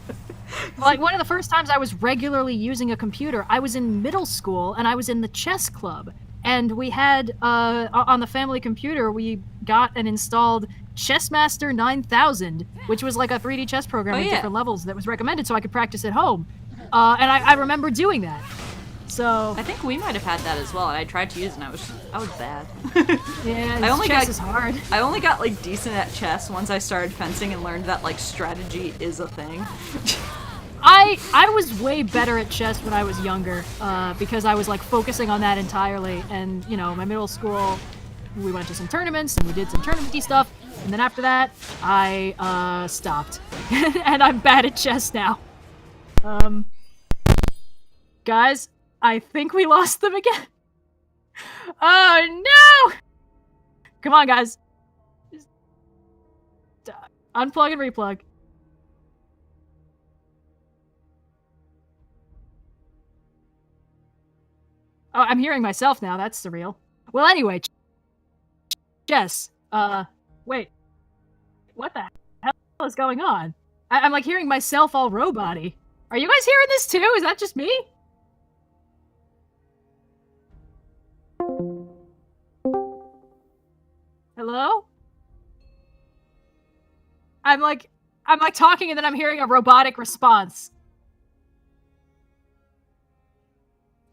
Like one of the first times I was regularly using a computer, I was in middle school and I was in the chess club. And we had, on the family computer, we got and installed Chessmaster 9000, which was like a 3D chess program with different levels that was recommended so I could practice at home. And I remember doing that. So I think we might have had that as well. And I tried to use it and I was bad. yeah, chess is hard. I only got like decent at chess once I started fencing and learned that like strategy is a thing. I was way better at chess when I was younger, because I was like focusing on that entirely. And you know, my middle school, we went to some tournaments and we did some tournament-y stuff. And then after that, I stopped, and I'm bad at chess now. Guys, I think we lost them again. Oh no! Come on, guys. Unplug and replug. Oh, I'm hearing myself now. That's surreal. Well, anyway, Jess. Wait. What the hell is going on? I'm like hearing myself all robot-y. Are you guys hearing this too? Is that just me? Hello? I'm like talking and then I'm hearing a robotic response.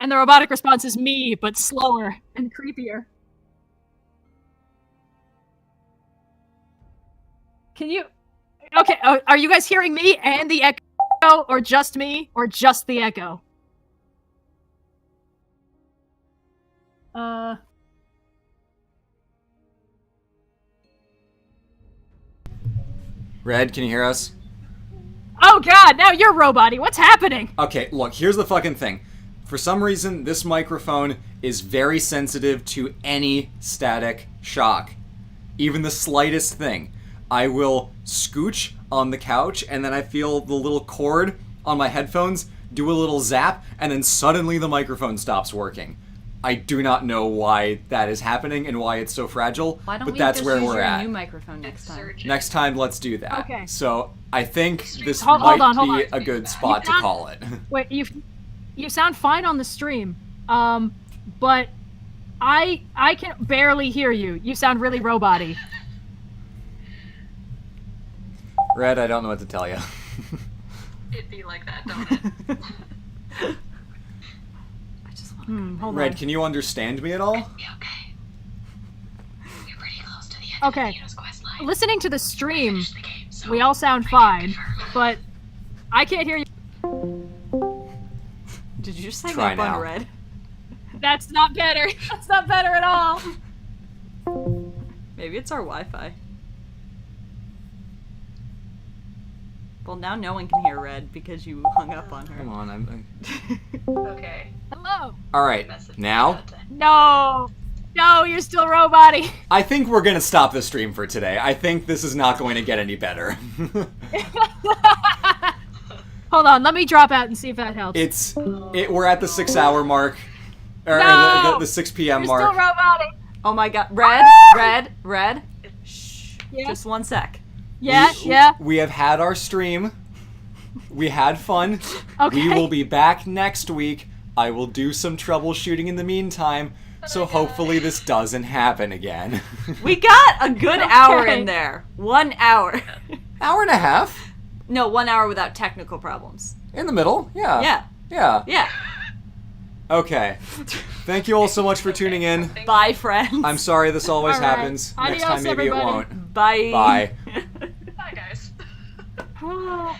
And the robotic response is me, but slower and creepier. Can you... Okay, are you guys hearing me and the echo, or just me, or just the echo? Red, can you hear us? Oh god, now you're robot-y. What's happening? Okay, look, here's the fucking thing. For some reason, this microphone is very sensitive to any static shock. Even the slightest thing. I will scooch on the couch, and then I feel the little cord on my headphones do a little zap, and then suddenly the microphone stops working. I do not know why that is happening and why it's so fragile, Why don't but we that's just where use we're your at. new microphone next time? Surgeon. Next time, let's do that. Okay. So I think this Hold might on. be a good spot to call it. Wait, you sound fine on the stream, but I can barely hear you. You sound really robot-y. Red, I don't know what to tell you. It'd be like that, don't it? I just want Hold Red, on. can you understand me at all? Be okay. You're pretty close to the end Okay. of the Thea's quest line. Listening to the stream, Finish the game, so we all sound fine, but I can't hear you. Did you just hang Try up on now. Red? That's not better. That's not better at all. Maybe it's our Wi-Fi. Well, now no one can hear Red because you hung up on her. Come on, I'm... Okay. Hello. All right, now No. No, you're still roboty. I think we're gonna stop the stream for today. I think this is not going to get any better. Hold on, let me drop out and see if that helps. We're at the 6 hour mark, or No! the 6 p.m. You're mark. still robotic. Oh my god. Red. Shh. Yeah. Just 1 sec. Yeah. We have had our stream. We had fun. Okay. We will be back next week. I will do some troubleshooting in the meantime, so hopefully this doesn't happen again. We got a good hour in there. 1 hour. Hour and a half. No, 1 hour without technical problems. In the middle, yeah. Yeah. Yeah. Okay. Thank you all so much for tuning in. Bye, friends. I'm sorry this always All right. happens. Next Adios, time maybe everybody. it won't. Bye. Bye. Bye, guys.